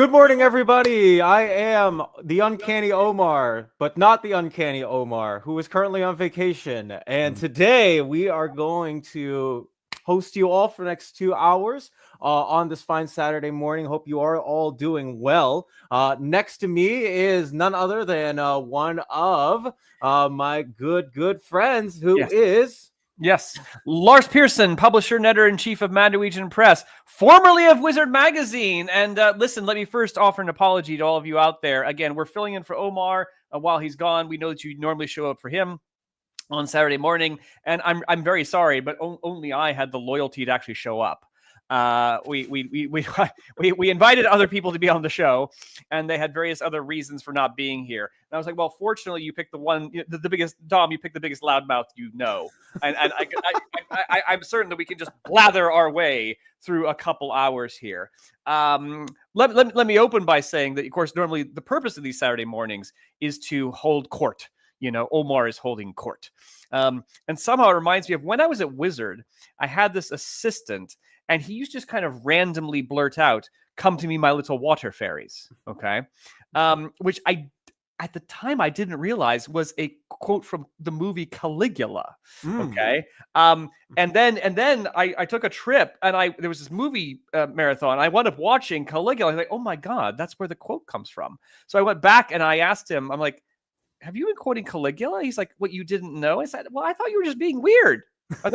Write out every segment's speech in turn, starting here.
Good morning, everybody. I am the Uncanny Omar, but not the Uncanny Omar, who is currently on vacation. And today we are going to host you all for the next 2 hours on this fine Saturday morning. Hope you are all doing well. Next to me is none other than one of my good friends who is... Yes. Lars Pearson, publisher and editor-in-chief of Mad Norwegian Press, formerly of Wizard Magazine. And listen, let me first offer an apology to all of you out there. Again, we're filling in for Omar while he's gone. We know that you normally show up for him on Saturday morning, and I'm very sorry, but only I had the loyalty to actually show up. We invited other people to be on the show, and they had various other reasons for not being here. And I was like, well, fortunately, you picked the one, the biggest, Dom, you picked the biggest loudmouth you know. And I'm certain that we can just blather our way through a couple hours here. Let me open by saying that, of course, normally the purpose of these Saturday mornings is to hold court. You know, Omar is holding court. And somehow it reminds me of when I was at Wizard, I had this assistant, and he used to just kind of randomly blurt out, "Come to me, my little water fairies." Okay. Which at the time I didn't realize was a quote from the movie Caligula. Okay. And then I took a trip, and there was this movie marathon. I wound up watching Caligula. I was like, oh my God, that's where the quote comes from. So I went back and I asked him, I'm like, have you been quoting Caligula? He's like, what, you didn't know? I said, well, I thought you were just being weird. So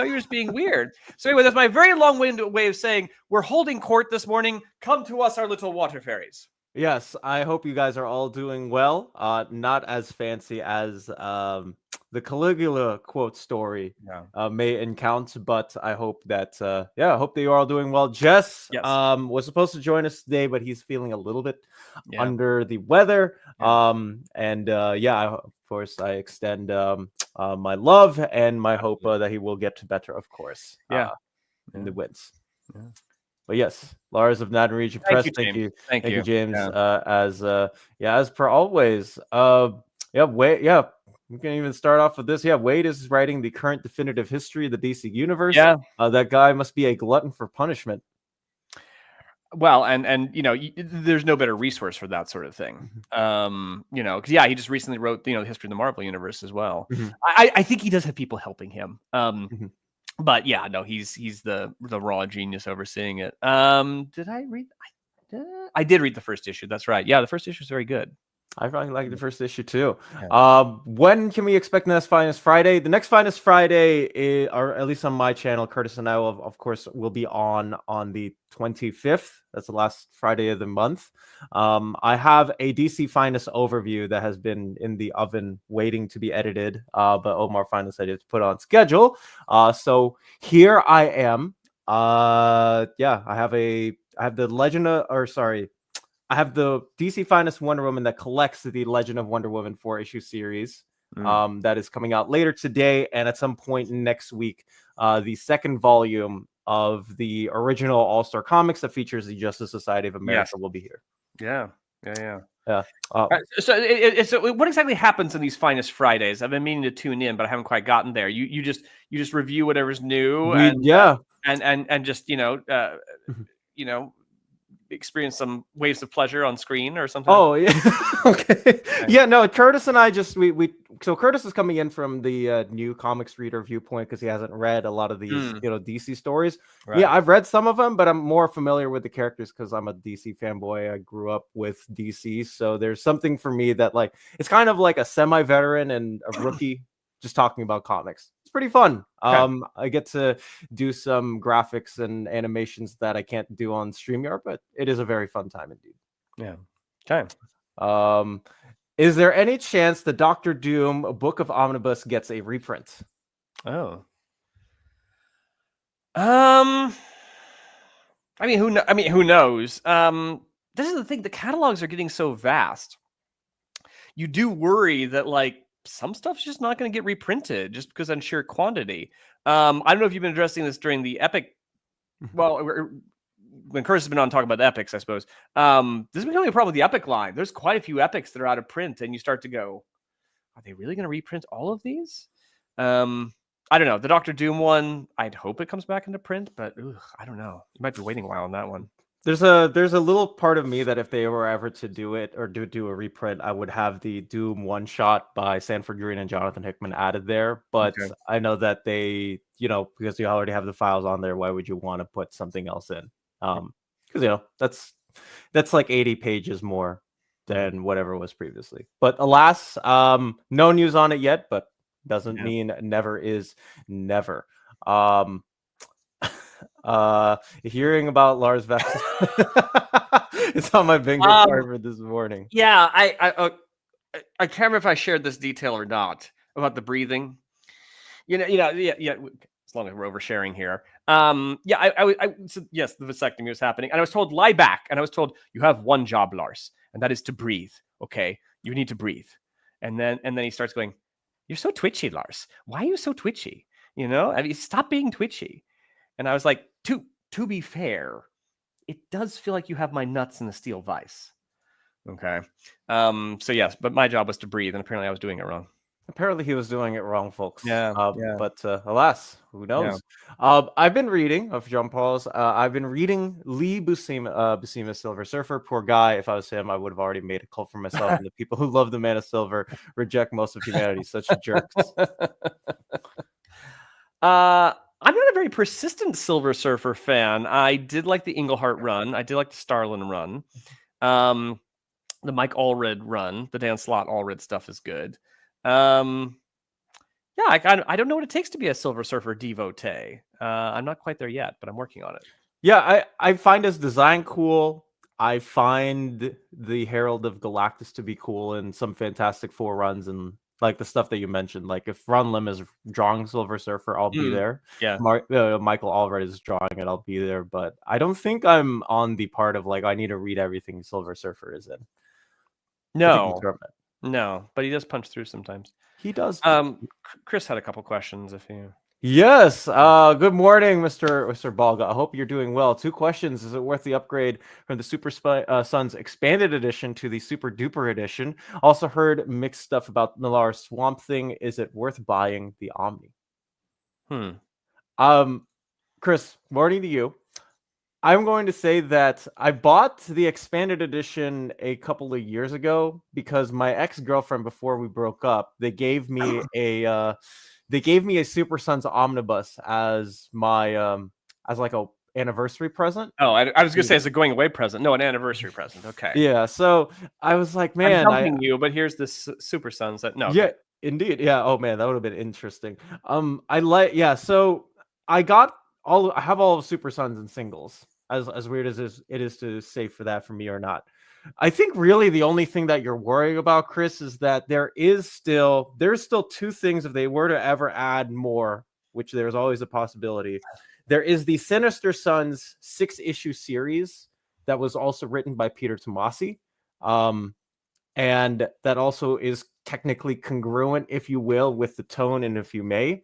anyway, that's my very long-winded way of saying we're holding court this morning. Come to us, our little water fairies. Yes, I hope you guys are all doing well. Not as fancy as the Caligula quote story may encounter, but I hope that I hope that you're all doing well. Jess was supposed to join us today, but he's feeling a little bit under the weather. Of course, I extend my love and my hope that he will get better, of course. In the wins. Yeah. But yes, Lars of Mad Norwegian Press. Thank you, James. As per always. We can even start off with this. Wade is writing the current definitive history of the DC universe. That guy must be a glutton for punishment. Well, and you know, there's no better resource for that sort of thing. You know, because he just recently wrote the history of the Marvel universe as well. I think he does have people helping him. But yeah, no, he's the raw genius overseeing it. Did I read? I did read the first issue. That's right. Yeah, the first issue is very good. I really like the first issue too. When can we expect the next Finest Friday? The next Finest Friday, or at least on my channel, Curtis and I will, of course, will be on the 25th. That's the last Friday of the month. I have a DC Finest overview that has been in the oven waiting to be edited, but Omar finally decided to put on schedule. So here I am. I have the Legend of, I have the DC Finest Wonder Woman that collects the Legend of Wonder Woman 4-issue series that is coming out later today, and at some point next week, the second volume of the original All-Star Comics that features the Justice Society of America will be here. So what exactly happens in these Finest Fridays? I've been meaning to tune in, but I haven't quite gotten there. You just review whatever's new and just experience some waves of pleasure on screen or something. Oh yeah. Okay. Yeah, no, Curtis and I just so Curtis is coming in from the new comics reader viewpoint because he hasn't read a lot of these DC stories. Right. Yeah, I've read some of them, but I'm more familiar with the characters because I'm a DC fanboy. I grew up with DC, so there's something for me that it's kind of like a semi-veteran and a rookie just talking about comics. It's pretty fun. I get to do some graphics and animations that I can't do on StreamYard, but it is a very fun time indeed. Yeah. Okay. Is there any chance the Doctor Doom book of Omnibus gets a reprint? Oh. I mean, who knows? This is the thing. The catalogs are getting so vast. You do worry that some stuff's just not going to get reprinted just because on sheer quantity. I don't know if you've been addressing this during the Epic. Well, when Curtis has been on talking about the Epics, I suppose. This is becoming a problem with the Epic line. There's quite a few Epics that are out of print, and you start to go, are they really going to reprint all of these? I don't know. The Doctor Doom one, I'd hope it comes back into print, but I don't know. You might be waiting a while on that one. There's a little part of me that if they were ever to do it or do a reprint, I would have the Doom one shot by Sanford Green and Jonathan Hickman added there. But Okay. I know that they, because you already have the files on there, why would you want to put something else in? Because that's like 80 pages more than whatever was previously. But alas, no news on it yet, but doesn't mean never is never. Hearing about Lars vaccine. It's on my bingo card for this morning. Yeah, I can't remember if I shared this detail or not about the breathing. Yeah. As long as we're oversharing here. I so yes, the vasectomy was happening, and I was told lie back, and I was told you have one job, Lars, and that is to breathe. Okay, you need to breathe, and then he starts going, "You're so twitchy, Lars. Why are you so twitchy? I mean, stop being twitchy." And I was like, to be fair, it does feel like you have my nuts in a steel vice. Okay. So yes, but my job was to breathe, and apparently I was doing it wrong. Apparently he was doing it wrong, folks. Yeah. But alas, who knows? I've been reading of Jean Paul's. I've been reading Lee Buscema's Silver Surfer. Poor guy. If I was him, I would have already made a cult for myself. And the people who love the Man of Silver reject most of humanity. Such jerks. I'm not a very persistent Silver Surfer fan. I did like the Englehart run. I did like the Starlin run. The Mike Allred run. The Dan Slott Allred stuff is good. I don't know what it takes to be a Silver Surfer devotee. I'm not quite there yet, but I'm working on it. Yeah, I find his design cool. I find the Herald of Galactus to be cool in some Fantastic Four runs, and like the stuff that you mentioned. Like if Ron Lim is drawing Silver Surfer, I'll be there. Yeah. Michael Allred is drawing it, I'll be there. But I don't think I'm on the part of like I need to read everything Silver Surfer is in. No, but he does punch through sometimes. He does. Chris had a couple questions. If you. Yes. Good morning, Mr. Balga. I hope you're doing well. 2 questions. Is it worth the upgrade from the Super Sons Expanded Edition to the Super Duper Edition? Also heard mixed stuff about Millar Swamp Thing. Is it worth buying the Omni? Chris, morning to you. I'm going to say that I bought the Expanded Edition a couple of years ago because my ex-girlfriend, before we broke up, they gave me a Super Sons Omnibus as my as like a anniversary present. Oh, I was gonna say as a going away present. No, an anniversary present. Okay. Yeah. So I was like, man, I'm dumping you, but here's this Super Sons that no. Yeah, indeed. Yeah. Oh man, that would have been interesting. So I have all of Super Sons and singles. As weird as it is to say for that for me or not. I think really the only thing that you're worrying about, Chris, is that there's still 2 things if they were to ever add more, which there's always a possibility. There is the Sinister Sons 6-issue series that was also written by Peter Tomasi. And that also is technically congruent, if you will, with the tone and if you may.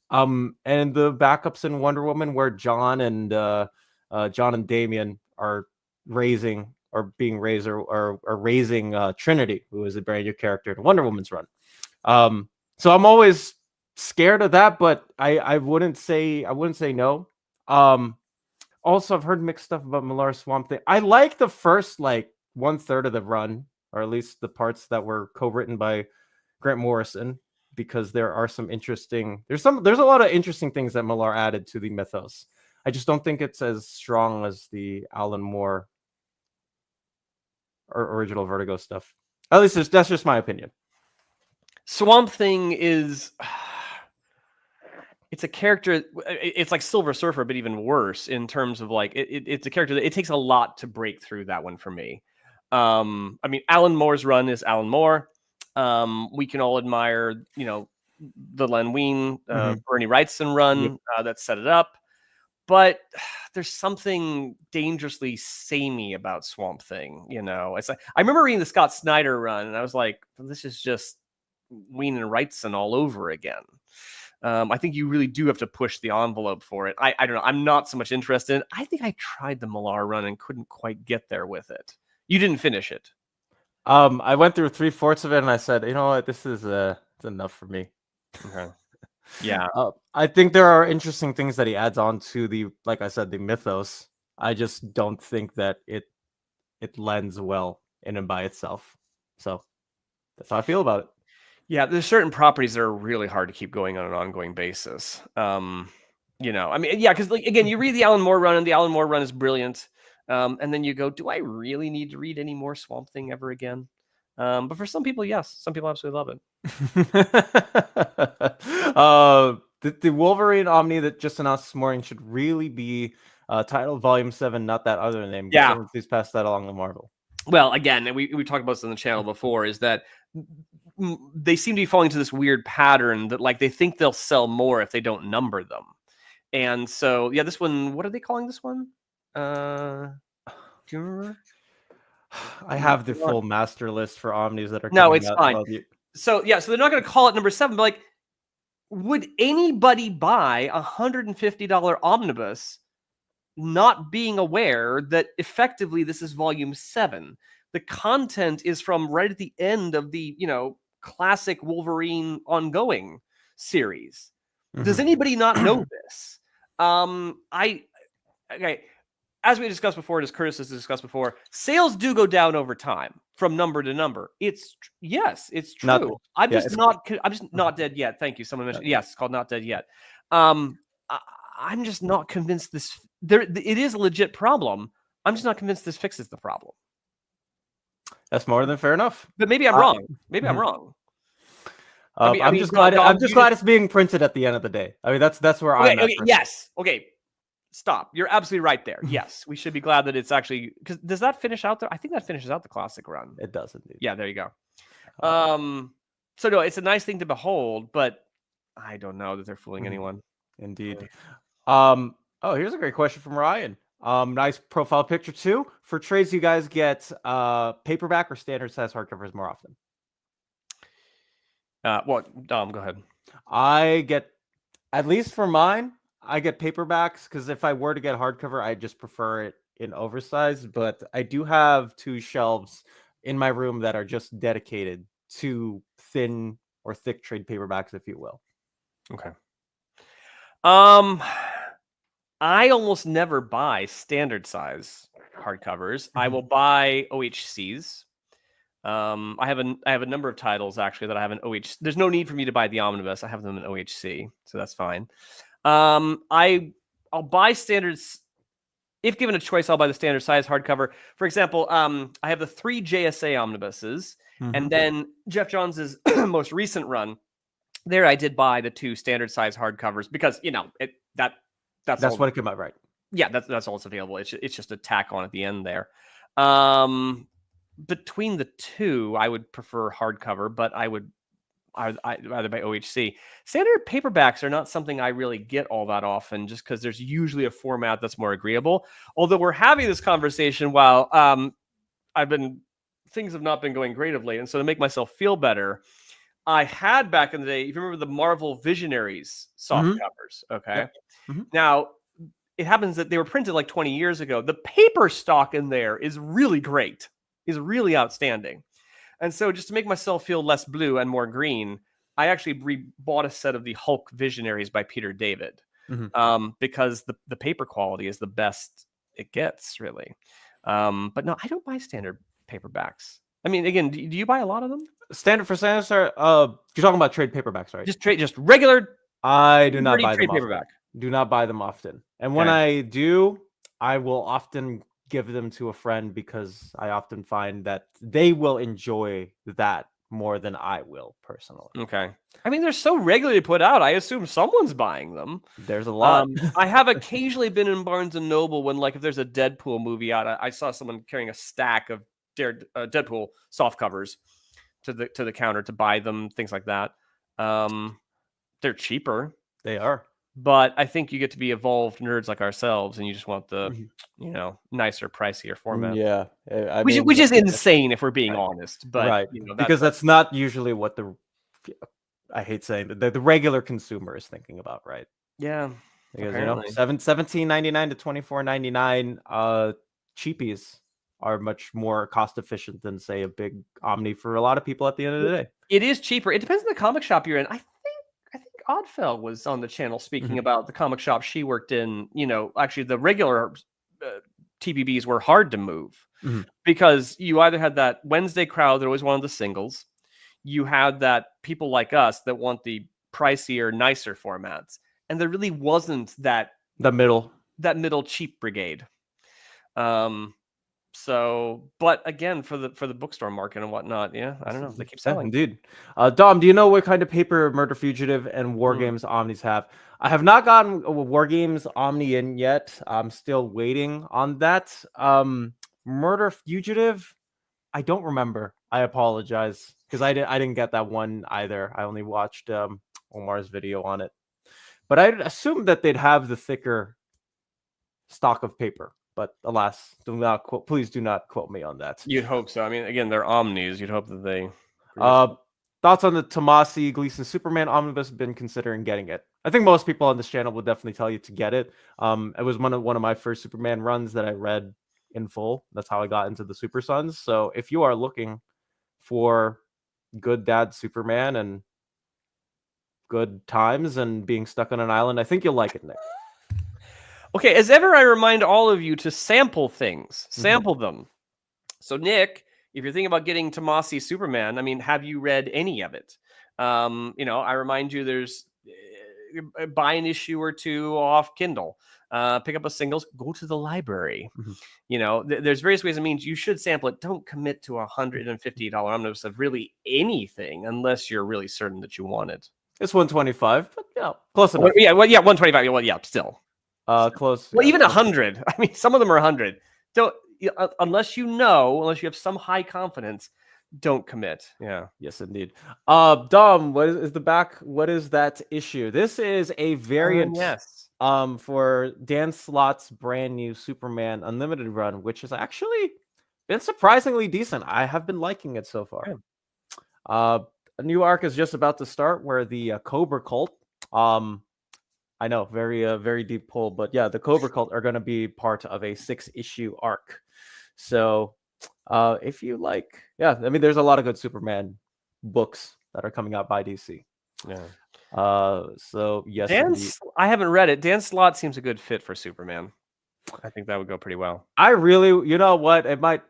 And the backups in Wonder Woman where John and Damian are raising Trinity, who is a brand new character in Wonder Woman's run. So I'm always scared of that, but I wouldn't say no. Also, I've heard mixed stuff about Millar Swamp Thing. I like the first 1/3 of the run, or at least the parts that were co-written by Grant Morrison, because there are some interesting. There's a lot of interesting things that Millar added to the mythos. I just don't think it's as strong as the Alan Moore or original Vertigo stuff. At least that's just my opinion. Swamp Thing is it's a character. It's like Silver Surfer, but even worse in terms of it's a character that it takes a lot to break through that one for me. I mean, Alan Moore's run is Alan Moore. We can all admire, the Len Wein, Bernie Wrightson run that set it up. But there's something dangerously samey about Swamp Thing, It's like I remember reading the Scott Snyder run, and I was like, "This is just Wein and Wrightson all over again." I think you really do have to push the envelope for it. I don't know. I'm not so much interested in it. I think I tried the Millar run and couldn't quite get there with it. You didn't finish it. I went through 3/4 of it, and I said, "You know what? This is it's enough for me." Okay. Yeah. I think there are interesting things that he adds on to the mythos. I just don't think that it lends well in and by itself. So that's how I feel about it. Yeah, there's certain properties that are really hard to keep going on an ongoing basis. I mean, yeah, because like again, you read the Alan Moore run, and the Alan Moore run is brilliant. And then you go, do I really need to read any more Swamp Thing ever again? But for some people, yes, some people absolutely love it. The Wolverine Omni that just announced this morning should really be titled Volume 7, not that other name. Yeah. Someone please pass that along to Marvel. Well, again, and we talked about this on the channel before, is that they seem to be falling into this weird pattern that like they think they'll sell more if they don't number them. And so, yeah, this one, what are they calling this one? Do you remember? I have the full master list for Omnis that are no, it's out. fine. So yeah, so they're not going to call it number 7, but like, would anybody buy $150 Omnibus not being aware that effectively this is volume 7? The content is from right at the end of the, classic Wolverine ongoing series. Does anybody not know this? Okay. As we discussed before, as Curtis has discussed before, sales do go down over time from number to number. It's true. I'm just not dead yet. Thank you. Someone mentioned, yes, it's called Not Dead Yet. I'm just not convinced it is a legit problem. I'm just not convinced this fixes the problem. That's more than fair enough. But maybe I'm wrong. Maybe I'm wrong. I'm just glad it's being printed at the end of the day. I mean, that's where I'm at. Yes. Okay. Stop. You're absolutely right there. Yes, we should be glad that it's actually, because does that finish out there? I think that finishes out the classic run. It does indeed. Yeah, there you go. So no, it's a nice thing to behold, but I don't know that they're fooling anyone. Indeed. Here's a great question from Ryan. Nice profile picture too. For trades, you guys get paperback or standard size hardcovers more often? Dom, go ahead. I get, at least for mine, I get paperbacks because if I were to get hardcover, I just prefer it in oversized. But I do have 2 shelves in my room that are just dedicated to thin or thick trade paperbacks, if you will. Okay. I almost never buy standard size hardcovers. I will buy OHCs. I have a number of titles actually that I have an OHC. There's no need for me to buy the Omnibus. I have them in OHC, so that's fine. I'll buy standards. If given a choice, I'll buy the standard size hardcover. For example, I have the 3 JSA omnibuses, and then Jeff Johns' most recent run. There, I did buy the 2 standard size hardcovers because that's what it came out, right? Yeah, that's all that's available. It's just a tack on at the end there. Between the 2, I would prefer hardcover, but I'd rather buy OHC. Standard paperbacks are not something I really get all that often, just because there's usually a format that's more agreeable. Although we're having this conversation while things have not been going great of late, and so to make myself feel better, I had back in the day, if you remember the Marvel Visionaries soft covers, okay? Yep. Now, it happens that they were printed like 20 years ago. The paper stock in there is really great, is really outstanding. And so just to make myself feel less blue and more green, I actually bought a set of the Hulk Visionaries by Peter David because the paper quality is the best it gets, really. But no, I don't buy standard paperbacks. I mean, again, do you buy a lot of them? Standard, you're talking about trade paperbacks, right? Just regular. I do not buy them paperback. Do not buy them often. And when I do, I will often give them to a friend because I often find that they will enjoy that more than I will personally. Okay. I mean, they're so regularly put out. I assume someone's buying them. There's a lot. I have occasionally been in Barnes and Noble when, like, if there's a Deadpool movie out, I saw someone carrying a stack of Deadpool soft covers to the counter to buy them, things like that. They're cheaper. They are. But I think you get to be evolved nerds like ourselves, and you just want the, nicer, pricier format. Yeah, which is insane if we're being honest. But because that's not usually what I hate saying the regular consumer is thinking about, right? Yeah, because $17.99 to $24.99 cheapies are much more cost efficient than, say, a big Omni for a lot of people at the end of the day. It is cheaper. It depends on the comic shop you're in. I think Oddfell was on the channel speaking about the comic shop she worked in. Actually, the regular TPBs were hard to move Mhm. because you either had that Wednesday crowd that always wanted the singles, you had that people like us that want the pricier, nicer formats, and there really wasn't that middle cheap brigade. So, but again, for the bookstore market and whatnot, yeah, I don't know. They keep selling. Indeed. Dom, do you know what kind of paper Murder Fugitive and War Games Omnis have? I have not gotten a War Games Omni in yet. I'm still waiting on that. Murder Fugitive, I don't remember. I apologize because I didn't get that one either. I only watched Omar's video on it, but I assumed that they'd have the thicker stock of paper. But alas, please do not quote me on that. You'd hope so. I mean, again, they're Omnis. You'd hope that they. Thoughts on the Tomasi Gleason Superman Omnibus? Been considering getting it. I think most people on this channel will definitely tell you to get it. It was one of my first Superman runs that I read in full. That's how I got into the Super Sons. So if you are looking for good dad Superman and good times and being stuck on an island, I think you'll like it, Nick. Okay, as ever, I remind all of you to sample things. Sample them. So, Nick, if you're thinking about getting Tomasi Superman, I mean, have you read any of it? I remind you, there's buy an issue or two off Kindle. Pick up a singles, go to the library. There's various ways and means you should sample it. Don't commit to $150 omnibus of really anything unless you're really certain that you want it. It's $125, but yeah, close enough. $125. Well, yeah, still. Close. Well, even 100. I mean, some of them are 100. Don't unless you have some high confidence. Don't commit. Yeah. Yes, indeed. Dom, what is the back? What is that issue? This is a variant. Yes. For Dan Slott's brand new Superman Unlimited run, which has actually been surprisingly decent. I have been liking it so far. Yeah. A new arc is just about to start where the Cobra Cult. I know, very deep pull, but yeah, the Cobra Cult are going to be part of a 6-issue arc. So, if you like, I mean, there's a lot of good Superman books that are coming out by DC. Yeah. So yes, I haven't read it. Dan Slott seems a good fit for Superman. I think that would go pretty well. I really, you know what? It might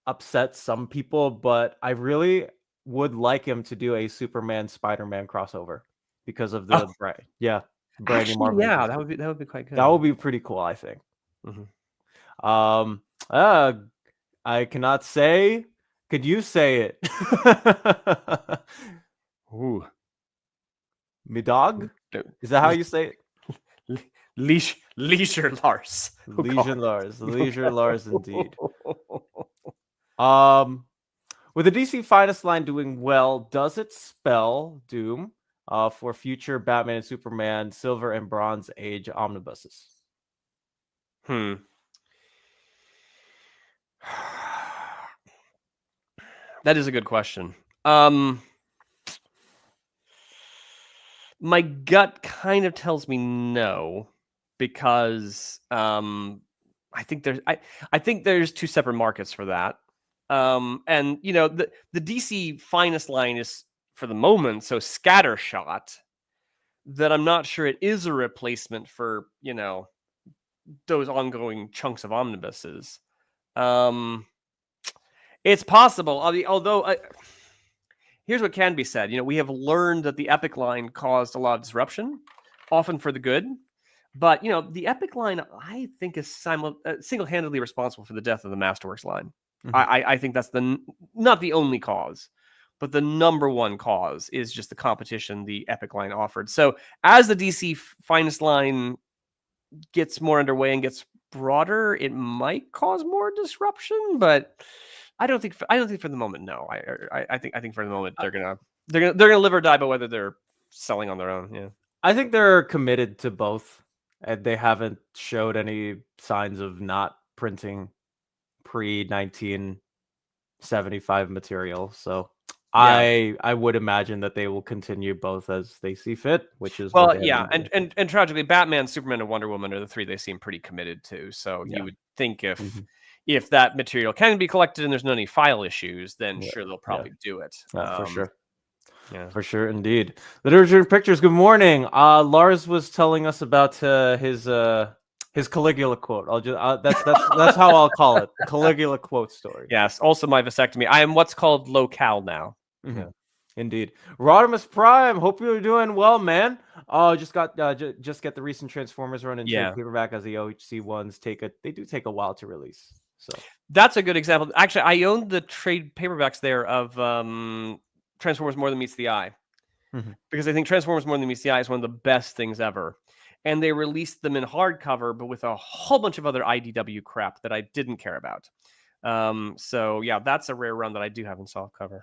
upset some people, but I really would like him to do a Superman Spider-Man crossover because of the brand. Yeah. Actually, yeah, that would be quite good. That would be pretty cool, I think. I cannot say. Could you say it? Ooh. Me dog? Is that how you say it? Leisure Lars. Leisure Lars indeed. With the DC Finest line doing well, does it spell doom for future Batman and Superman Silver and Bronze Age omnibuses? That is a good question. My gut kind of tells me no, because I think there's two separate markets for that. And the DC Finest line is, for the moment, so scattershot that I'm not sure it is a replacement for those ongoing chunks of omnibuses. It's possible, although here's what can be said. We have learned that the Epic line caused a lot of disruption, often for the good. But the Epic line, I think, is single-handedly responsible for the death of the Masterworks line. I think that's not the only cause, but the number one cause is just the competition the Epic line offered. So as the DC Finest line gets more underway and gets broader, it might cause more disruption, but I don't think for the moment. No, I think for the moment they're gonna live or die by whether they're selling on their own. Yeah, I think they're committed to both, and they haven't showed any signs of not printing pre-1975 material. So yeah. I would imagine that they will continue both as they see fit, which is and tragically, Batman, Superman, and Wonder Woman are the three they seem pretty committed to. So you would think if that material can be collected and there's no any file issues, then sure they'll probably do it. For sure. Yeah, for sure, indeed. Literature and Pictures. Good morning. Lars was telling us about his His Caligula quote. I'll just that's how I'll call it. Caligula quote story. Yes. Also, my vasectomy. I am what's called locale now. Mm-hmm. Yeah. Indeed. Rodimus Prime, hope you're doing well, man. Just got just get the recent Transformers run and trade paperback as the OHC ones they do take a while to release. So that's a good example. Actually, I owned the trade paperbacks there of Transformers More Than Meets the Eye. Because I think Transformers More Than Meets the Eye is one of the best things ever. And they released them in hardcover, but with a whole bunch of other IDW crap that I didn't care about. So yeah, that's a rare run that I do have in softcover.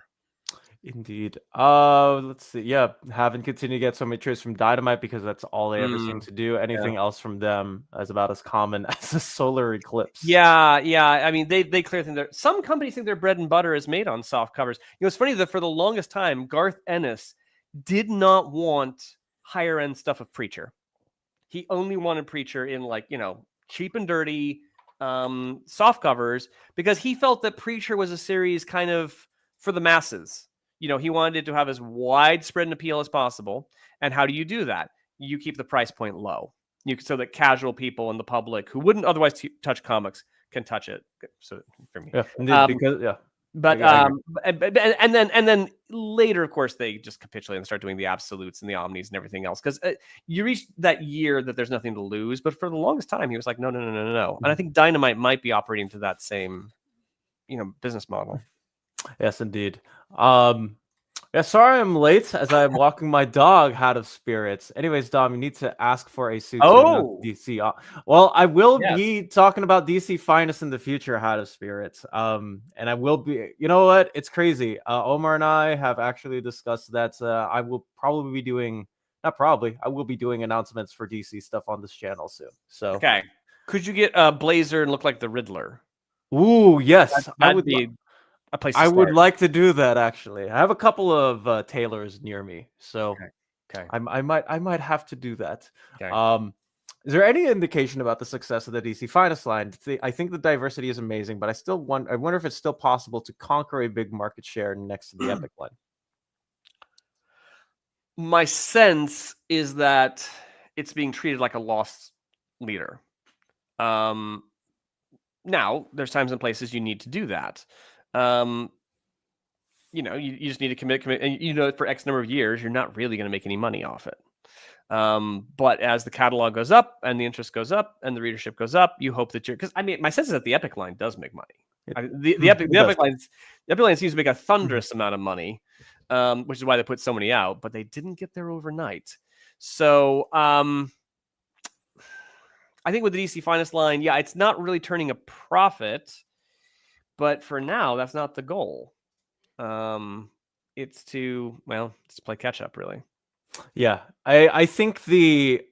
Indeed. Let's see. Yeah, haven't continued to get so many trades from Dynamite because that's all they ever seem to do. Anything else from them is about as common as a solar eclipse. Yeah. I mean, they clearly think that some companies think their bread and butter is made on soft covers. It's funny that for the longest time, Garth Ennis did not want higher end stuff of Preacher. He only wanted Preacher in cheap and dirty soft covers because he felt that Preacher was a series kind of for the masses. He wanted it to have as widespread an appeal as possible. And how do you do that? You keep the price point low, so that casual people and the public who wouldn't otherwise touch comics can touch it. So for me, But and then later, of course, they just capitulate and start doing the absolutes and the omnis and everything else because you reach that year that there's nothing to lose. But for the longest time, he was like, no. And I think Dynamite might be operating to that same, business model. Yes, indeed. Sorry I'm late as I'm walking my dog out of spirits. Anyways, Dom, you need to ask for a suit DC. Well, I will be talking about DC Finest in the future, Out of Spirits. And I will be, you know what? It's crazy. Omar and I have actually discussed that I will probably be doing, I will be doing announcements for DC stuff on this channel soon. So okay. Could you get Blazer and look like the Riddler? Ooh, yes. That'd be a place to I start. would like to do that actually. I have a couple of tailors near me, so okay. I might have to do that. Okay. Is there any indication about the success of the DC Finest line? I think the diversity is amazing, but I wonder if it's still possible to conquer a big market share next to the Epic line. My sense is that it's being treated like a lost leader. Now, there's times and places you need to do that. You just need to commit, and for X number of years, you're not really going to make any money off it. But as the catalog goes up and the interest goes up and the readership goes up, you hope that my sense is that the Epic line does make money. The Epic line seems to make a thunderous amount of money, which is why they put so many out, but they didn't get there overnight. So, I think with the DC Finest line, it's not really turning a profit. But for now, that's not the goal. It's to play catch up, really. Yeah, I think you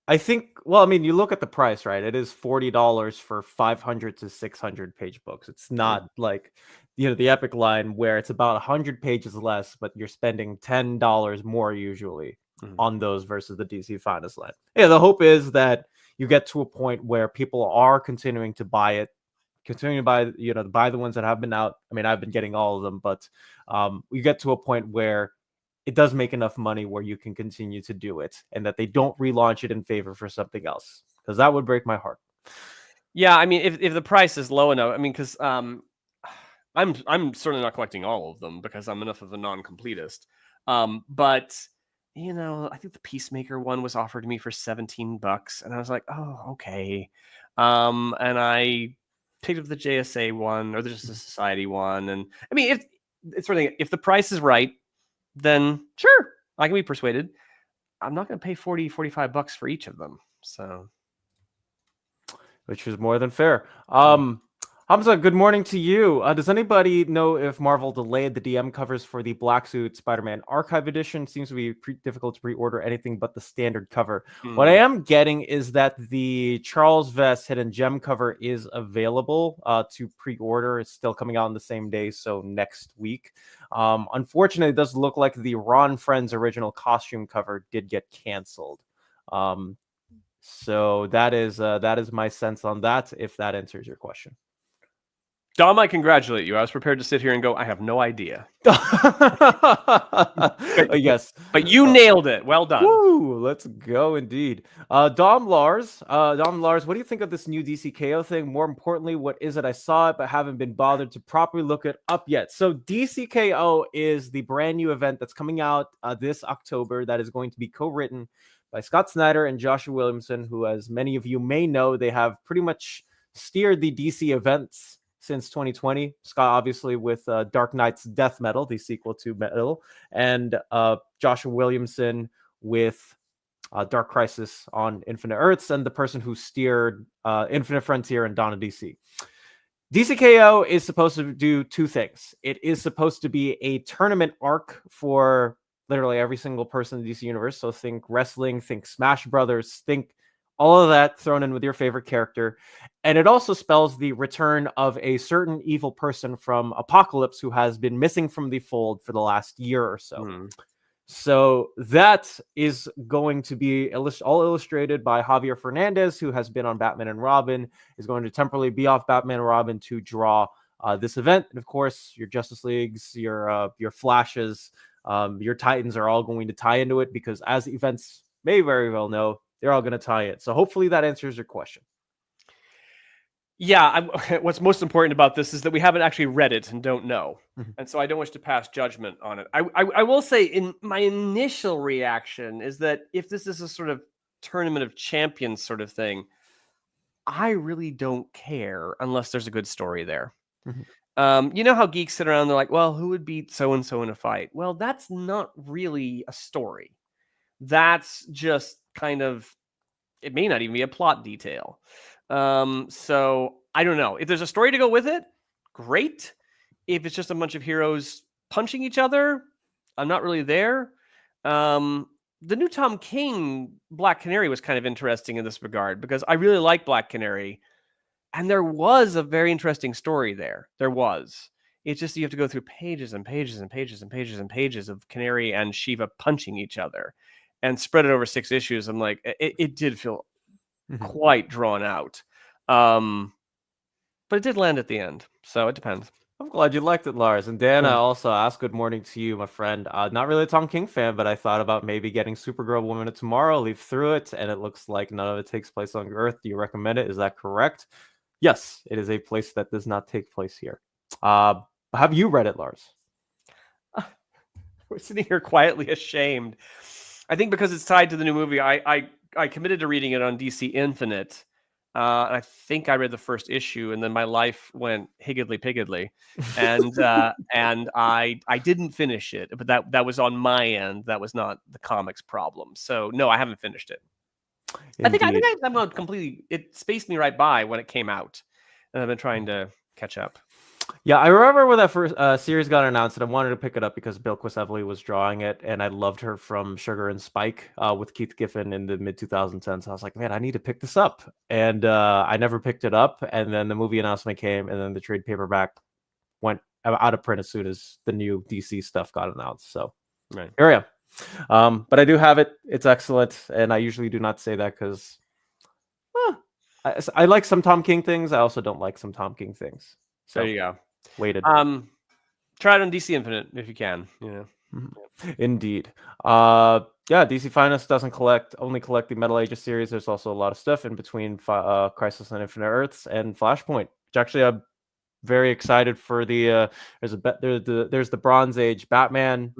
look at the price, right? It is $40 for 500 to 600 page books. It's not like the Epic line where it's about 100 pages less, but you're spending $10 more usually on those versus the DC Finest line. Yeah, the hope is that you get to a point where people are continuing to buy it. Continuing to buy the ones that have been out. I mean, I've been getting all of them, but you get to a point where it does make enough money where you can continue to do it, and that they don't relaunch it in favor for something else, because that would break my heart. Yeah, I mean, if the price is low enough, I mean, because I'm certainly not collecting all of them because I'm enough of a non-completist. But I think the Peacemaker one was offered to me for $17, and I was like, oh, okay. And I picked up the JSA one or the Justice Society one, and I mean, if the price is right, then sure, I can be persuaded. I'm not going to pay $40-$45 for each of them, so which is more than fair. Hamza, good morning to you. Does anybody know if Marvel delayed the DM covers for the Black Suit Spider-Man Archive Edition? Seems to be difficult to pre-order anything but the standard cover. What I am getting is that the Charles Vess Hidden Gem cover is available to pre-order. It's still coming out on the same day, so next week. Unfortunately, it does look like the Ron Friends original costume cover did get canceled. So that is my sense on that, if that answers your question. Dom, I congratulate you. I was prepared to sit here and go, I have no idea. Yes. But you nailed it. Well done. Woo, let's go indeed. Dom Lars, what do you think of this new DCKO thing? More importantly, what is it? I saw it, but haven't been bothered to properly look it up yet. So DCKO is the brand new event that's coming out this October that is going to be co-written by Scott Snyder and Joshua Williamson, who, as many of you may know, they have pretty much steered the DC events since 2020. Scott, obviously, with Dark Knight's Death Metal, the sequel to Metal, and Joshua Williamson with Dark Crisis on Infinite Earths, and the person who steered Infinite Frontier and Dawn of DC. DCKO is supposed to do two things. It is supposed to be a tournament arc for literally every single person in the DC universe. So think wrestling, think Smash Brothers, think all of that thrown in with your favorite character. And it also spells the return of a certain evil person from Apocalypse who has been missing from the fold for the last year or so. So that is going to be all illustrated by Javier Fernandez, who has been on Batman and Robin, is going to temporarily be off Batman and Robin to draw this event. And of course, your Justice Leagues, your Flashes, your Titans are all going to tie into it because, as events may very well know, they're all going to tie it. So hopefully that answers your question. Yeah, what's most important about this is that we haven't actually read it and don't know. And so I don't wish to pass judgment on it. I will say in my initial reaction is that if this is a sort of tournament of champions sort of thing, I really don't care unless there's a good story there. You know how geeks sit around and they're like, well, who would beat so-and-so in a fight? Well, that's not really a story. That's just kind of, it may not even be a plot detail. So I don't know. If there's a story to go with it, great. If it's just a bunch of heroes punching each other, I'm not really there. The new Tom King Black Canary was kind of interesting in this regard because I really like Black Canary. And there was a very interesting story there. There was. It's just you have to go through pages and pages and pages and pages and pages of Canary and Shiva punching each other and spread it over 6 issues. I'm like, it did feel quite drawn out. But it did land at the end. So it depends. I'm glad you liked it, Lars. And Dana also asked, good morning to you, my friend. Not really a Tom King fan, but I thought about maybe getting Supergirl Woman of Tomorrow, leaf through it, and it looks like none of it takes place on Earth. Do you recommend it? Is that correct? Yes, it is a place that does not take place here. Have you read it, Lars? We're sitting here quietly ashamed. I think because it's tied to the new movie, I committed to reading it on DC Infinite. I think I read the first issue, and then my life went higgledy-piggledy, and I didn't finish it. But that was on my end. That was not the comics problem. So no, I haven't finished it. Indeed. I think I'm completely. It spaced me right by when it came out, and I've been trying to catch up. Yeah, I remember when that first series got announced, and I wanted to pick it up because Bilquis Evely was drawing it, and I loved her from Sugar and Spike with Keith Giffen in the mid-2010s. I was like, man, I need to pick this up. And I never picked it up, and then the movie announcement came, and then the trade paperback went out of print as soon as the new DC stuff got announced. So here I am. But I do have it. It's excellent, and I usually do not say that because I like some Tom King things. I also don't like some Tom King things. So there you go. Waited. Try it on DC Infinite if you can. Indeed. DC Finest doesn't only collect the Metal Ages series. There's also a lot of stuff in between Crisis on Infinite Earths and Flashpoint, which actually I'm very excited for. There's the Bronze Age Batman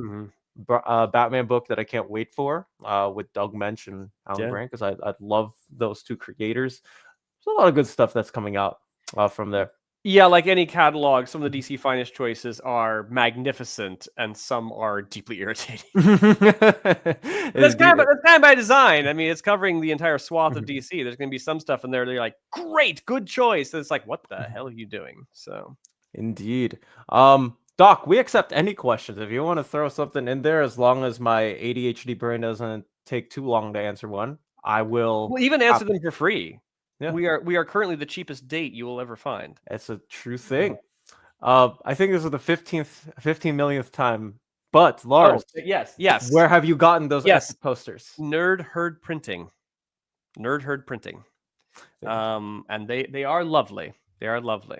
Batman book that I can't wait for with Doug Mensch and Alan Grant, because I love those two creators. There's a lot of good stuff that's coming out from there. Yeah, like any catalog, some of the DC Finest choices are magnificent, and some are deeply irritating. That's kind of by design. I mean, it's covering the entire swath of DC. There's going to be some stuff in there. They're like, great, good choice. And it's like, what the hell are you doing? So, indeed. Doc, we accept any questions. If you want to throw something in there, as long as my ADHD brain doesn't take too long to answer one, I will. We'll even answer them for free. Yeah. We are currently the cheapest date you will ever find. It's a true thing. I think this is the 15 millionth time. But Lars, yes. Where have you gotten those posters? Nerd Herd Printing. And they are lovely. They are lovely.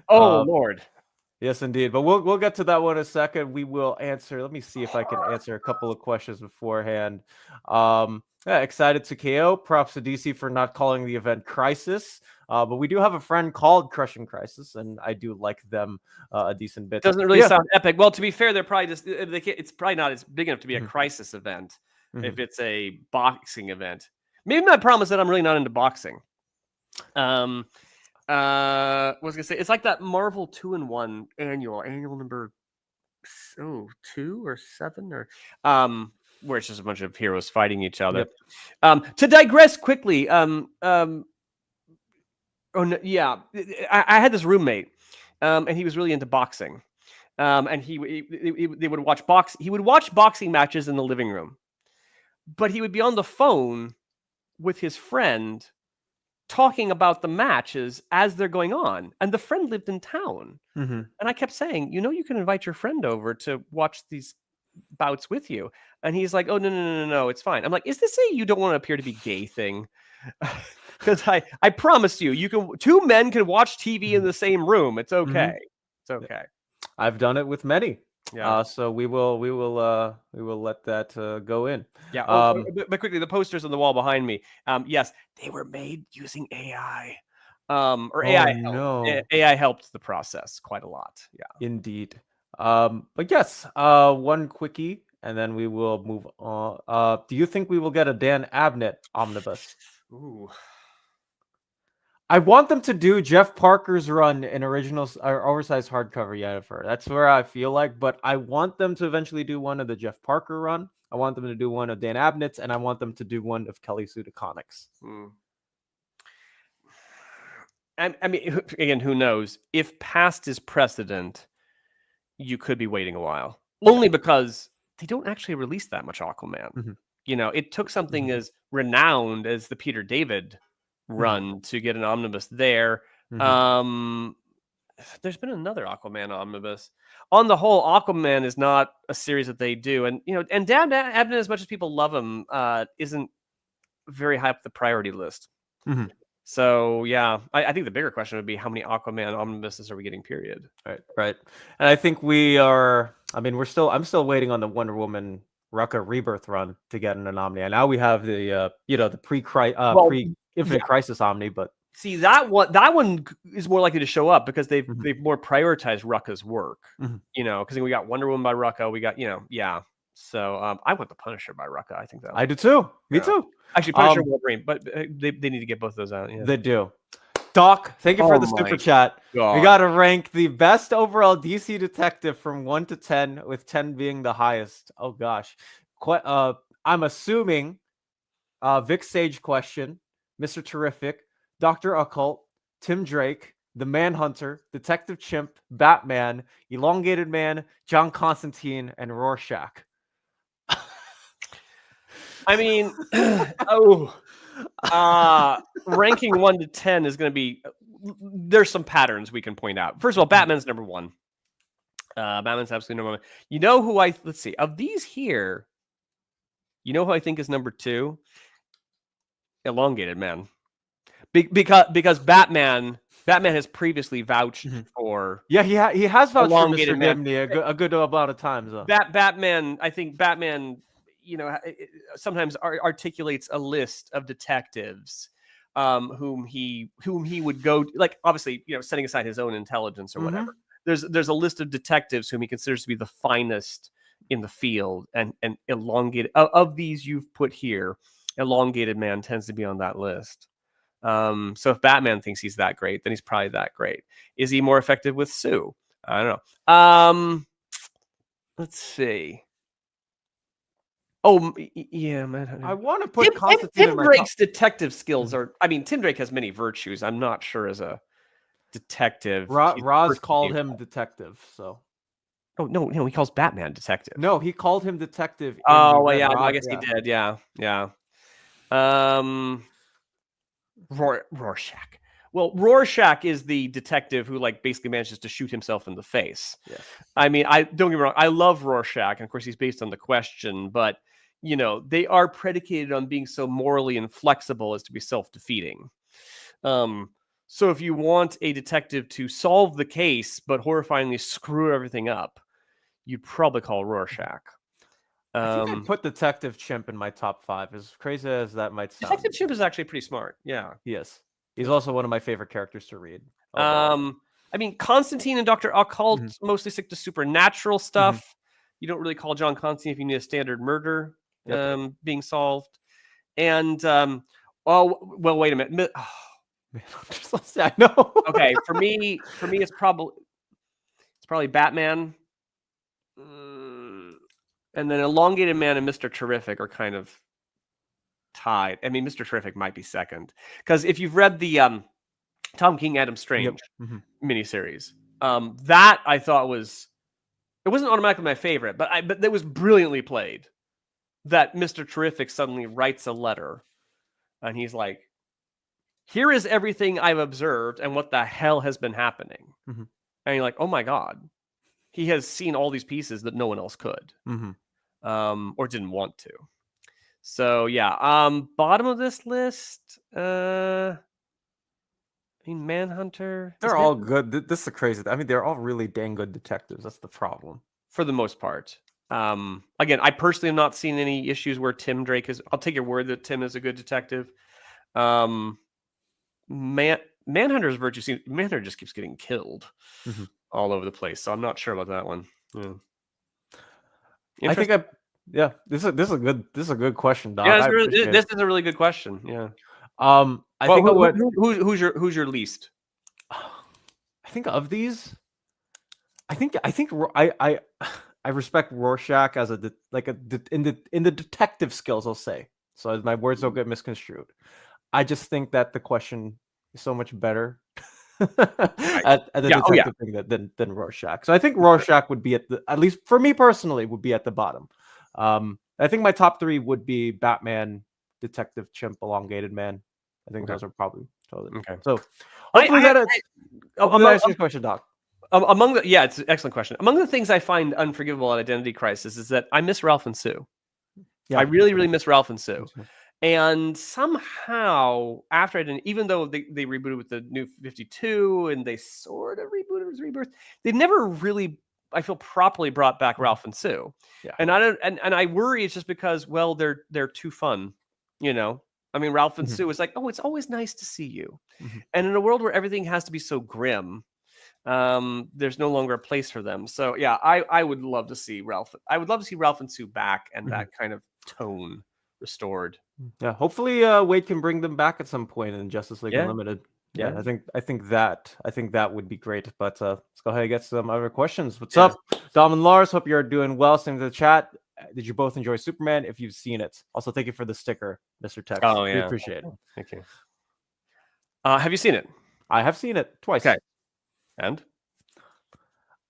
Oh Um, Lord. Yes, indeed. But we'll get to that one in a second. We will answer. Let me see if I can answer a couple of questions beforehand. Yeah, excited to KO. Props to DC for not calling the event Crisis. But we do have a friend called Crushing Crisis, and I do like them a decent bit. Doesn't But really yeah. sound epic. Well, to be fair, they're probably just it's probably not as big enough to be a Mhm. crisis event if Mhm. it's a boxing event. Maybe my problem is that I'm really not into boxing. What was I gonna say? It's like that Marvel 2-in-1 annual number 2 or 7 or where it's just a bunch of heroes fighting each other. Yep. To digress quickly, oh no, yeah, I had this roommate, and he was really into boxing. And they would watch He would watch boxing matches in the living room, but he would be on the phone with his friend talking about the matches as they're going on. And the friend lived in town, Mm-hmm. and I kept saying, you can invite your friend over to watch these bouts with you. And he's like, oh no, it's fine. I'm like, is this a you don't want to appear to be gay thing? Because I promise you can. Two men can watch TV in the same room. It's okay. It's okay. I've done it with many. Yeah. So we will let that go in. Yeah. But quickly, the posters on the wall behind me. Yes, they were made using AI. Or Oh AI helped. no. AI helped the process quite a lot. Yeah. Indeed. But yes, one quickie, and then we will move on. Do you think we will get a Dan Abnett omnibus? Ooh. I want them to do Jeff Parker's run in original or oversized hardcover Yennefer. That's where I feel like, but I want them to eventually do one of the Jeff Parker run. I want them to do one of Dan Abnett's, and I want them to do one of Kelly Sue DeConnick's. I mean, again, who knows? If past is precedent, you could be waiting a while. Only because they don't actually release that much Aquaman. Mm-hmm. It took something as renowned as the Peter David run to get an omnibus there. Mm-hmm. There's been another Aquaman omnibus. On the whole, Aquaman is not a series that they do, and Dan Abnett, as much as people love him, isn't very high up the priority list. Mm-hmm. So yeah, I think the bigger question would be how many Aquaman omnibuses are we getting? Period. Right. And I think we are. I mean, I'm still waiting on the Wonder Woman Rucka Rebirth run to get an Omni. And now we have the the pre Infinite Crisis Omni, but see that one is more likely to show up because they've more prioritized Rucka's work. Because we got Wonder Woman by Rucka, we got So I want the Punisher by Rucka. I think that I do too. Me too. Actually, Punisher and Wolverine, but they need to get both of those out. Yeah. They do. Doc, thank you for the super chat. God. We got to rank the best overall DC detective from 1 to 10, with 10 being the highest. Oh gosh. I'm assuming Vic Sage question, Mr. Terrific, Dr. Occult, Tim Drake, The Manhunter, Detective Chimp, Batman, Elongated Man, John Constantine, and Rorschach. I mean, ranking 1 to 10 is going to be. There's some patterns we can point out. First of all, Batman's number 1. Batman's absolutely number 1. You know who let's see, of these here, you know who I think is number 2? Elongated Man. Because Batman has previously vouched for. Yeah, he has vouched for Mr. Man. Gibney a good amount of times. Though. Batman, I think Batman, sometimes articulates a list of detectives whom he would go, like, obviously, setting aside his own intelligence or whatever. There's a list of detectives whom he considers to be the finest in the field, and Elongated of these you've put here, Elongated Man tends to be on that list. So if Batman thinks he's that great, then he's probably that great. Is he more effective with Sue? I don't know. Let's see. Oh yeah, man. I want to put Tim Drake's detective skills are. I mean, Tim Drake has many virtues. I'm not sure as a detective. Roz called him detective. So. Oh no, he calls Batman detective. No, he called him detective. Oh well, yeah, I guess he did. Yeah. Rorschach. Well, Rorschach is the detective who basically manages to shoot himself in the face. Yes. I mean, don't get me wrong, I love Rorschach, and of course he's based on The Question, but they are predicated on being so morally inflexible as to be self-defeating. So if you want a detective to solve the case but horrifyingly screw everything up, you'd probably call Rorschach. I think I'd put Detective Chimp in my top 5. As crazy as that might sound. Detective Chimp is actually pretty smart. Yeah. Yes. He's also one of my favorite characters to read. Overall. I mean, Constantine and Dr. Occult mostly stick to supernatural stuff. You don't really call John Constantine if you need a standard murder being solved. And well, wait a minute. I know. Okay, for me, it's probably Batman, and then Elongated Man and Mr. Terrific are kind of tied. I mean, Mr. Terrific might be second because if you've read the Tom King Adam Strange miniseries, that I thought it wasn't automatically my favorite, but that was brilliantly played. That Mr. Terrific suddenly writes a letter, and he's like, here is everything I've observed and what the hell has been happening. And you're like, oh my God. He has seen all these pieces that no one else could. Or didn't want to. So yeah. Bottom of this list, I mean, Manhunter. They're all good. This is the crazy. I mean, they're all really dang good detectives. That's the problem. For the most part. Again, I personally have not seen any issues where Tim Drake is. I'll take your word that Tim is a good detective. Manhunter's virtue Manhunter just keeps getting killed all over the place, so I'm not sure about that one. I think this is a good question, Doc. Yeah, this is a really good question. Yeah. I think who's your least? I think of these, I respect Rorschach as in the detective skills, I'll say. So my words don't get misconstrued. I just think that the question is so much better at the detective thing than Rorschach. So I think Rorschach would be at least for me personally, would be at the bottom. I think my top 3 would be Batman, Detective Chimp, Elongated Man. I think those are probably totally okay. So hopefully that's your question, Doc. It's an excellent question. Among the things I find unforgivable at Identity Crisis is that I miss Ralph and Sue. Yeah, I really, really miss Ralph and Sue. And somehow, after even though they rebooted with the New 52 and they sort of rebooted with Rebirth, they've never really, I feel, properly brought back Ralph and Sue. Yeah. And I don't, and I worry it's just because, well, they're too fun, you know. I mean, Ralph and Sue is like, oh, it's always nice to see you. And in a world where everything has to be so grim, there's no longer a place for them. So yeah, I would love to see Ralph. I would love to see Ralph and Sue back and that kind of tone restored. Yeah, hopefully Wade can bring them back at some point in Justice League Unlimited. Yeah, I think that would be great. But let's go ahead and get some other questions. What's up, Dom and Lars? Hope you're doing well. Same to the chat. Did you both enjoy Superman? If you've seen it, also thank you for the sticker, Mr. Tex. Oh yeah, we appreciate it. Thank you. Have you seen it? I have seen it twice. Okay, and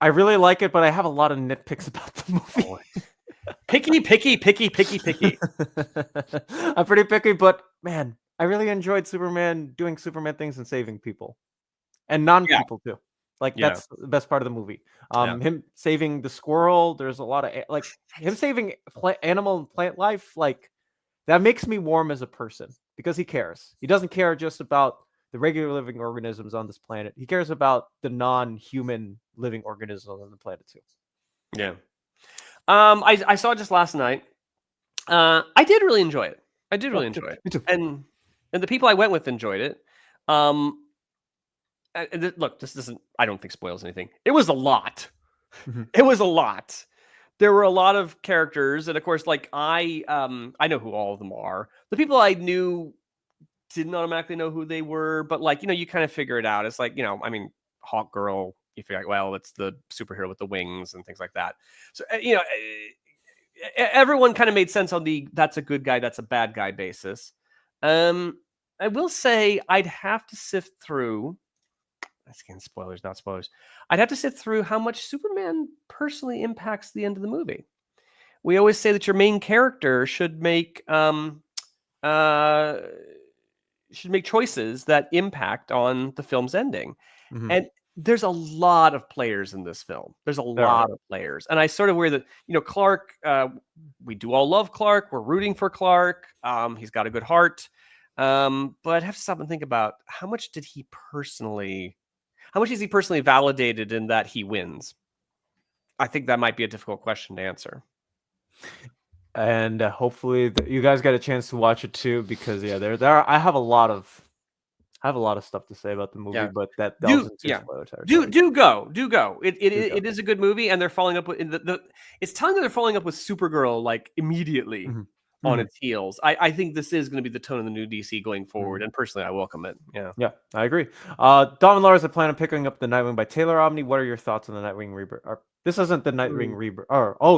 I really like it, but I have a lot of nitpicks about the movie. Oh. Picky. I'm pretty picky, but man, I really enjoyed Superman doing Superman things and saving people, and non-people too. That's the best part of the movie. Him saving the squirrel. There's a lot of him saving animal and plant life. That makes me warm as a person because he cares. He doesn't care just about the regular living organisms on this planet. He cares about the non-human living organisms on the planet too. Yeah. I saw it just last night. I did really enjoy it. I did really enjoy it. Me too. And the people I went with enjoyed it. Look, this doesn't, I don't think spoils anything. It was a lot. It was a lot. There were a lot of characters, and of course, I know who all of them are. The people I knew didn't automatically know who they were, but you kind of figure it out. It's Hawk Girl, you figure like, well, it's the superhero with the wings and things like that. So, everyone kind of made sense on that's a good guy, that's a bad guy basis. I will say I'd have to sift through, that's again, spoilers, not spoilers. I'd have to sift through how much Superman personally impacts the end of the movie. We always say that your main character should make choices that impact on the film's ending. And there's a lot of players in this film. There's a lot of players. And I sort of worry that, Clark, we do all love Clark. We're rooting for Clark. He's got a good heart. But I'd have to stop and think about how much is he personally validated in that he wins? I think that might be a difficult question to answer. And hopefully you guys get a chance to watch it too, because there I have a lot of stuff to say about the movie, but that delves into spoiler territory. Do go. It is a good movie, and they're following up with it's telling that they're following up with Supergirl like immediately on its heels. I think this is going to be the tone of the new DC going forward, and personally, I welcome it. Yeah, I agree. Dom and Lars, I plan on picking up the Nightwing by Taylor Omni. What are your thoughts on the Nightwing rebirth? This isn't the Nightwing rebirth.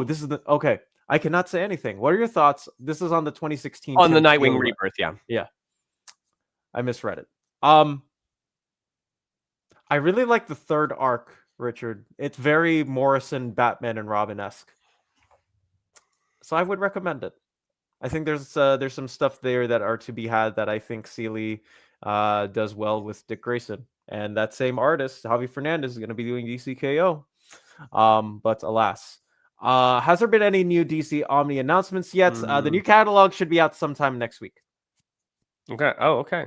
This is the okay. I cannot say anything. What are your thoughts? This is on the 2016 on the Nightwing rebirth. Yeah. I misread it. I really like the third arc, Richard. It's very Morrison, Batman, and Robin-esque. So I would recommend it. I think there's some stuff there that are to be had that I think Seeley does well with Dick Grayson. And that same artist, Javi Fernandez, is going to be doing DCKO. But alas. Has there been any new DC Omni announcements yet? The new catalog should be out sometime next week. Okay. Oh, okay.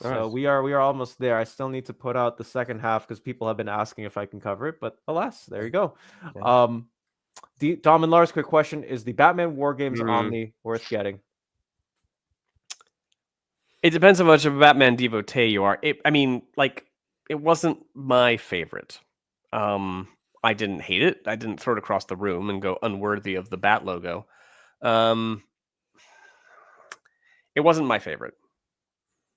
So we are almost there. I still need to put out the second half because people have been asking if I can cover it, but alas, there you go. Yeah. Dom and Lars, quick question: is the Batman War Games Omni worth getting? It depends how much of a Batman devotee you are. It wasn't my favorite. I didn't hate it. I didn't throw it across the room and go unworthy of the Bat logo. It wasn't my favorite.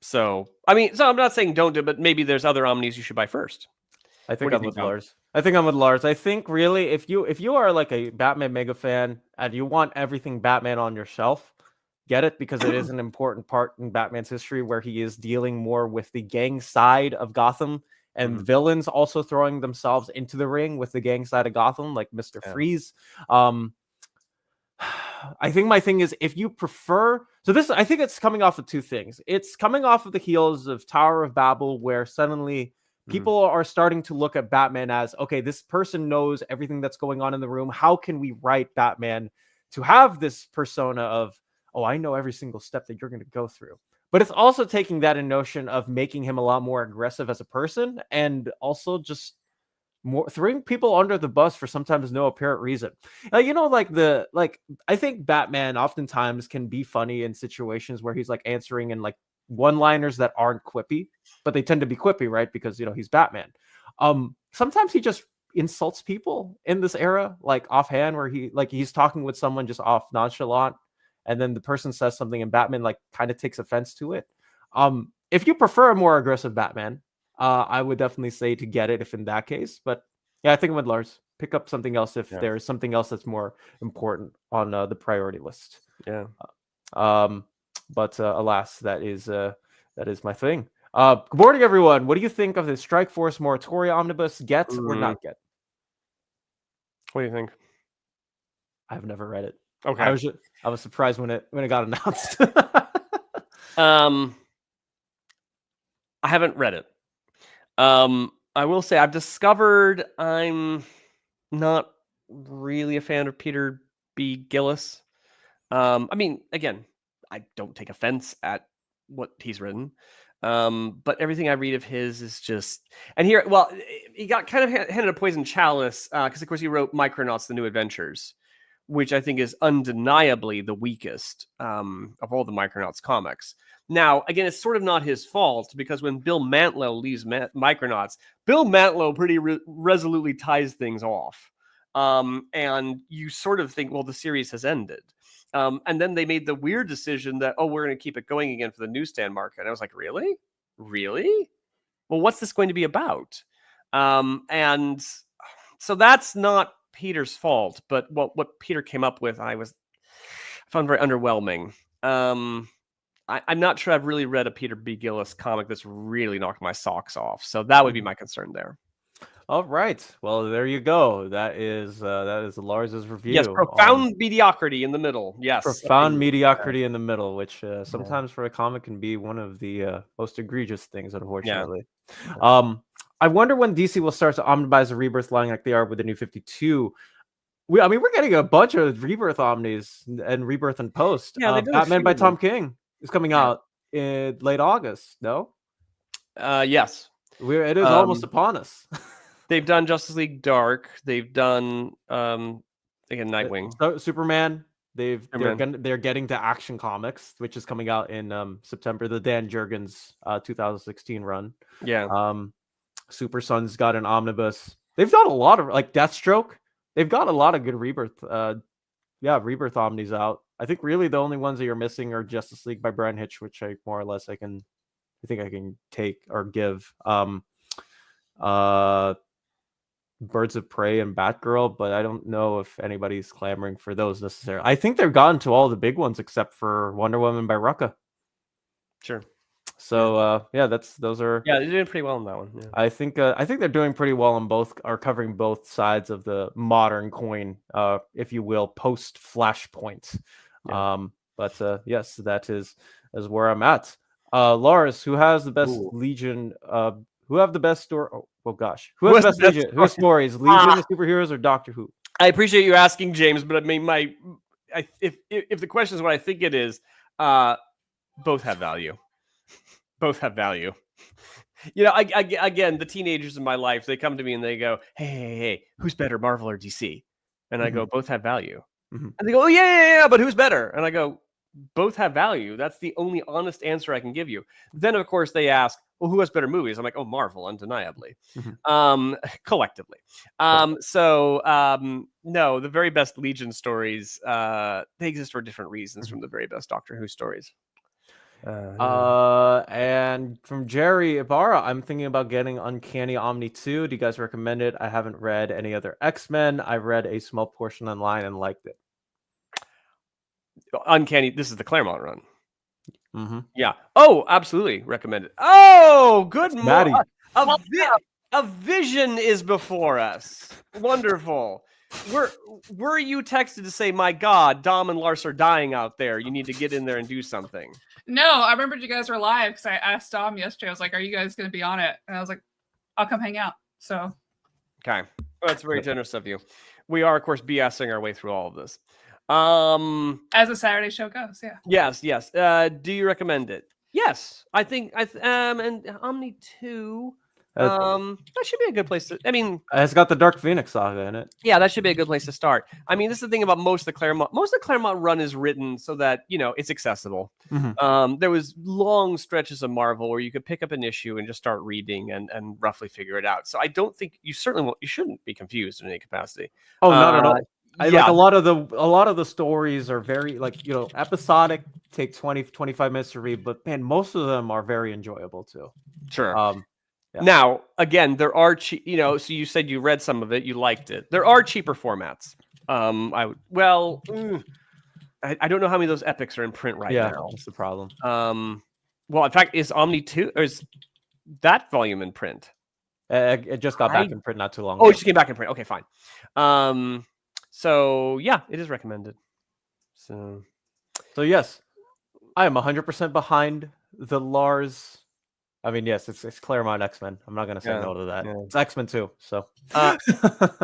So I'm not saying don't do it, but maybe there's other Omnis you should buy first. I think I'm with Lars. I think really, if you are like a Batman mega fan and you want everything Batman on your shelf, get it, because it is an important part in Batman's history where he is dealing more with the gang side of Gotham and villains also throwing themselves into the ring with the gang side of Gotham, like Mr. Freeze. I think my thing is, if you prefer, I think it's coming off of two things. It's coming off of the heels of Tower of Babel, where suddenly people are starting to look at Batman as, okay, this person knows everything that's going on in the room. How can we write Batman to have this persona of, oh, I know every single step that you're going to go through? But it's also taking that in notion of making him a lot more aggressive as a person, and also just more throwing people under the bus for sometimes no apparent reason. I think Batman oftentimes can be funny in situations where he's like answering in like one-liners that aren't quippy, but they tend to be quippy, right? Because he's Batman. Sometimes he just insults people in this era, like offhand, where he's talking with someone just off nonchalant, and then the person says something and Batman like kind of takes offense to it. If you prefer a more aggressive Batman, I would definitely say to get it if in that case. But yeah, I think with Lars, pick up something else if there is something else that's more important on the priority list. Yeah. But alas, that is my thing. Good morning, everyone. What do you think of the Strike Force Moratoria Omnibus? Get or not get? What do you think? I've never read it. Okay. I was surprised when it got announced. I haven't read it. I will say I've discovered I'm not really a fan of Peter B. Gillis. Again, I don't take offense at what he's written. But everything I read of his is just, and here, well, he got kind of handed a poison chalice because of course he wrote Micronauts: The New Adventures, which I think is undeniably the weakest of all the Micronauts comics. Now, again, it's sort of not his fault, because when Bill Mantlo leaves Micronauts, Bill Mantlo pretty resolutely ties things off. And you sort of think, well, the series has ended. And then they made the weird decision that, we're going to keep it going again for the newsstand market. And I was like, really? Really? Well, what's this going to be about? And so that's not Peter's fault, but what Peter came up with, I found very underwhelming. I'm not sure I've really read a Peter B. Gillis comic that's really knocked my socks off. So that would be my concern there. All right. Well, there you go. That is Lars's review. Yes, profound mediocrity in the middle. Yes. Profound mediocrity in the middle, which sometimes for a comic can be one of the most egregious things, unfortunately. Yeah. I wonder when DC will start to omnibuy the Rebirth line like they are with the New 52. We're getting a bunch of Rebirth omnis and Rebirth and Post. Yeah, Batman by Tom King is coming out in late August. No, Yes. it is almost upon us. They've done Justice League Dark. They've done again Nightwing. So, Superman. Superman. They're getting to Action Comics, which is coming out in September. The Dan Jurgens 2016 run. Yeah. Super Sun's got an omnibus. They've done a lot of like Deathstroke. They've got a lot of good Rebirth. Rebirth omnis out. I think really the only ones that you're missing are Justice League by Brian Hitch, which I more or less I think I can take or give. Birds of Prey and Batgirl, but I don't know if anybody's clamoring for those necessarily. I think they've gotten to all the big ones except for Wonder Woman by Rucka. Sure. So those are. Yeah, they're doing pretty well on that one. Yeah. I think they're doing pretty well on both. Are covering both sides of the modern coin, if you will, post Flashpoint. Yeah. But yes, that is where I'm at. Lars, who has the best Ooh. Legion? Who have the best story? Oh gosh, who has the best Legion? Whose stories? Legion of Superheroes or Doctor Who? I appreciate you asking, James, but I mean, if the question is what I think it is, both have value. Both have value. You know, again, the teenagers in my life, they come to me and they go, hey, who's better, Marvel or DC? And I go, both have value. And they go, oh, yeah, but who's better? And I go, both have value. That's the only honest answer I can give you. Then, of course, they ask, well, who has better movies? I'm like, oh, Marvel, undeniably. Collectively. No, the very best Legion stories, they exist for different reasons from the very best Doctor Who stories. And from Jerry Ibarra, I'm thinking about getting Uncanny Omni 2. Do you guys recommend it? I haven't read any other X-Men. I've read a small portion online and liked it. Uncanny, this is the Claremont run. Yeah. Oh, absolutely recommend it. Oh, good morning. A vision is before us. Wonderful. Were you texted to say, my God, Dom and Lars are dying out there. You need to get in there and do something. No, I remembered you guys were live because I asked Dom yesterday. I was like, are you guys going to be on it? And I was like, I'll come hang out. So. Okay. Well, that's very generous of you. We are, of course, BSing our way through all of this. As a Saturday show goes, yeah. Yes. Do you recommend it? Yes. I think, and Omni 2... that should be a good place to. I mean, it's got the Dark Phoenix saga in it. Yeah, that should be a good place to start. I mean, this is the thing about most of the Claremont. Most of the Claremont run is written so that it's accessible. There was long stretches of Marvel where you could pick up an issue and just start reading and roughly figure it out. So I don't think you shouldn't be confused in any capacity. Oh, not at all. Like a lot of the stories are very episodic, take 20-25 minutes to read, but man, most of them are very enjoyable too. Sure. Yeah. Now, again, there are so you said you read some of it, you liked it. There are cheaper formats. I don't know how many of those epics are in print now. Yeah, that's the problem. Well, in fact, is Omni 2 or is that volume in print? It just got back in print not too long ago. Oh, it just came back in print. Okay, fine. So yeah, it is recommended. So yes, I am 100% behind the Lars. I mean, yes, it's Claremont X-Men. I'm not going to say no to that. Yeah. It's X-Men too. So,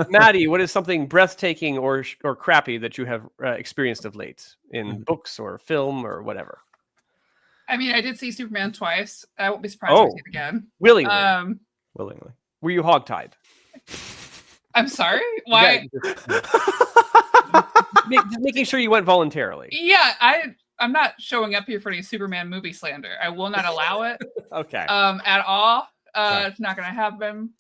Maddie, what is something breathtaking or crappy that you have experienced of late in books or film or whatever? I mean, I did see Superman twice. I won't be surprised if I see it again. Willingly. Willingly. Were you hogtied? I'm sorry? Why? Just making sure you went voluntarily. Yeah, I'm not showing up here for any Superman movie slander. I will not allow it. Okay. At all. It's not going to happen.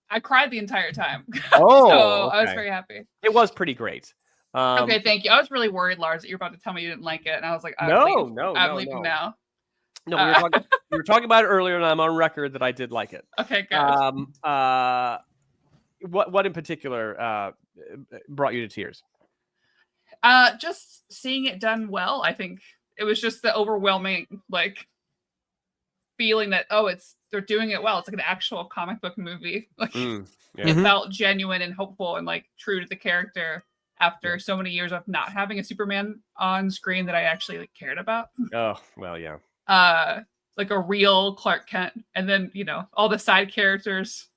I cried the entire time. Oh, so okay. I was very happy. It was pretty great. Okay, thank you. I was really worried, Lars, that you're about to tell me you didn't like it, and I was like, I'm leaving now. No, we were talking about it earlier, and I'm on record that I did like it. Okay, good. What in particular brought you to tears? Just seeing it done well. I think it was just the overwhelming feeling that they're doing it well. It's like an actual comic book movie. It felt genuine and hopeful and true to the character after so many years of not having a Superman on screen that I actually cared about. Oh well, yeah. Like a real Clark Kent, and then all the side characters.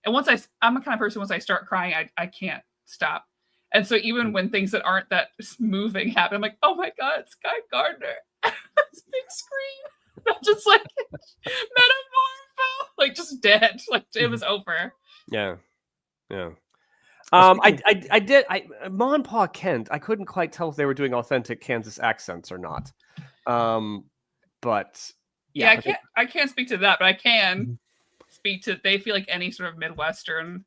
And I'm the kind of person, once I start crying, I can't stop. And so even when things that aren't that moving happen, I'm like, oh my god, it's Guy Gardner. This big screen. I'm just like metamorpho, like just dead. Like it was over. Yeah. I did. Ma and Pa Kent. I couldn't quite tell if they were doing authentic Kansas accents or not. But yeah, I can't speak to that, but I can speak to. They feel like any sort of Midwestern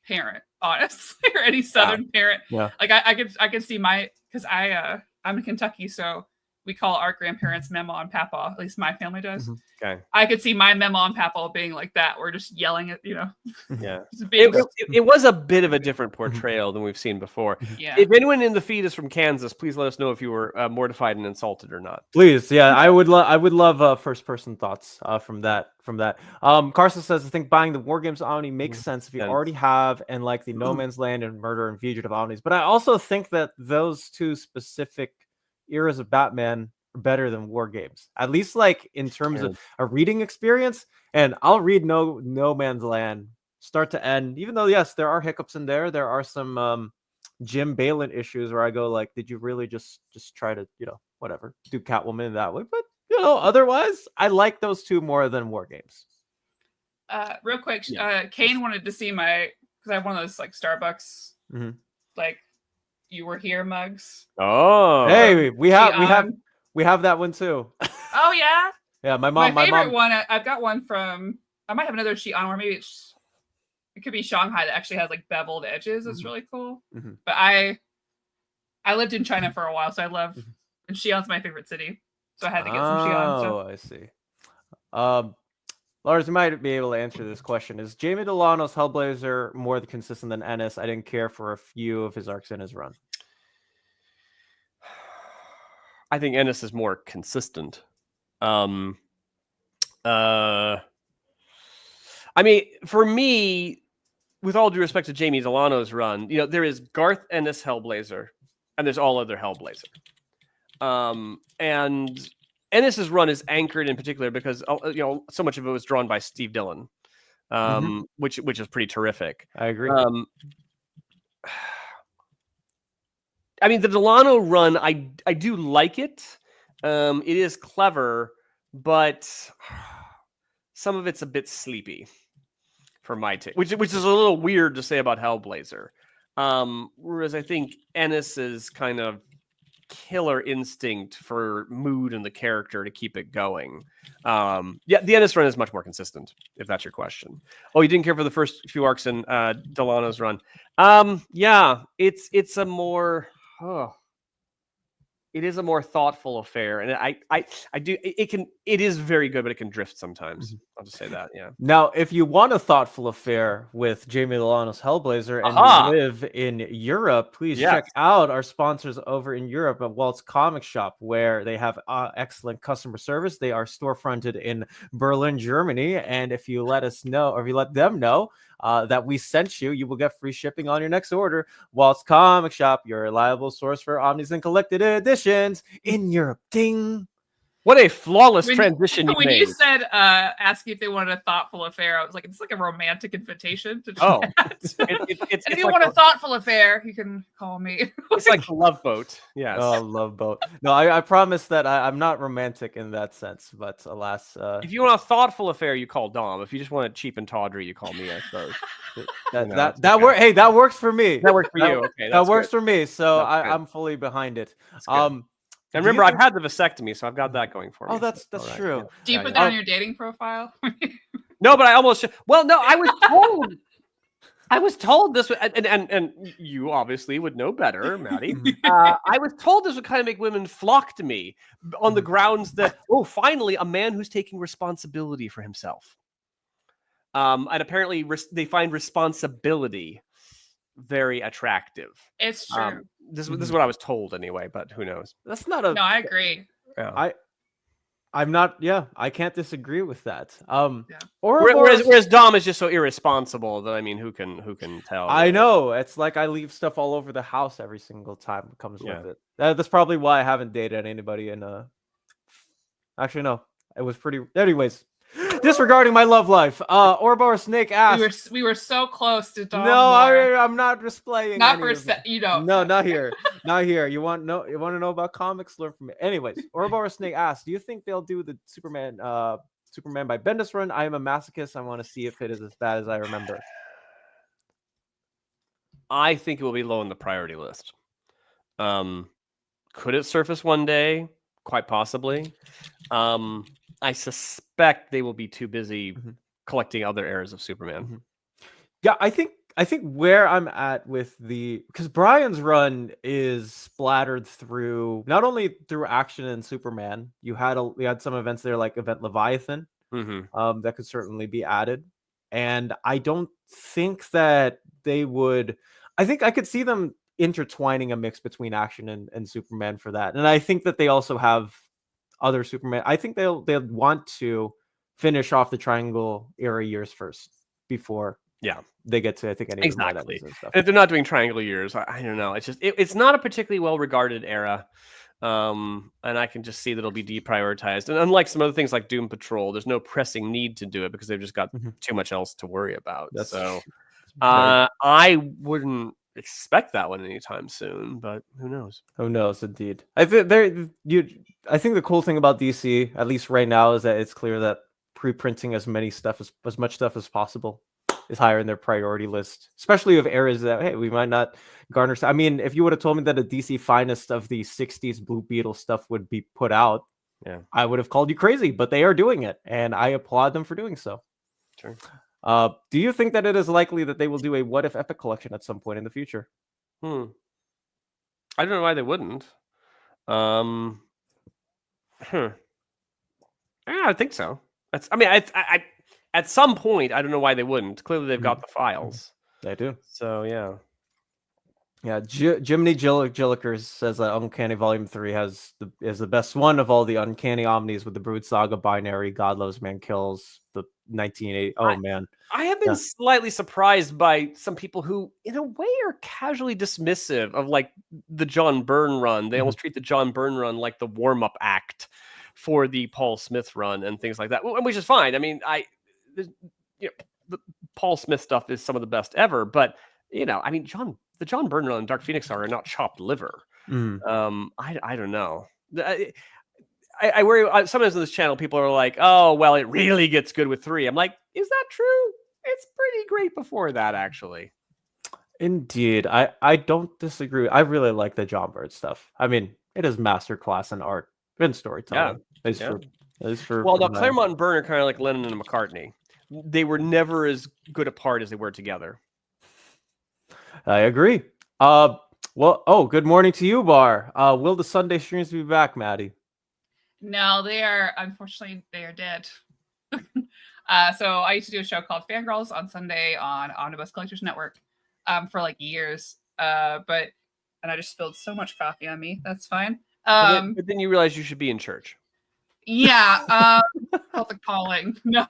parent, honestly, or any Southern parent. Yeah. Like I could see because I'm in Kentucky, so we call our grandparents Mama and Papa. At least my family does. Okay. I could see my Mama and Papa being like that. We're just yelling at, Yeah. being, It was a bit of a different portrayal than we've seen before. yeah. If anyone in the feed is from Kansas, please let us know if you were mortified and insulted or not. Please, yeah, I would love first person thoughts from that. Carson says, I think buying the War Games Omni makes sense if you already have and like the No Man's Land and Murder and Fugitive Omnis. But I also think that those two specific eras of Batman are better than War Games, at least like in terms of a reading experience. And I'll read No Man's Land start to end, even though yes, there are hiccups in there. There are some Jim Balin issues where I go like, did you really just try to whatever do Catwoman that way? But otherwise, I like those two more than War Games. Real quick, Kane wanted to see because I have one of those like Starbucks like you were here mugs. Oh, hey, we have that one too. Oh yeah, yeah. My favorite one. I've got one from. I might have another sheet on where maybe it could be Shanghai that actually has like beveled edges. It's really cool. But I lived in China for a while, so I love. And Xi'an's my favorite city, so I had to get some Xi'an. Oh, I see. Lars, you might be able to answer this question. Is Jamie Delano's Hellblazer more consistent than Ennis? I didn't care for a few of his arcs in his run. I think Ennis is more consistent. I mean, for me, with all due respect to Jamie Delano's run, there is Garth Ennis Hellblazer, and there's all other Hellblazer. And Ennis's run is anchored in particular because so much of it was drawn by Steve Dillon, which is pretty terrific. I agree. I mean, the Delano run, I do like it. It is clever, but some of it's a bit sleepy for my take, which is a little weird to say about Hellblazer. Whereas I think Ennis's kind of killer instinct for mood and the character to keep it going. The Ennis run is much more consistent, if that's your question. Oh, you didn't care for the first few arcs in Delano's run. It's a more it is a more thoughtful affair, and it is very good, but it can drift sometimes. I'll just say that. Yeah. Now, if you want a thoughtful affair with Jamie Delano's Hellblazer and you live in Europe, please check out our sponsors over in Europe at Walt's Comic Shop, where they have excellent customer service. They are storefronted in Berlin, Germany, and if you let us know, or if you let them know that we sent you, you will get free shipping on your next order. Walt's Comic Shop, your reliable source for Omnis and collected editions in Europe. Ding! What a flawless transition you when made. You said asking if they wanted a thoughtful affair, I was like, it's like a romantic invitation to chat. If you want a thoughtful affair, you can call me. It's like the Love Boat. Yes. Oh, Love Boat. No, I promise that I'm not romantic in that sense, but alas. If you want a thoughtful affair, you call Dom. If you just want it cheap and tawdry, you call me, I suppose. That works for me. That works for you. Okay, that works for me. So I'm fully behind it. And remember, I've had the vasectomy, so I've got that going for me. Oh, that's true. Yeah. Do you put that on your dating profile? No, but I almost. Well, no, I was told. I was told this, and you obviously would know better, Maddie. I was told this would kind of make women flock to me on the grounds that, finally, a man who's taking responsibility for himself. And apparently, they find responsibility very attractive. It's true. This is what I was told anyway, but who knows? That's not a. No, I agree. Yeah. I'm not. Yeah, I can't disagree with that. Whereas Dom is just so irresponsible that who can tell? I know. It's like I leave stuff all over the house every single time it comes with it. That's probably why I haven't dated anybody. Actually, no, it was pretty. Anyways, Disregarding my love life. Ouroboros Snake asks. We were so close to Dom. No, I'm not displaying. Not for a set. You don't. No, not here. Not here. You want to know about comics? Learn from me. Anyways, Ouroboros Snake asks, do you think they'll do the Superman by Bendis run? I am a masochist. I want to see if it is as bad as I remember. I think it will be low on the priority list. Could it surface one day? Quite possibly. I suspect they will be too busy collecting other eras of Superman. Yeah, I think where I'm at with because Brian's run is splattered through not only through Action and Superman. We had some events there like Event Leviathan. That could certainly be added. And I don't think that they would. I think I could see them intertwining a mix between Action and Superman for that. And I think that they also have other Superman. I think they'll want to finish off the Triangle era years first before they get to, I think, any exactly. and stuff. If they're not doing Triangle years, I don't know. It's just it's not a particularly well regarded era. And I can just see that it'll be deprioritized. And unlike some other things like Doom Patrol, there's no pressing need to do it because they've just got too much else to worry about. I wouldn't expect that one anytime soon, but who knows? Who knows? Indeed, I think the cool thing about DC, at least right now, is that it's clear that pre-printing as much stuff as possible is higher in their priority list, especially of eras that we might not garner. I mean, if you would have told me that a DC Finest of the '60s Blue Beetle stuff would be put out, I would have called you crazy. But they are doing it, and I applaud them for doing so. Sure. Do you think that it is likely that they will do a What If Epic collection at some point in the future? I don't know why they wouldn't. Yeah, I think so. I at some point, I don't know why they wouldn't. Clearly, they've got the files. They do. So, yeah. Yeah, Jiminy Jillikers says that Uncanny Volume 3 is the best one of all the Uncanny Omnis with the Brood Saga, Binary, God Loves, Man Kills, the 1980. Oh, man. I have been slightly surprised by some people who, in a way, are casually dismissive of, like, the John Byrne run. They almost treat the John Byrne run like the warm-up act for the Paul Smith run and things like that, which is fine. I mean, the Paul Smith stuff is some of the best ever, but, I mean, the John Byrne run and Dark Phoenix are not chopped liver. I don't know. I worry. Sometimes on this channel, people are like, "Oh, well, it really gets good with 3." I'm like, is that true? It's pretty great before that, actually. Indeed, I don't disagree. I really like the John Byrne stuff. I mean, it is masterclass in art and storytelling. Claremont and Byrne are kind of like Lennon and McCartney. They were never as good apart as they were together. I agree. Good morning to you, Bar. Will the Sunday streams be back, Maddie? No, unfortunately, they are dead. So I used to do a show called Fangirls on Sunday on Omnibus Collectors Network for like years. And I just spilled so much coffee on me. That's fine. But then you realize you should be in church. Yeah. Felt the calling. No.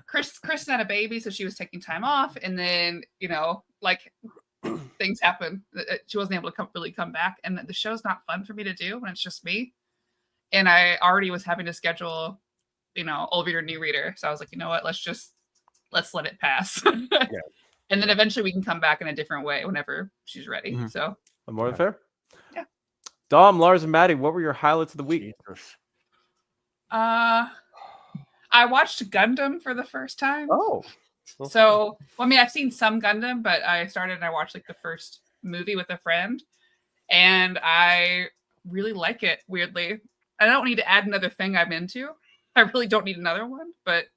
Chris had a baby, so she was taking time off, and then things happen. She wasn't able to really come back, and the show's not fun for me to do when it's just me. And I already was having to schedule, old reader, new reader. So I was like, you know what? Let's let it pass. And then eventually we can come back in a different way whenever she's ready. So more than fair. Yeah. Dom, Lars, and Maddie, what were your highlights of the week? I watched Gundam for the first time. Oh. So, I've seen some Gundam, but I watched like the first movie with a friend, and I really like it, weirdly. I don't need to add another thing I'm into. I really don't need another one, but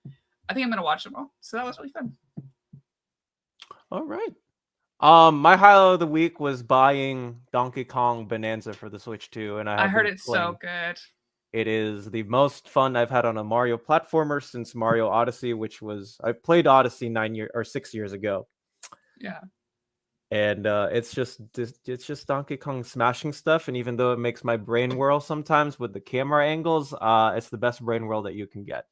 I think I'm going to watch them all. So that was really fun. All right. My highlight of the week was buying Donkey Kong Bonanza for the Switch 2, and I heard it's so good. It is the most fun I've had on a Mario platformer since Mario Odyssey, I played Odyssey 6 years ago. Yeah. And it's just Donkey Kong smashing stuff. And even though it makes my brain whirl sometimes with the camera angles, it's the best brain whirl that you can get.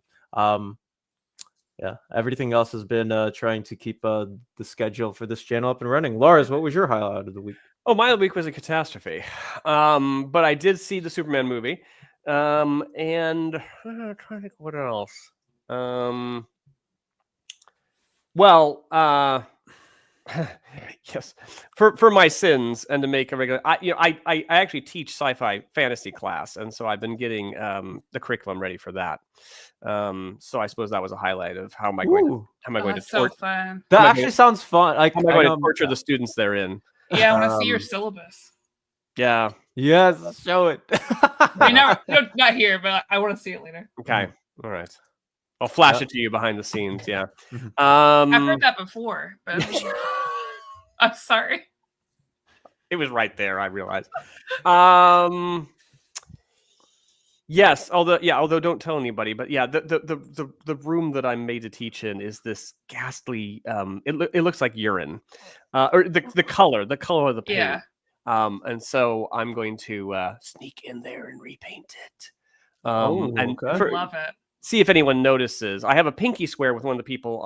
Everything else has been trying to keep the schedule for this channel up and running. Lars, what was your highlight of the week? Oh, my week was a catastrophe. But I did see the Superman movie. And I'm trying to think what else. Well, yes, for my sins and to make a regular, I actually teach sci-fi fantasy class, and so I've been getting the curriculum ready for that. So I suppose that was a highlight of how am I going to That's so fun. That actually sounds fun. Like, how am I going to torture the students therein? Yeah, I want to see your syllabus. Yeah. Yes, show it. Not here, but I want to see it later. Okay. All right. I'll flash it to you behind the scenes. Yeah. I've heard that before, but I'm sorry. It was right there. I realized. Yes. Although don't tell anybody. But yeah, the room that I'm made to teach in is this ghastly. It looks like urine, or the color of the paint. Yeah. And so I'm going to sneak in there and repaint it. Okay. Love it. See if anyone notices. I have a pinky swear with one of the people,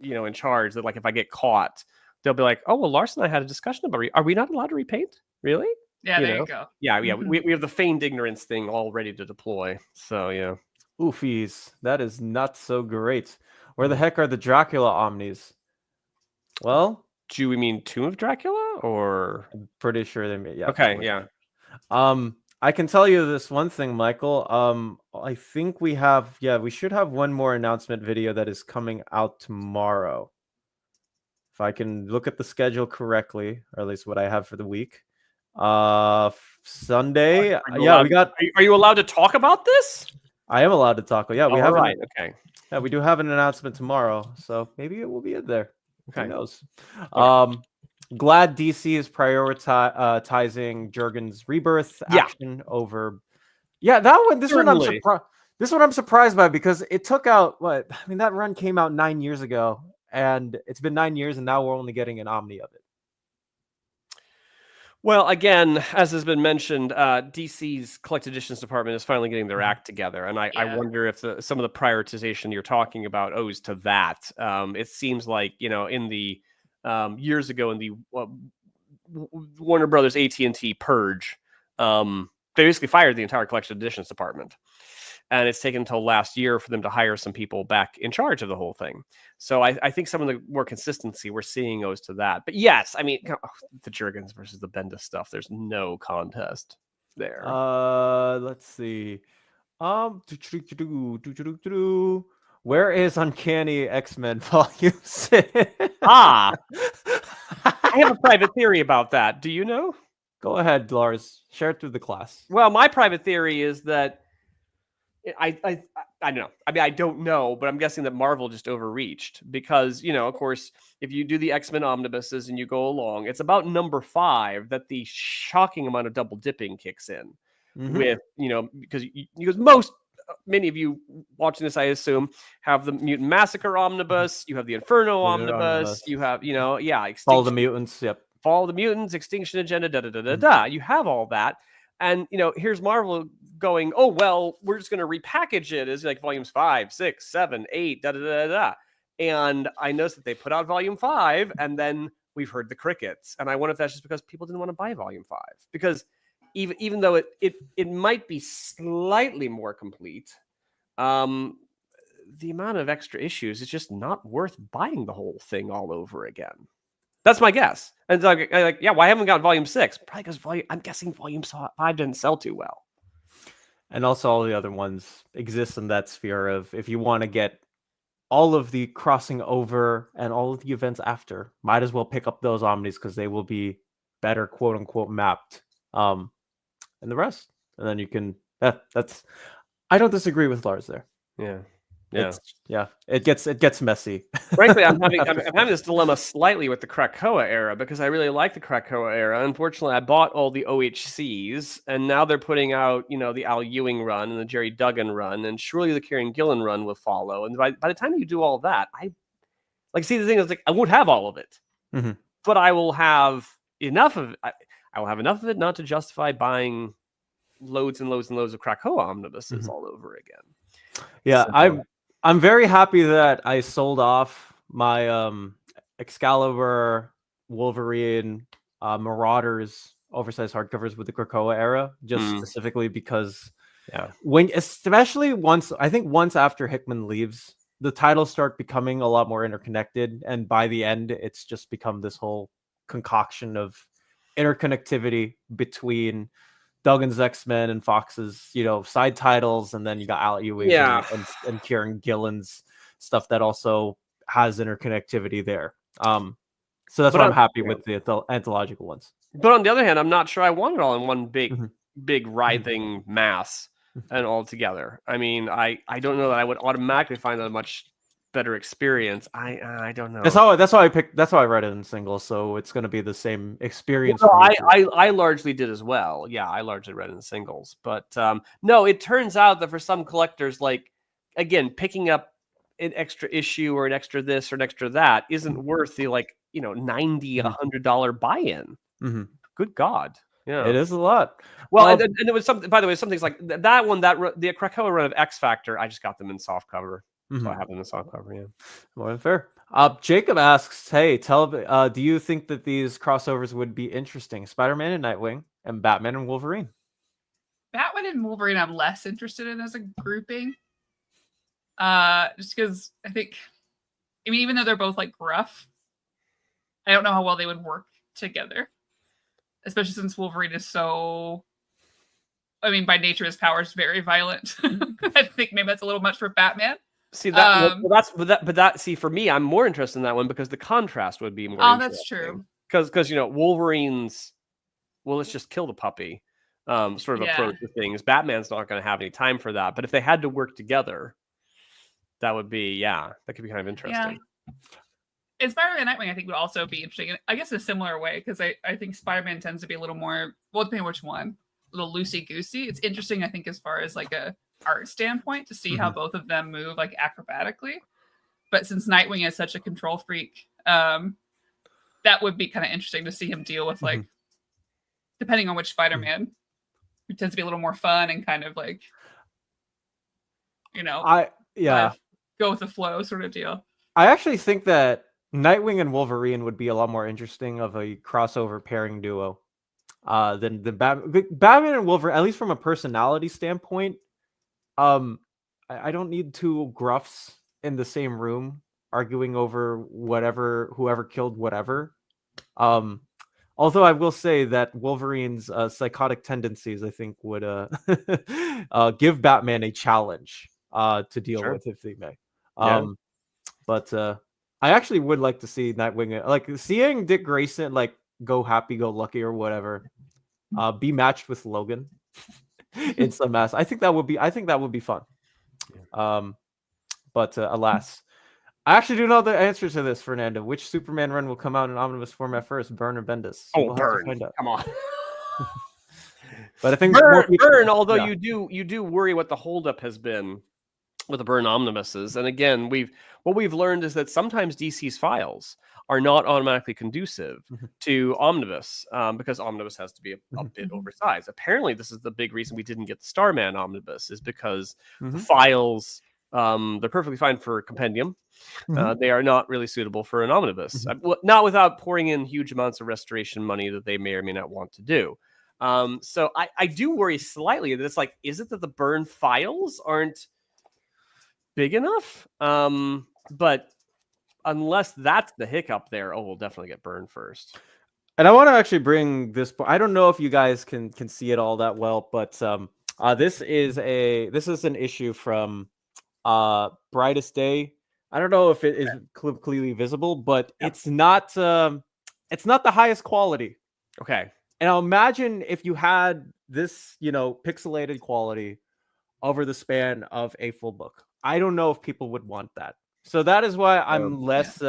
in charge that, like, if I get caught, they'll be like, "Oh, well, Lars and I had a discussion about are we not allowed to repaint? Really?" Yeah, there you go. Yeah. We have the feigned ignorance thing all ready to deploy. So yeah. Oofies, that is not so great. Where the heck are the Dracula omnis? Well, do we mean Tomb of Dracula or? I'm pretty sure they made. Yeah. Okay. Yeah. I can tell you this one thing, Michael. I think we should have one more announcement video that is coming out tomorrow. If I can look at the schedule correctly, or at least what I have for the week. Sunday. Are you allowed to talk about this? I am allowed to talk. Yeah, we have. Right. Okay. Yeah, we do have an announcement tomorrow, so maybe it will be in there. Okay. Who knows? Glad DC is prioritizing Jurgen's rebirth action over. Yeah, that one. This one I'm surprised by because it took out that run came out 9 years ago, and it's been 9 years, and now we're only getting an Omni of it. Well, again, as has been mentioned, DC's collected editions department is finally getting their act together, and I wonder if some of the prioritization you're talking about owes to that. It seems like in the years ago in the Warner Brothers AT&T purge, they basically fired the entire collection editions department, and it's taken until last year for them to hire some people back in charge of the whole thing. So I think some of the more consistency we're seeing owes to that. But yes, I mean, the Jurgens versus the Bendis stuff, there's no contest there. Let's see. Where is Uncanny X-Men Volume 6? I have a private theory about that. Do you know? Go ahead, Lars. Share it through the class. Well, my private theory is that I don't know. I mean, I don't know, but I'm guessing that Marvel just overreached because, of course, if you do the X-Men omnibuses and you go along, it's about number 5 that the shocking amount of double dipping kicks in with, because many of you watching this, I assume, have the Mutant Massacre omnibus, you have the Inferno omnibus, you have, Fall of the Mutants, yep. Fall of the Mutants, Extinction Agenda, You have all that. And, here's Marvel going, oh, well, we're just going to repackage it as like volumes 5, 6, 7, 8, And I noticed that they put out volume 5 and then we've heard the crickets. And I wonder if that's just because people didn't want to buy volume 5. Because even though it might be slightly more complete, the amount of extra issues is just not worth buying the whole thing all over again. That's my guess. And why haven't we got volume 6? Probably because I'm guessing volume 5 didn't sell too well. And also all the other ones exist in that sphere of if you want to get all of the crossing over and all of the events after, might as well pick up those omnis because they will be better, quote unquote, mapped. And the rest. And then you can I don't disagree with Lars there. Yeah. It gets messy. Frankly, I'm having this dilemma slightly with the Krakoa era because I really like the Krakoa era. Unfortunately, I bought all the OHCs, and now they're putting out, the Al Ewing run and the Jerry Duggan run, and surely the Kieran Gillen run will follow. And by the time you do all that, the thing is, I won't have all of it, but I will have enough of it. I will have enough of it not to justify buying loads and loads and loads of Krakoa omnibuses all over again. Yeah, so, I'm very happy that I sold off my Excalibur, Wolverine, Marauders oversized hardcovers with the Krakoa era, just specifically because especially once after Hickman leaves, the titles start becoming a lot more interconnected, and by the end, it's just become this whole concoction of interconnectivity between Duggan's X-Men and Fox's, side titles, and then you got Al Ewing and Kieran Gillen's stuff that also has interconnectivity there. So that's why I'm happy with the anthological ones. But on the other hand, I'm not sure I want it all in one big writhing mass and all together. I mean, I don't know that I would automatically find that a much better experience. I don't know. That's how I read it in singles, so it's going to be the same experience. Well, I largely did as well. Yeah, I largely read it in singles. But no, it turns out that for some collectors, like, again, picking up an extra issue or an extra this or an extra that isn't worth the $90, $100 buy-in. Good God. Yeah, it is a lot. Well, and it was something. By the way, some things like that one, the Krakoa run of X Factor, I just got them in soft cover. So I have them in soft cover. Yeah, more than fair. Jacob asks, "Hey, do you think that these crossovers would be interesting? Spider-Man and Nightwing, and Batman and Wolverine." Batman and Wolverine, I'm less interested in as a grouping. Just because I think, even though they're both like gruff, I don't know how well they would work together. Especially since Wolverine is so, by nature, his power is very violent. I think maybe that's a little much for Batman. See that, see, for me, I'm more interested in that one because the contrast would be more. Oh, that's true. Because Wolverine's, let's just kill the puppy, sort of approach to things. Batman's not going to have any time for that. But if they had to work together, that would be that could be kind of interesting. Yeah. And Spider-Man and Nightwing, I think, would also be interesting. I guess in a similar way, because I think Spider-Man tends to be a little more, depending on which one, a little loosey-goosey. It's interesting, I think, as far as like a art standpoint, to see how both of them move like acrobatically. But since Nightwing is such a control freak, that would be kind of interesting to see him deal with, like, depending on which Spider-Man, who tends to be a little more fun and kind of like, go with the flow sort of deal. I actually think that Nightwing and Wolverine would be a lot more interesting of a crossover pairing duo than Batman and Wolverine, at least from a personality standpoint. I don't need two gruffs in the same room arguing over whoever killed whatever. Although I will say that Wolverine's psychotic tendencies, I think, would give Batman a challenge to deal with, if they may. But I actually would like to see Nightwing, like seeing Dick Grayson, like go happy-go-lucky or whatever, be matched with Logan in some mess. I think that would be fun. But alas, I actually do know the answer to this, Fernando. Which Superman run will come out in omnibus format first, Byrne or Bendis? Oh, Byrne! Come on. But I think Byrne. Although you do worry what the holdup has been with the Byrne omnibuses, and again, what we've learned is that sometimes DC's files are not automatically conducive to omnibus, because omnibus has to be a bit oversized. Apparently, this is the big reason we didn't get the Starman omnibus, is because the files, they're perfectly fine for compendium. They are not really suitable for an omnibus, not without pouring in huge amounts of restoration money that they may or may not want to do. So I do worry slightly that it's like, is it that the Byrne files aren't big enough? But unless that's the hiccup there, we'll definitely get Byrne first. And I want to actually bring this. I don't know if you guys can see it all that well, but this is an issue from Brightest Day. I don't know if it is clearly visible, but it's not the highest quality. Okay. And I'll imagine if you had this, pixelated quality over the span of a full book. I don't know if people would want that. So that is why I'm less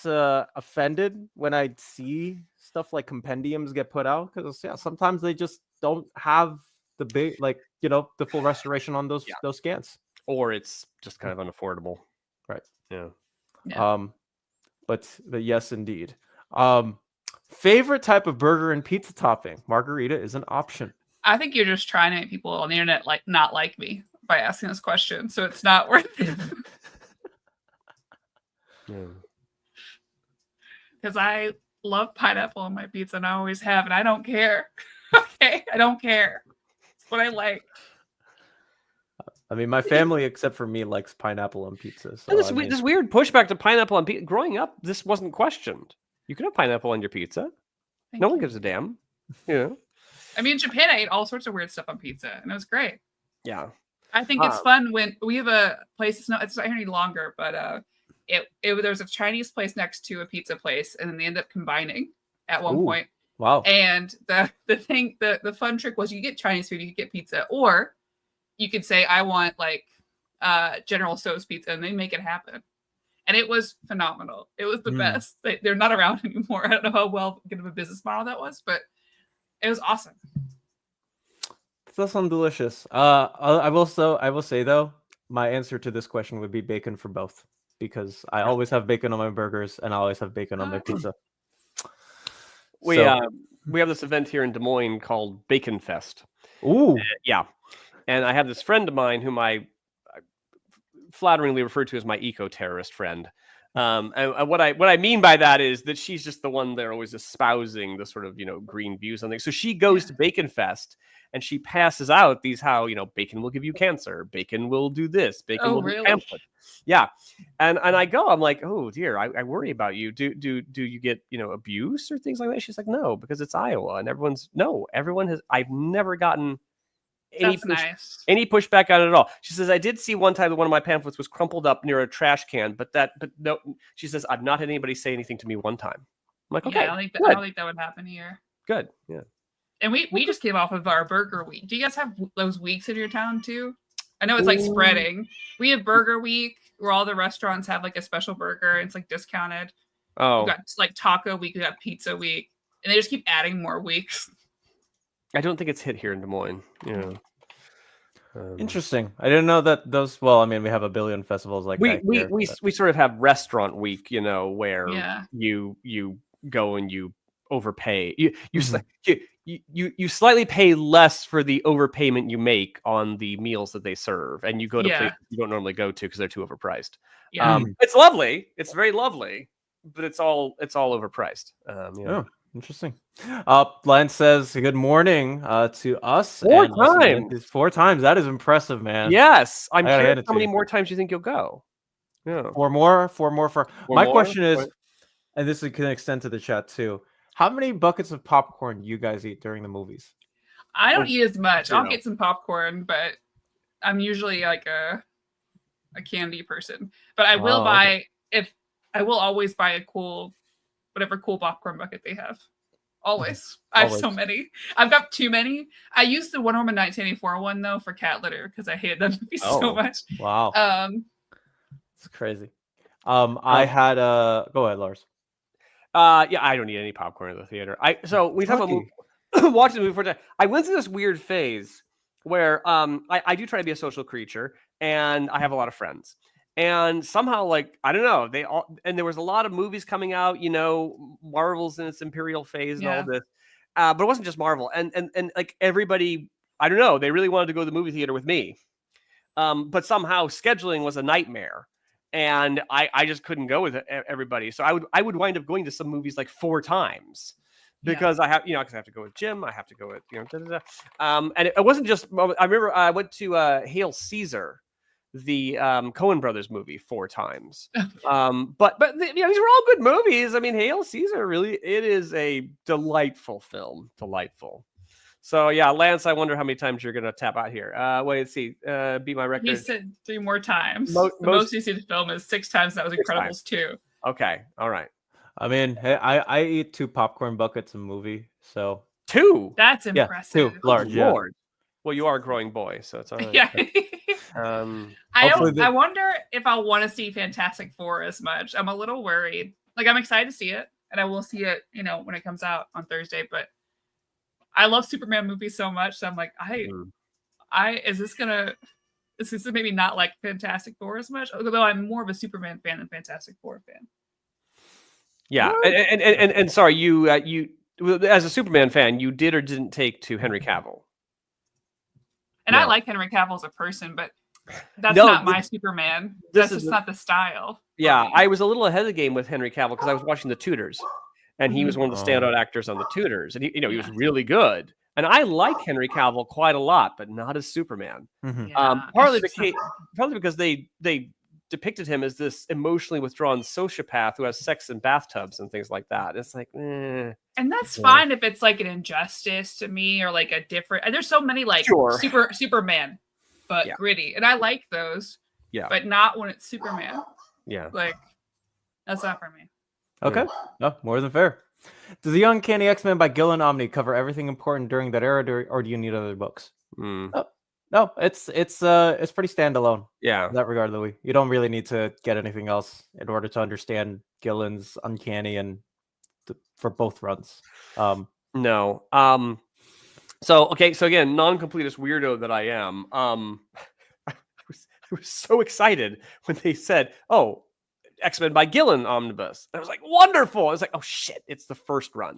offended when I see stuff like compendiums get put out, because sometimes they just don't have the big, the full restoration on those scans, or it's just kind of unaffordable. Right. Yeah. But yes, indeed. Favorite type of burger and pizza topping? Margarita is an option. I think you're just trying to make people on the internet not like me by asking this question, so it's not worth it. Because I love pineapple on my pizza, and I always have, and I don't care. Okay, I don't care. It's what I like. I mean, my family, except for me, likes pineapple on pizza. So This weird pushback to pineapple on pizza. Growing up, this wasn't questioned. You could have pineapple on your pizza. No one gives a damn. Yeah. I mean, in Japan, I ate all sorts of weird stuff on pizza, and it was great. Yeah. I think it's fun when we have a place. It's not here any longer, but there was a Chinese place next to a pizza place, and then they ended up combining at one point. Wow. And the fun trick was you get Chinese food, you could get pizza, or you could say, I want like General Tso's pizza, and they make it happen. And it was phenomenal. It was the best. They're not around anymore. I don't know how well good of a business model that was, but it was awesome. That sounds delicious. I will say though, my answer to this question would be bacon for both, because I always have bacon on my burgers and I always have bacon on my pizza. We have this event here in Des Moines called Bacon Fest. Ooh. Yeah. And I have this friend of mine whom I flatteringly refer to as my eco-terrorist friend. And what I mean by that is that she's just the one there always espousing the sort of, green views on things. So she goes to Bacon Fest and she passes out these how, bacon will give you cancer. Bacon will do this. Bacon will do pamphlet. Yeah. And I go, I'm like, oh dear, I worry about you. Do you get, abuse or things like that? She's like, no, because it's Iowa. And I've never gotten any pushback on it at all. She says, I did see one time that one of my pamphlets was crumpled up near a trash can, but no, she says, I've not had anybody say anything to me one time. I'm like, okay, I don't think that would happen here. Good. Yeah. And we just came off of our burger week. Do you guys have those weeks in your town too? I know it's like spreading. We have Burger Week where all the restaurants have like a special burger. It's like discounted. Oh. We got like Taco Week. We got Pizza Week. And they just keep adding more weeks. I don't think it's hit here in Des Moines. Yeah. Interesting. I didn't know that those. Well, I mean, we have a billion festivals like that. We sort of have Restaurant Week, where you go and you overpay. You slightly pay less for the overpayment you make on the meals that they serve, and you go to places you don't normally go to because they're too overpriced. Yeah. It's lovely. It's very lovely, but it's all overpriced. Oh, interesting. Lance says good morning to us. Four times. That is impressive, man. Yes, I'm curious how many more times you think you'll go. Yeah, four more. My question is, and this can extend to the chat too. How many buckets of popcorn do you guys eat during the movies? I don't eat as much. I'll get some popcorn, but I'm usually like a candy person. But I will buy I will always buy whatever cool popcorn bucket they have. Always. I have so many. I've got too many. I used the Wonder Woman 1984 one though for cat litter because I hated that movie so much. Wow. It's crazy. I had go ahead, Lars. Yeah, I don't need any popcorn in the theater. So we talk about watching the movie for time. I went through this weird phase where I do try to be a social creature, and I have a lot of friends. And somehow, like, I don't know, there was a lot of movies coming out, Marvel's in its imperial phase and all this. But it wasn't just Marvel. And like everybody, I don't know, they really wanted to go to the movie theater with me. But somehow scheduling was a nightmare. And I just couldn't go with everybody. So I would wind up going to some movies like 4 times because I have, because I have to go with Jim. I have to go with, and it wasn't just, I remember I went to Hail Caesar, the Coen Brothers movie 4 times. But these were all good movies. I mean, Hail Caesar it is a delightful film. Delightful. So yeah, Lance, I wonder how many times you're gonna tap out here. Wait, let's see. Beat my record. He said 3 more times. The most you see the film is 6 times. That was Incredibles 2. Okay, all right. I mean, hey, I eat 2 popcorn buckets a movie. So 2. That's impressive. 2 large. Yeah. Lord. Well, you are a growing boy, so it's all right. Yeah. I wonder if I'll want to see Fantastic Four as much. I'm a little worried. Like, I'm excited to see it, and I will see it, when it comes out on Thursday. But I love Superman movies so much, so I'm like, is this maybe not like Fantastic Four as much? Although I'm more of a Superman fan than Fantastic Four fan. Yeah, and sorry, you as a Superman fan, you did or didn't take to Henry Cavill. And I like Henry Cavill as a person, but that's not my Superman. That's just not the style. Yeah, I was a little ahead of the game with Henry Cavill because I was watching The Tudors. and he was one of the standout actors on the Tudors, and he was really good. And I like Henry Cavill quite a lot, but not as Superman. Partly because they depicted him as this emotionally withdrawn sociopath who has sex in bathtubs and things like that. It's like, and that's fine if it's like an injustice to me or like a different. And there's so many like Superman, but gritty, and I like those. Yeah, but not when it's Superman. Yeah, like that's not for me. Okay, no, more than fair. Does the Uncanny X-Men by Gill and Omni cover everything important during that era, or do you need other books? No, it's pretty standalone. Yeah, in that regard, Louis. You don't really need to get anything else in order to understand Gillen's Uncanny and for both runs. No. So again, non-completist weirdo that I am. I was so excited when they said, "Oh, X-Men by Gillen Omnibus." I was like, wonderful. I was like, oh shit, it's the first run.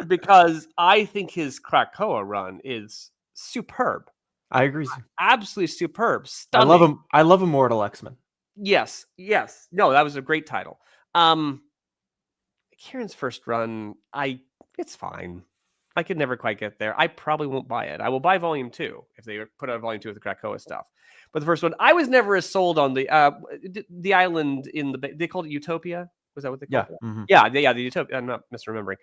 Because I think his Krakoa run is superb. I agree. Absolutely superb. Stunning. I love him. I love Immortal X-Men. Yes. No, that was a great title. Kieran's first run, it's fine. I could never quite get there. I probably won't buy it. I will buy Volume 2 if they put out Volume 2 with the Krakoa stuff. But the first one, I was never as sold on the island in the... They called it Utopia? Was that what they called it? Mm-hmm. Yeah, the Utopia. I'm not misremembering.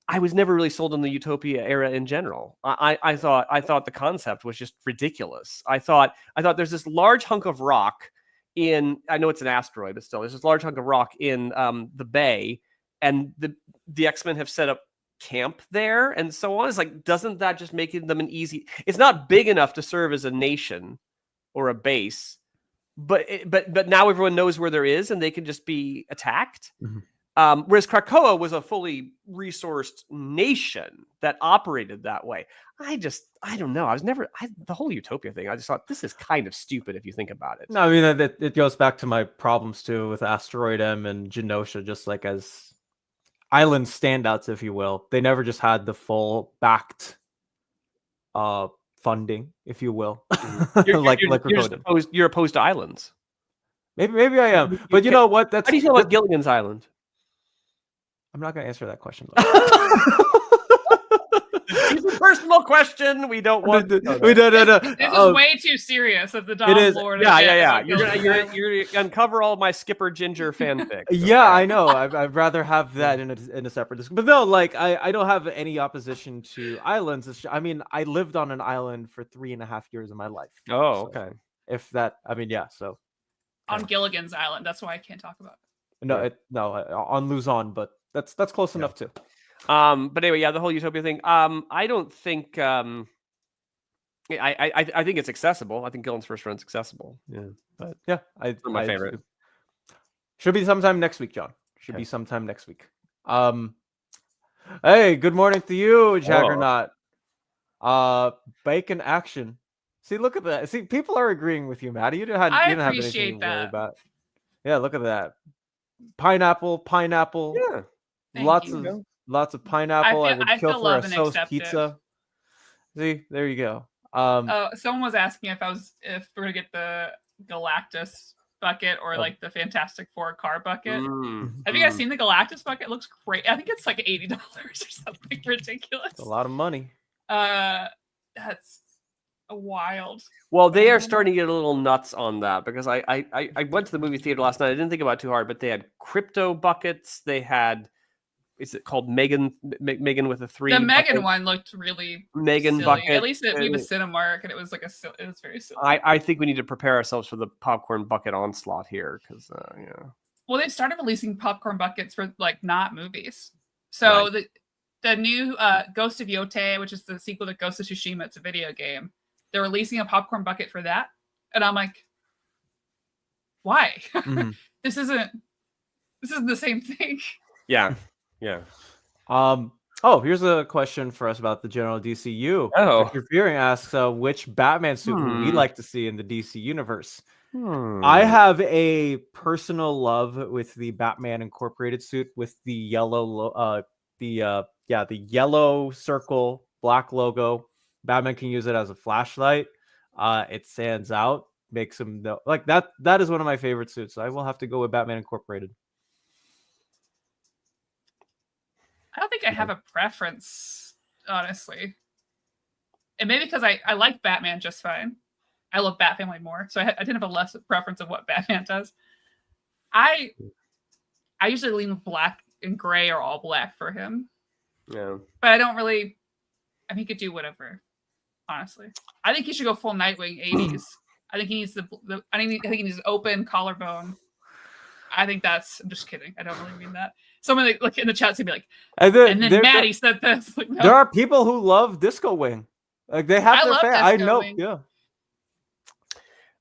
I was never really sold on the Utopia era in general. I thought the concept was just ridiculous. I thought there's this large hunk of rock in... I know it's an asteroid, but still, there's this large hunk of rock in the bay, and the X-Men have set up camp there and so on. It's like, doesn't that just make them an easy... It's not big enough to serve as a nation or a base, but now everyone knows where there is and they can just be attacked. Whereas Krakoa was a fully resourced nation that operated that way. I don't know. The whole Utopia thing, I just thought this is kind of stupid if you think about it. No, I mean, it goes back to my problems too with Asteroid M and Genosha, just like as island standouts, if you will. They never just had the full backed funding, if you will. You're opposed to islands. Maybe I am. But you know what? How do you feel about Gilligan's Island? I'm not going to answer that question. It's a personal question. We don't want. No. This is way too serious of the Dom Lord. Yeah. You're gonna uncover all my Skipper Ginger fanfic. Yeah, I know. I'd rather have that in a separate discussion. But no, like I don't have any opposition to islands. I mean, I lived on an island for 3.5 years of my life. Oh, okay. If that, I mean, yeah. So on Gilligan's Island, that's why I can't talk about it. On Luzon, but that's close enough too. But anyway, the whole Utopia thing. I don't think. I think it's accessible. I think Gillen's first run's accessible. Yeah, but my favorite. Should be sometime next week, John. Be sometime next week. Hey, good morning to you, Jaggernaut. Bacon action. See, look at that. See, people are agreeing with you, Maddie. You didn't have anything to worry about. Yeah, look at that. Pineapple. Yeah. Lots of pineapple. I would kill for a sauce pizza. See, there you go. Someone was asking if we're gonna get the Galactus bucket or like the Fantastic Four car bucket. Have you guys seen the Galactus bucket? It looks great. I think it's like $80 or something ridiculous. It's a lot of money. That's wild. Well, they are starting to get a little nuts on that because I went to the movie theater last night. I didn't think about it too hard, but they had crypto buckets. They had, is it called Megan with a 3? The Megan one looked really Megan silly. bucket. At least we have a Cinemark, and it was like it was very silly. I think we need to prepare ourselves for the popcorn bucket onslaught here because Well, they started releasing popcorn buckets for like not movies. So the new Ghost of Yotei, which is the sequel to Ghost of Tsushima, it's a video game. They're releasing a popcorn bucket for that, and I'm like, why? This isn't the same thing. Yeah. Here's a question for us about the general DCU. Victor Fearing asks, which Batman suit would we like to see in the DC universe? I have a personal love with the Batman Incorporated suit with the yellow, the yellow circle, black logo. Batman can use it as a flashlight. It stands out, makes him like that. That is one of my favorite suits. I will have to go with Batman Incorporated. I don't think I have a preference, honestly. And maybe because I like Batman just fine. I love Bat Family more, so I didn't have a less preference of what Batman does. I usually lean black and gray or all black for him. Yeah. But I don't really. I mean, he could do whatever. Honestly, I think he should go full Nightwing 80s. I think he needs I think he needs open collarbone. I think that's. I'm just kidding. I don't really mean that. Someone like in the chat's gonna be like, and then Maddie said this. Like, no. There are people who love Disco Wing. Like they have their fan. I know. Wing. Yeah.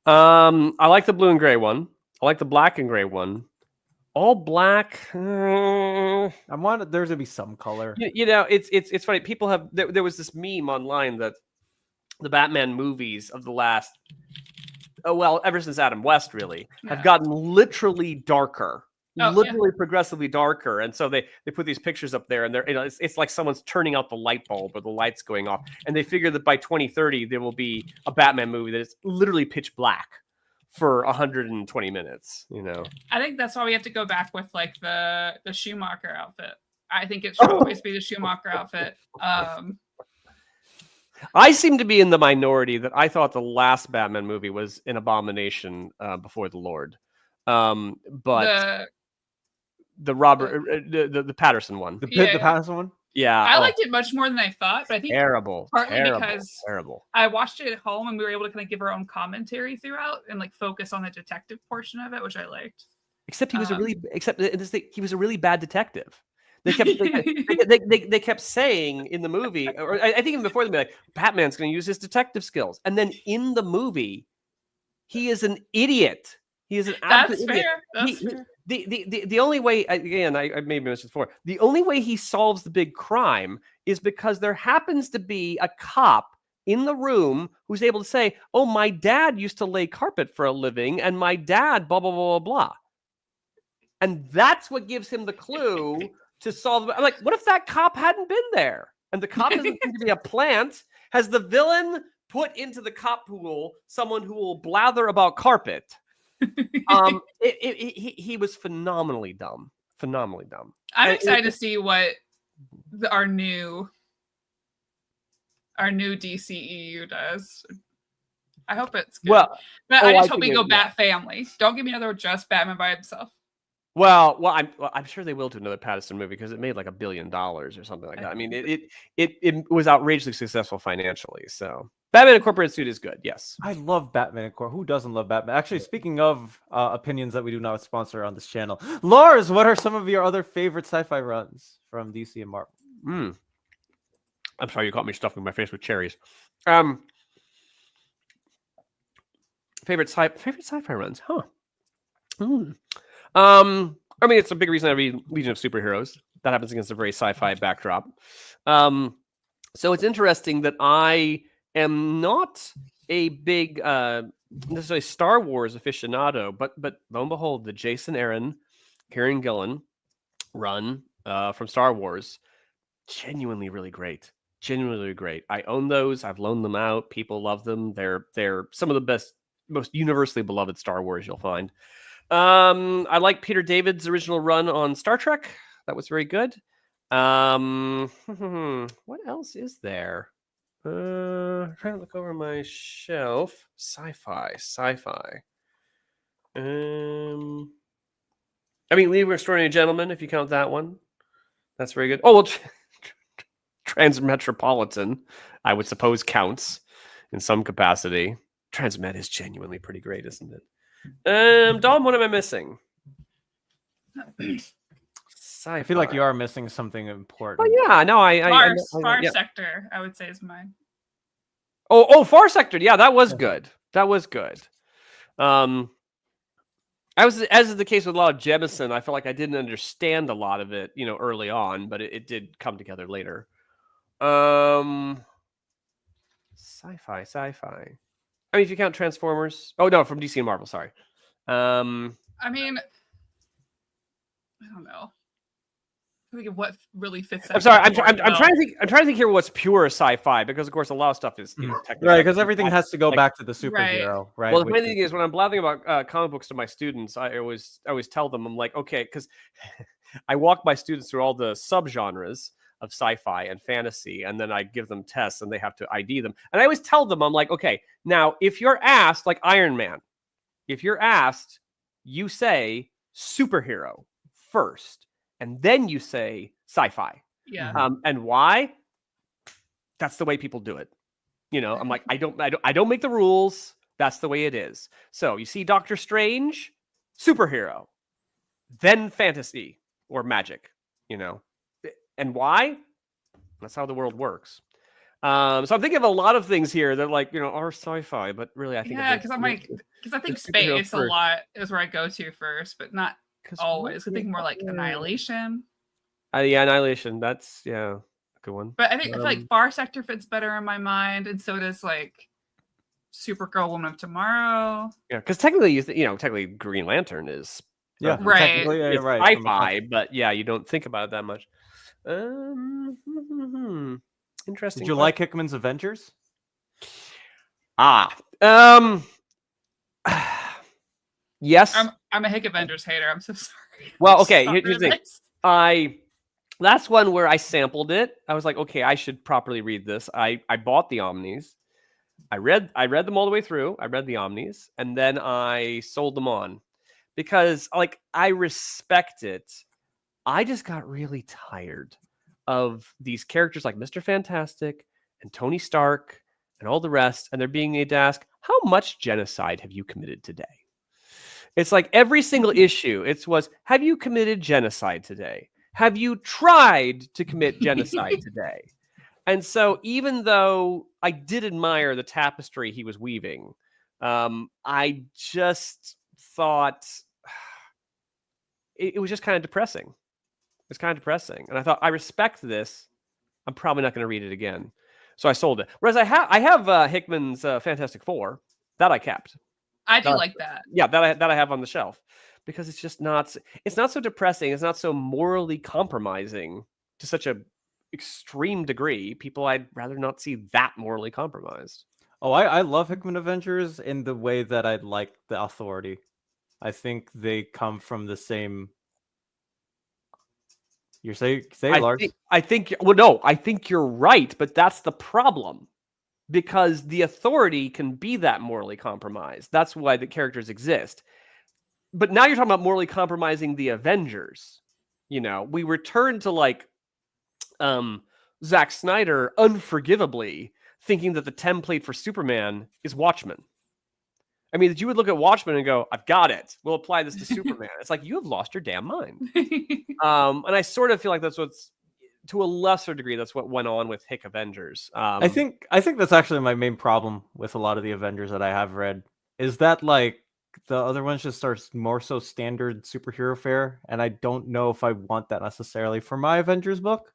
I like the blue and gray one. I like the black and gray one. All black. I want there to be some color. You know, it's funny. People have there was this meme online that the Batman movies of the last ever since Adam West really have gotten literally darker. Progressively darker, and so they put these pictures up there, and they're it's like someone's turning out the light bulb or the lights going off, and they figure that by 2030 there will be a Batman movie that is literally pitch black for 120 minutes. You know, I think that's why we have to go back with like the Schumacher outfit. I think it should always be the Schumacher outfit. I seem to be in the minority that I thought the last Batman movie was an abomination before the Lord, but. The Patterson one. The Patterson one? Yeah. I liked it much more than I thought, but I think partly because I watched it at home and we were able to kind of give our own commentary throughout and like focus on the detective portion of it, which I liked. Except he was he was a really bad detective. They kept they kept saying in the movie, or I think even before the movie, like, Batman's going to use his detective skills, and then in the movie, he is an idiot. He is an absolute idiot. That's fair. The only way, again, I maybe mentioned before, the only way he solves the big crime is because there happens to be a cop in the room who's able to say, oh, my dad used to lay carpet for a living, and my dad, blah, blah, blah, blah, blah. And that's what gives him the clue to solve the... I'm like, what if that cop hadn't been there? And the cop doesn't seem to be a plant. Has the villain put into the cop pool someone who will blather about carpet? He was phenomenally dumb. I'm excited to see what our new DCEU does. I hope it's good. Well, but I just hope we go Bat Family. Don't give me another just Batman by himself. Well, I'm sure they will do another Patterson movie because it made like $1 billion or something like that. I mean, it was outrageously successful financially. So Batman Incorporated suit is good. Yes, I love Batman Incorporated. Who doesn't love Batman? Actually, speaking of opinions that we do not sponsor on this channel, Lars, what are some of your other favorite sci-fi runs from DC and Marvel? I'm sorry, you caught me stuffing my face with cherries. Favorite sci-fi runs, huh? I mean, it's a big reason I read Legion of Superheroes. That happens against a very sci-fi backdrop. So it's interesting that I am not a big necessarily Star Wars aficionado, but lo and behold, the Jason Aaron, Kieran Gillen run from Star Wars, genuinely really great. I own those. I've loaned them out. People love them. They're some of the best, most universally beloved Star Wars you'll find. I like Peter David's original run on Star Trek. That was very good. What else is there? Trying to look over my shelf. Sci-fi. I mean, League of Extraordinary Gentlemen, if you count that one. That's very good. Oh, well, Transmetropolitan, I would suppose, counts in some capacity. Transmet is genuinely pretty great, isn't it? Dom, what am I missing? I feel like you are missing something important. Oh yeah, no, Far Sector, I would say, is mine. Oh, Far Sector, yeah, that was good. As is the case with a lot of Jemison, I felt like I didn't understand a lot of it, early on, but it did come together later. Sci-fi. I mean, if you count Transformers. Oh no, from DC and Marvel. Sorry. I mean, I don't know. I think of what really fits. I'm sorry. I'm trying to think here what's pure sci-fi, because of course a lot of stuff is technically right, because everything has to go back to the superhero, right? Well, the funny thing is, when I'm blathering about comic books to my students, I always tell them, I'm like, okay, because I walk my students through all the subgenres of sci-fi and fantasy, and then I give them tests and they have to ID them. And I always tell them, I'm like, okay, now if you're asked, like Iron Man, if you're asked, you say superhero first, and then you say sci-fi. Yeah. And why? That's the way people do it. You know, I'm like, I don't make the rules. That's the way it is. So you see Doctor Strange, superhero, then fantasy or magic, you know. And why? That's how the world works. So I'm thinking of a lot of things here that, like, you know, are sci-fi, but really I think because I'm like, because I think space a lot is where I go to first, but not always. I think more like Annihilation. Yeah, Annihilation. That's a good one. But I feel like Far Sector fits better in my mind, and so does like Supergirl, Woman of Tomorrow. Yeah, because technically, technically Green Lantern is right. It's right. Sci-fi, but yeah, you don't think about it that much. Interesting. Did you like Hickman's Avengers? Yes. I'm a Hick Avengers hater. I'm so sorry. Well, okay. Here's the thing. That's one where I sampled it. I was like, okay, I should properly read this. I bought the Omnis. I read them all the way through. I read the Omnis, and then I sold them on because, like, I respect it. I just got really tired of these characters like Mr. Fantastic and Tony Stark and all the rest, and they're being made to ask, how much genocide have you committed today? It's like every single issue, have you committed genocide today? Have you tried to commit genocide today? And so even though I did admire the tapestry he was weaving, I just thought it was just kind of depressing. It's kind of depressing. And I thought, I respect this. I'm probably not going to read it again. So I sold it. Whereas I have Hickman's Fantastic Four. That I kept. I do like that. Yeah, that I have on the shelf. Because it's just not so depressing. It's not so morally compromising to such a extreme degree. People I'd rather not see that morally compromised. Oh, I love Hickman Avengers in the way that I like the Authority. I think they come from the same... You're saying, Lars? I think you're right, but that's the problem. Because the Authority can be that morally compromised. That's why the characters exist. But now you're talking about morally compromising the Avengers. You know, we return to like Zack Snyder unforgivably thinking that the template for Superman is Watchmen. I mean, that you would look at Watchmen and go, I've got it. We'll apply this to Superman. It's like, you have lost your damn mind. And I sort of feel like that's what's, to a lesser degree, that's what went on with Hick Avengers. I think that's actually my main problem with a lot of the Avengers that I have read, is that like the other ones just are more so standard superhero fare, and I don't know if I want that necessarily for my Avengers book.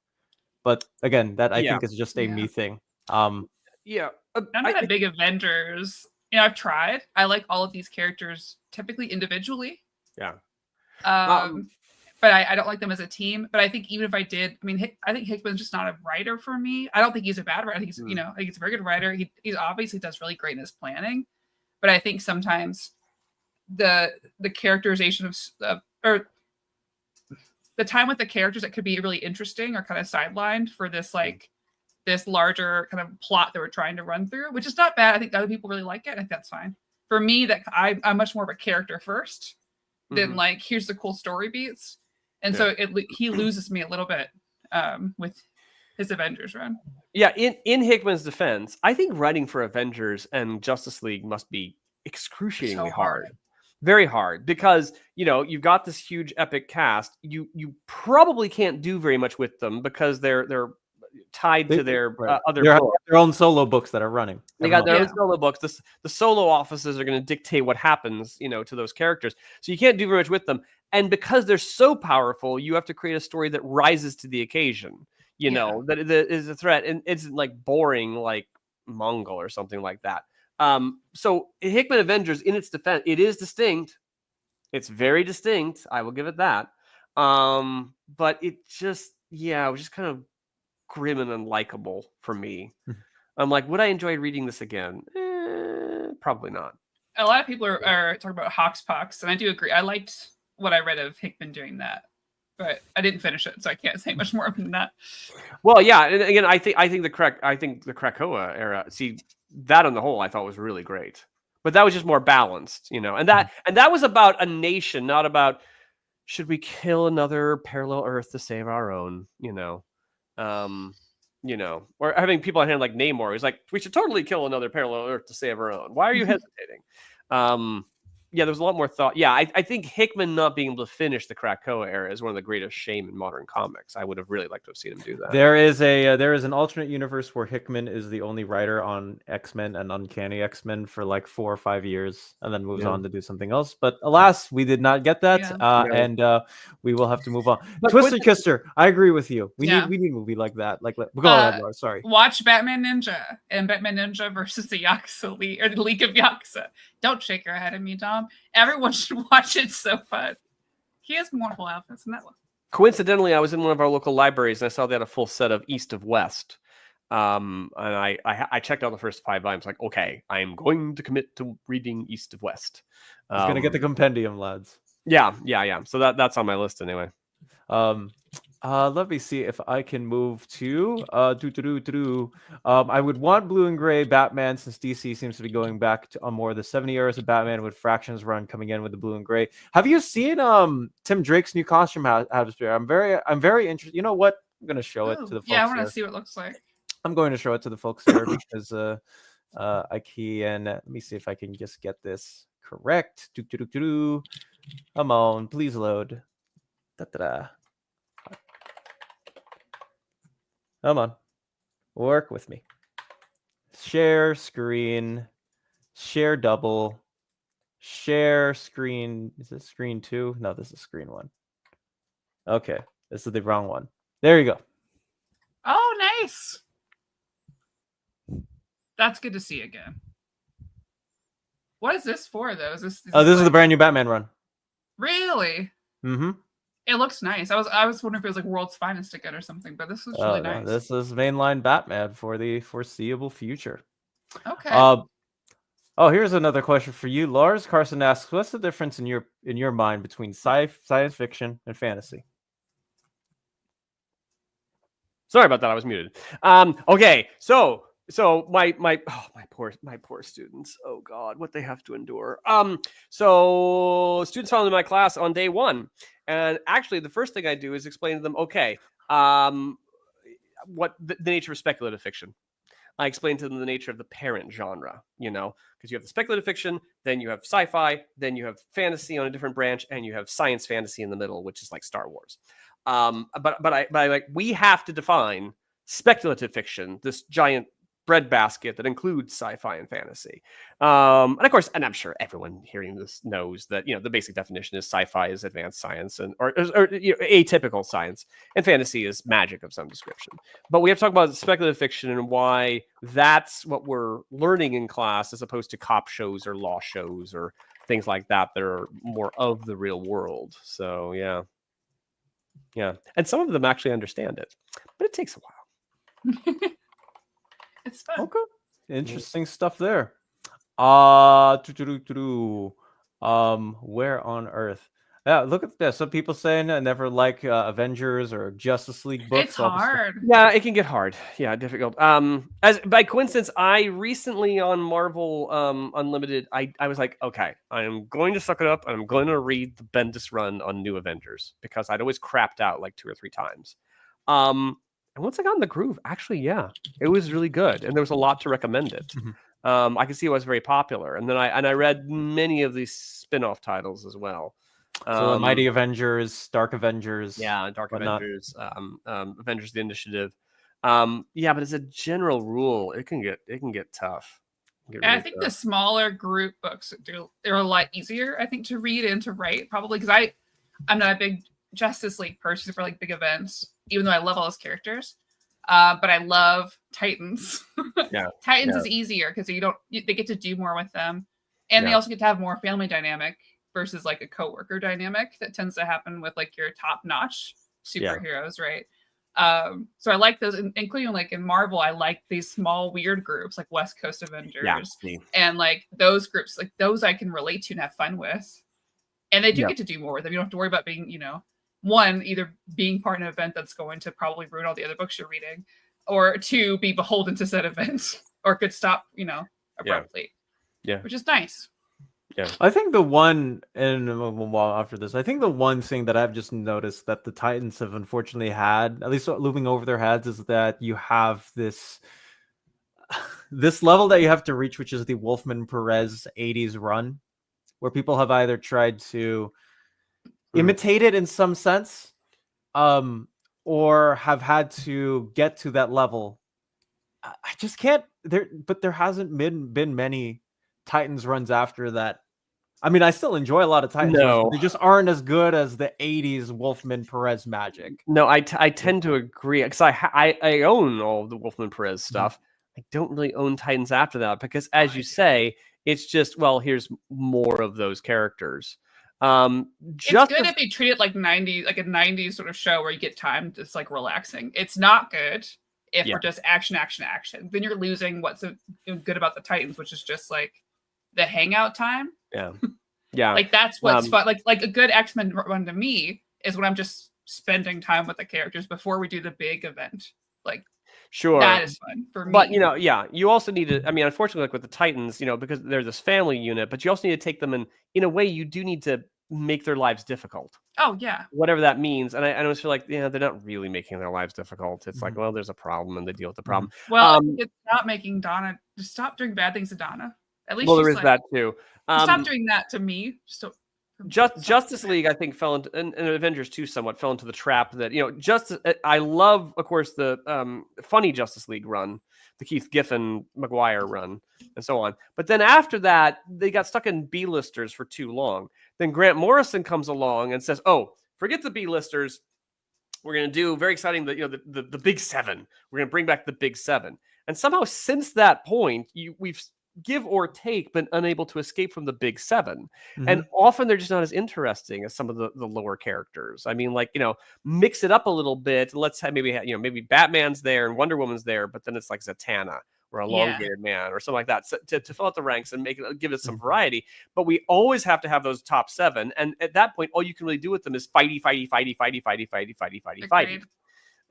But again, that I think is just a me thing. I'm not a big Avengers. You know, I've tried. I like all of these characters typically individually. Yeah. But I don't like them as a team. But I think even if I did, I mean, I think Hickman's just not a writer for me. I don't think he's a bad writer. I think he's, I think he's a very good writer. He obviously does really great in his planning. But I think sometimes the characterization of or the time with the characters that could be really interesting are kind of sidelined for this this larger kind of plot that we're trying to run through, which is not bad. I think other people really like it. I think that's fine. For me, that I'm much more of a character first than like, here's the cool story beats. And so he loses me a little bit with his Avengers run. Yeah, in Hickman's defense, I think writing for Avengers and Justice League must be excruciatingly hard. Very hard, because you've got this huge epic cast. You probably can't do very much with them because they're tied to their other books. Their own solo books that are running. They got their own solo books. The solo offices are going to dictate what happens, to those characters. So you can't do very much with them. And because they're so powerful, you have to create a story that rises to the occasion. That is a threat, and it's like boring, like Mongol or something like that. So Hickman Avengers, in its defense, it is distinct. It's very distinct. I will give it that. But it just, it was just kind of grim and unlikable for me. I'm like, would I enjoy reading this again? Probably not. A lot of people are talking about Hoxpox, and I do agree. I liked what I read of Hickman doing that. but I didn't finish it, so I can't say much more than that. Well, yeah, and again, I think the Krakoa era. See, that on the whole, I thought was really great, but that was just more balanced, and that was about a nation, not about should we kill another parallel Earth to save our own, or having people on hand like Namor, who's like, we should totally kill another parallel Earth to save our own. Why are you hesitating? Yeah, there's a lot more thought. Yeah, I think Hickman not being able to finish the Krakoa era is one of the greatest shame in modern comics. I would have really liked to have seen him do that. There is an alternate universe where Hickman is the only writer on X-Men and Uncanny X-Men for like 4 or 5 years, and then moves on to do something else. But alas, we did not get that, and we will have to move on. But Twisted Kister, I agree with you. We need a movie like that. Like, go ahead, Lars. Sorry. Watch Batman Ninja and Batman Ninja versus the Yakuza League or the League of Yakuza. Don't shake your head at me, Dom. Everyone should watch it. It's so fun. He has wonderful outfits in that one. Coincidentally, I was in one of our local libraries and I saw they had a full set of East of West. And I checked out the first 5 volumes. Like, okay, I am going to commit to reading East of West. He's gonna get the compendium, lads. Yeah. So that's on my list anyway. Let me see if I can move to I would want Blue and Gray Batman, since DC seems to be going back to more of the 70 eras of Batman with Fractions run coming in with the Blue and Gray. Have you seen Tim Drake's new costume? I'm very interested. You know what? I'm gonna show it to the folks. Yeah, I want to see what it looks like. I'm going to show it to the folks here because I can. Let me see if I can just get this correct. Come on, please load. Come on, work with me. Share screen, share double, share screen. Is this screen 2? No, this is screen 1. Okay, this is the wrong one. There you go. Oh, nice. That's good to see again. What is this for, though? Is this is the brand new Batman run. Really? Mm-hmm. It looks nice. I was wondering if it was like World's Finest again or something, but this looks really nice. No, this is mainline Batman for the foreseeable future. Okay. Here's another question for you, Lars. Carson asks, "What's the difference in your mind between science fiction and fantasy?" Sorry about that. I was muted. Okay, so my poor students. Oh God, what they have to endure. So students found in my class on day 1. And actually, the first thing I do is explain to them, okay, what the nature of speculative fiction. I explain to them the nature of the parent genre, because you have the speculative fiction, then you have sci-fi, then you have fantasy on a different branch, and you have science fantasy in the middle, which is like Star Wars. But we have to define speculative fiction, this giant breadbasket that includes sci-fi and fantasy. And of course, and I'm sure everyone hearing this knows that, the basic definition is sci-fi is advanced science or atypical science, and fantasy is magic of some description. But we have to talk about speculative fiction and why that's what we're learning in class, as opposed to cop shows or law shows or things like that are more of the real world. So yeah. And some of them actually understand it, but it takes a while. It's fun. Okay. Interesting stuff there. Where on earth? Yeah, look at this. Some people saying I never like Avengers or Justice League books. It's hard. Yeah, it can get hard. Yeah, difficult. As by coincidence, I recently on Marvel Unlimited, I was like, okay, I am going to suck it up. I'm going to read the Bendis run on New Avengers, because I'd always crapped out like 2 or 3 times. And once I got in the groove, actually, yeah, it was really good, and there was a lot to recommend it. Mm-hmm. I could see it was very popular, and then I read many of these spin-off titles as well. So Mighty Avengers, Dark Avengers, Avengers, Avengers: The Initiative. But as a general rule, it can get tough. I think the smaller group books they're a lot easier, I think, to read and to write, probably because I'm not a big Justice League person for like big events, even though I love all those characters. But I love Titans. Titans is easier because they get to do more with them, and they also get to have more family dynamic versus like a coworker dynamic that tends to happen with like your top-notch superheroes, right? So I like those, including like in Marvel, I like these small weird groups like West Coast Avengers, and like those groups, like those I can relate to and have fun with, and they do get to do more with them. You don't have to worry about being, one, either being part of an event that's going to probably ruin all the other books you're reading, or two, be beholden to said event, or could stop, abruptly. Yeah. Which is nice. Yeah. I think the one, and while after this, I think the one thing that I've just noticed that the Titans have unfortunately had, at least looming over their heads, is that you have this level that you have to reach, which is the Wolfman Perez 80s run, where people have either tried to imitate it in some sense, or have had to get to that level. I just can't but there hasn't been many Titans runs after that. I mean, I still enjoy a lot of Titans runs, but they just aren't as good as the 80s Wolfman Perez magic. No, I tend to agree, because I own all of the Wolfman Perez stuff. I don't really own Titans after that, because as you say, it's just, well, here's more of those characters. It's good if they treat it like a 90s sort of show where you get time just like relaxing. It's not good if we're just action. Then you're losing what's so good about the Titans, which is just like the hangout time. Yeah. Like that's what's fun. Like a good X-Men run to me is when I'm just spending time with the characters before we do the big event. Like, sure, that is fun for me. But you also need to. I mean, unfortunately, like with the Titans, because they're this family unit, but you also need to take them in a way. You do need to make their lives difficult. Oh yeah, whatever that means. And I always feel like they're not really making their lives difficult. It's like, well, there's a problem, and they deal with the problem. Well, it's not making Donna just stop doing bad things to Donna. At least there is that too. Stop doing that to me. Justice League, I think, fell into, and Avengers 2 somewhat fell into the trap that, I love, of course, the funny Justice League run, the Keith Giffen Maguire run, and so on. But then after that, they got stuck in B-listers for too long. Then Grant Morrison comes along and says, oh, forget the B-listers. We're going to do very exciting, the Big Seven. We're going to bring back the Big Seven. And somehow since that point, we've give or take, but unable to escape from the Big Seven. And often they're just not as interesting as some of the lower characters. I mean, mix it up a little bit. Let's have maybe Batman's there and Wonder Woman's there, but then it's like Zatanna or Elongated Man or something like that, so, to fill out the ranks and give it some variety. But we always have to have those top seven. And at that point, all you can really do with them is fighty.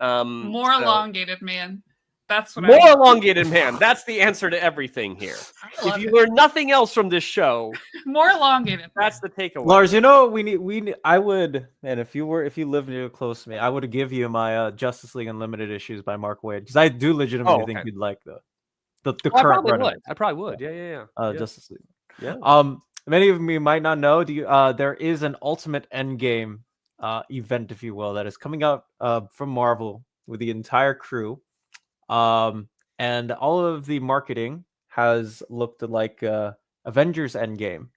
More elongated man. That's what more elongated man. That's the answer to everything here. If you learn nothing else from this show, more elongated. That's the takeaway. Lars, we need. I would, and if you live near close to me, I would give you my Justice League Unlimited issues by Mark Waid, because I do legitimately think you'd like the current run. I probably would. Yeah. Justice League. Yeah. Many of you might not know. There is an Ultimate Endgame event, if you will, that is coming out from Marvel with the entire crew. And all of the marketing has looked like Avengers Endgame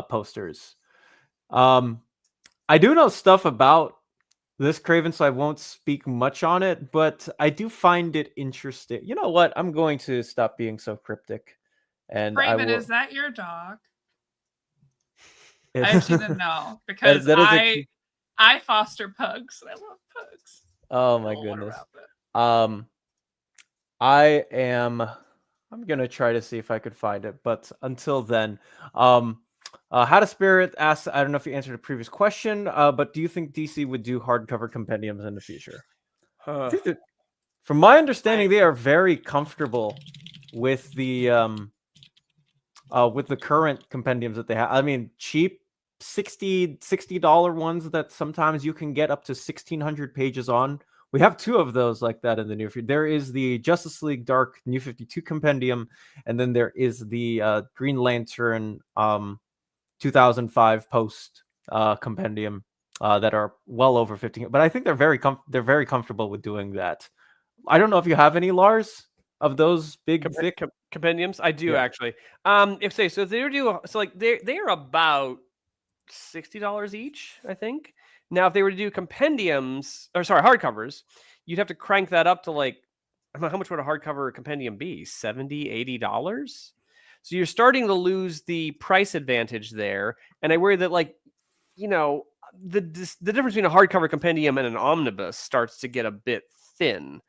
posters. I do know stuff about this, Craven, so I won't speak much on it, but I do find it interesting. You know what? I'm going to stop being so cryptic. And Craven, is that your dog? I actually didn't know, because I foster pugs and I love pugs. Oh my goodness. I'm gonna try to see if I could find it, but until then, How to Spirit asks, I don't know if you answered a previous question, but do you think DC would do hardcover compendiums in the future? I think that, from my understanding, they are very comfortable with the current compendiums that they have. I mean, cheap $60 ones that sometimes you can get up to 1,600 pages on. We have two of those like that in the near future. There is the Justice League Dark New 52 compendium, and then there is the Green Lantern 2005 post compendium that are well over 15. But I think they're very comfortable with doing that. I don't know if you have any, Lars, of those big thick compendiums. I do actually. If they they're about $60 each, I think. Now, if they were to do hardcovers, you'd have to crank that up to how much would a hardcover compendium be? $70, $80? So you're starting to lose the price advantage there. And I worry that the difference between a hardcover compendium and an omnibus starts to get a bit thin.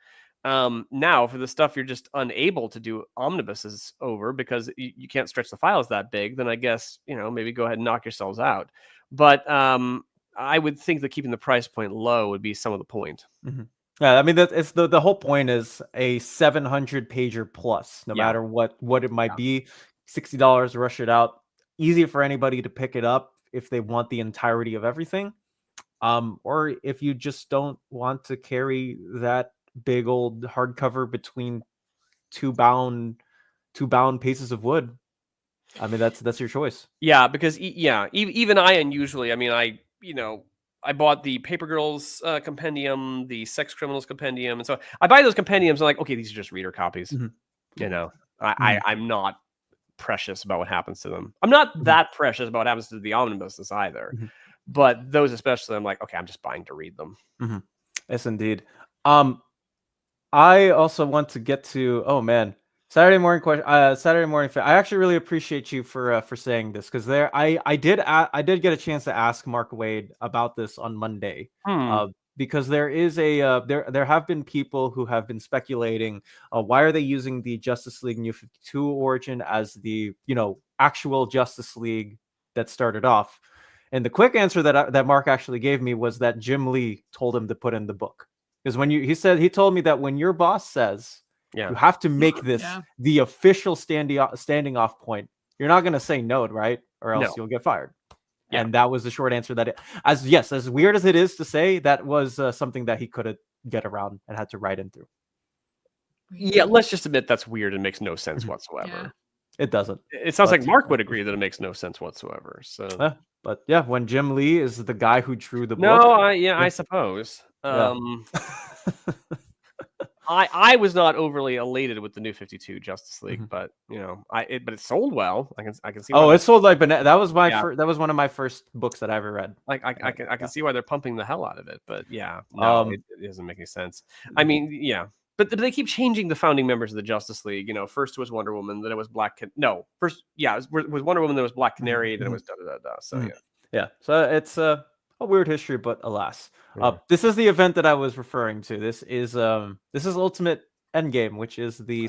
Now, for the stuff you're just unable to do omnibuses over because you can't stretch the files that big, then I guess, maybe go ahead and knock yourselves out. But I would think that keeping the price point low would be some of the point. Yeah, I mean it's the whole point is a 700 pager plus, no matter what it might be. $60, rush it out. Easy for anybody to pick it up if they want the entirety of everything. Or if you just don't want to carry that big old hardcover between two bound pieces of wood. I mean, that's your choice. Yeah, because even I unusually, I mean, I bought the Paper Girls compendium, the Sex Criminals compendium, and so I buy those compendiums. I'm like, okay, these are just reader copies. You know, I'm not precious about what happens to them. I'm not that precious about what happens to the omnibuses either. But those especially, I'm like, okay, I'm just buying to read them. Yes, indeed. I also want to get to, oh man, Saturday morning question. Saturday morning. I actually really appreciate you for saying this, because I did get a chance to ask Mark Wade about this on Monday. Because there is there have been people who have been speculating, why are they using the Justice League New 52 origin as the actual Justice League that started off. And the quick answer that Mark actually gave me was that Jim Lee told him to put in the book. Because he told me that when your boss says you have to make this the official standing off point, you're not going to say no, right? Or else you'll get fired. Yeah. And that was the short answer. That as weird as it is to say, that was something that he couldn't get around and had to write in through. Yeah, let's just admit that's weird and makes no sense whatsoever. Yeah. It doesn't. It sounds like Mark would agree that it makes no sense whatsoever. So, but yeah, when Jim Lee is the guy who drew the book. No, I suppose. I was not overly elated with the New 52 Justice League, but but it sold well. I can see. Oh, it sold like that was that was one of my first books that I ever read. Like I can see why they're pumping the hell out of it, but it doesn't make any sense. I mean, but they keep changing the founding members of the Justice League. First it was Wonder Woman, then it was it was Wonder Woman, then it was Black Canary, then it was da-da-da-da. So so it's a weird history, but alas. This is the event that I was referring to. This is Ultimate Endgame, which is the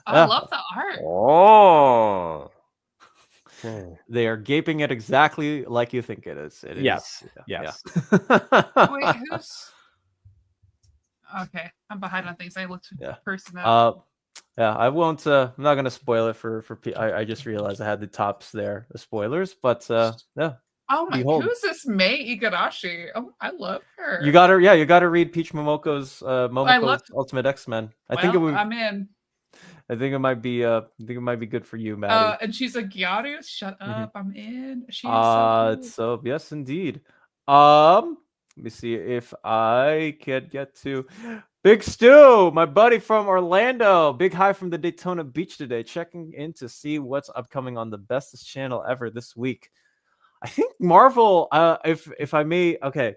I love the art. Oh. They are gaping it exactly like you think it is. Yes. Wait, who's okay? I'm behind on things. I looked person up. I won't. I'm not gonna spoil it for. I just realized I had the tops there, the spoilers, but Oh my! Who's this Mei Igarashi? Oh, I love her. You gotta read Peach Momoko's Ultimate X-Men. I'm in. I think it might be good for you, Maddie. And she's a Gyaru. Shut up! I'm in. She's so cool. So yes, indeed. Let me see if I can get to Big Stu, my buddy from Orlando. Big hi from the Daytona Beach today. Checking in to see what's upcoming on the bestest channel ever this week. I think Marvel, if I may, okay.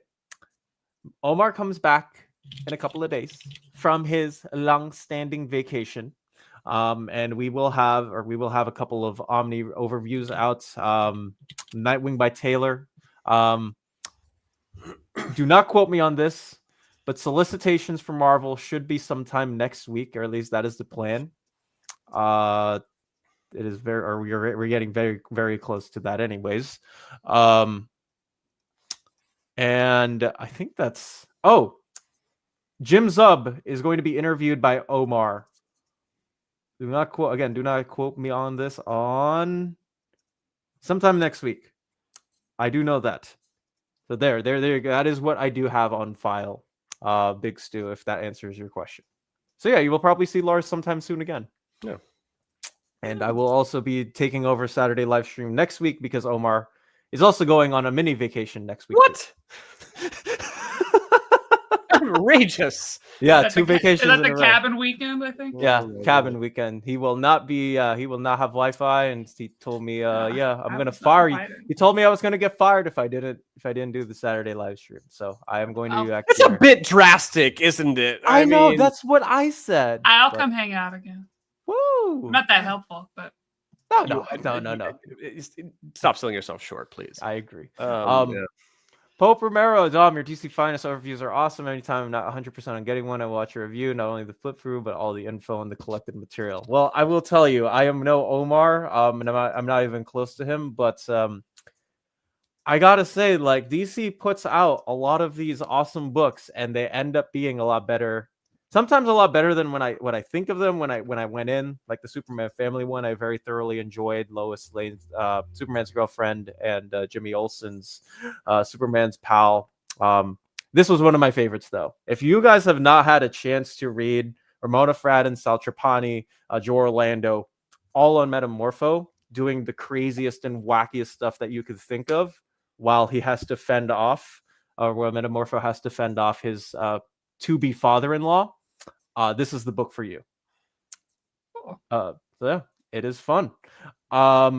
Omar comes back in a couple of days from his long-standing vacation. And we will have a couple of Omni overviews out. Nightwing by Taylor. Do not quote me on this, but solicitations for Marvel should be sometime next week, or at least that is the plan. It is we're getting very, very close to that anyways. And I think that's Jim Zub is going to be interviewed by Omar. Do not quote me on this on sometime next week. I do know that. So there you go. That is what I do have on file. Big Stu, if that answers your question. So you will probably see Lars sometime soon again. Yeah. And I will also be taking over Saturday live stream next week because Omar is also going on a mini vacation next week. What? Outrageous. Yeah, 2 vacations. Is that the cabin weekend, I think? Yeah, cabin weekend. He will not have Wi-Fi, and he told me, I'm gonna fire you. He told me I was gonna get fired if I didn't do the Saturday live stream. So I am going to It's a bit drastic, isn't it? I know, that's what I said. I'll come hang out again. Woo! Not that helpful, but no. Stop selling yourself short, please. I agree. Pope Romero, Dom, your DC Finest overviews are awesome. Anytime I'm not 100% on getting one, I will watch a review, not only the flip through, but all the info and the collected material. Well, I will tell you, I am no Omar, and I'm not even close to him, but I gotta say, like, DC puts out a lot of these awesome books, and they end up being a lot better. Sometimes a lot better than when I think of them when I went in. Like the Superman Family one, I very thoroughly enjoyed. Lois Lane's Superman's girlfriend, and Jimmy Olsen's Superman's pal. This was one of my favorites, though. If you guys have not had a chance to read Ramona Fradden, Sal Trapani, Joe Orlando, all on Metamorpho, doing the craziest and wackiest stuff that you could think of, while he has to fend off, where Metamorpho has to fend off his to-be father-in-law, this is the book for you. So yeah, it is fun. I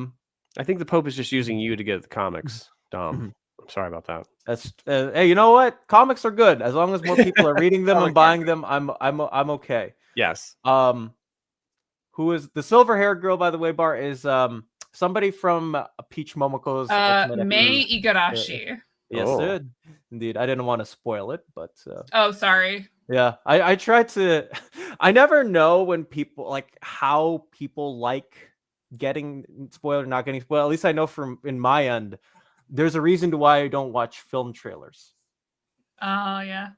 think the Pope is just using you to get the comics, Dom. I'm sorry about that. That's hey, you know what? Comics are good as long as more people are reading them and buying them. I'm okay. Yes. Who is the silver-haired girl, by the way? Bar is somebody from Peach Momoko's Mei Igarashi. Yes, indeed. I didn't want to spoil it, but oh, sorry. Yeah, I try to. I never know when people like how people like getting spoiled or not getting spoiled. At least I know from in my end, there's a reason to why I don't watch film trailers. Oh yeah.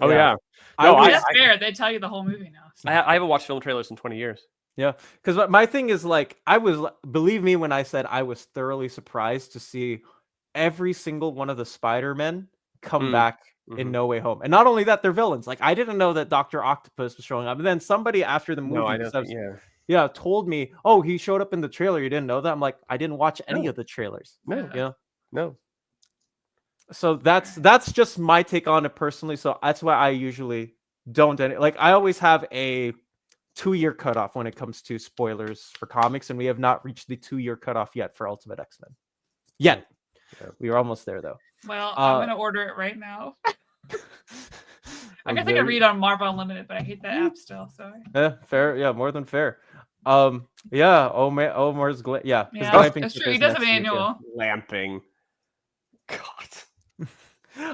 Oh yeah. No, that's fair. They tell you the whole movie now. So. I haven't watched film trailers in 20 years. Yeah, because my thing is like believe me when I said I was thoroughly surprised to see every single one of the Spider-Men come back in No Way Home. And not only that, they're villains. Like I didn't know that Dr. Octopus was showing up. And then somebody after the movie told me, oh, he showed up in the trailer. You didn't know that? I'm like, I didn't watch any of the trailers. No. So that's just my take on it personally. So that's why I usually don't like I always have a 2-year cutoff when it comes to spoilers for comics, and we have not reached the 2-year cutoff yet for Ultimate X-Men. Yet. Yeah. We are almost there though. Well, I'm gonna order it right now. I guess I can read on Marvel Unlimited, but I hate that app still. Sorry. Yeah, fair. Yeah, more than fair. Yeah, Omar's that's true. He does an annual glamping. God,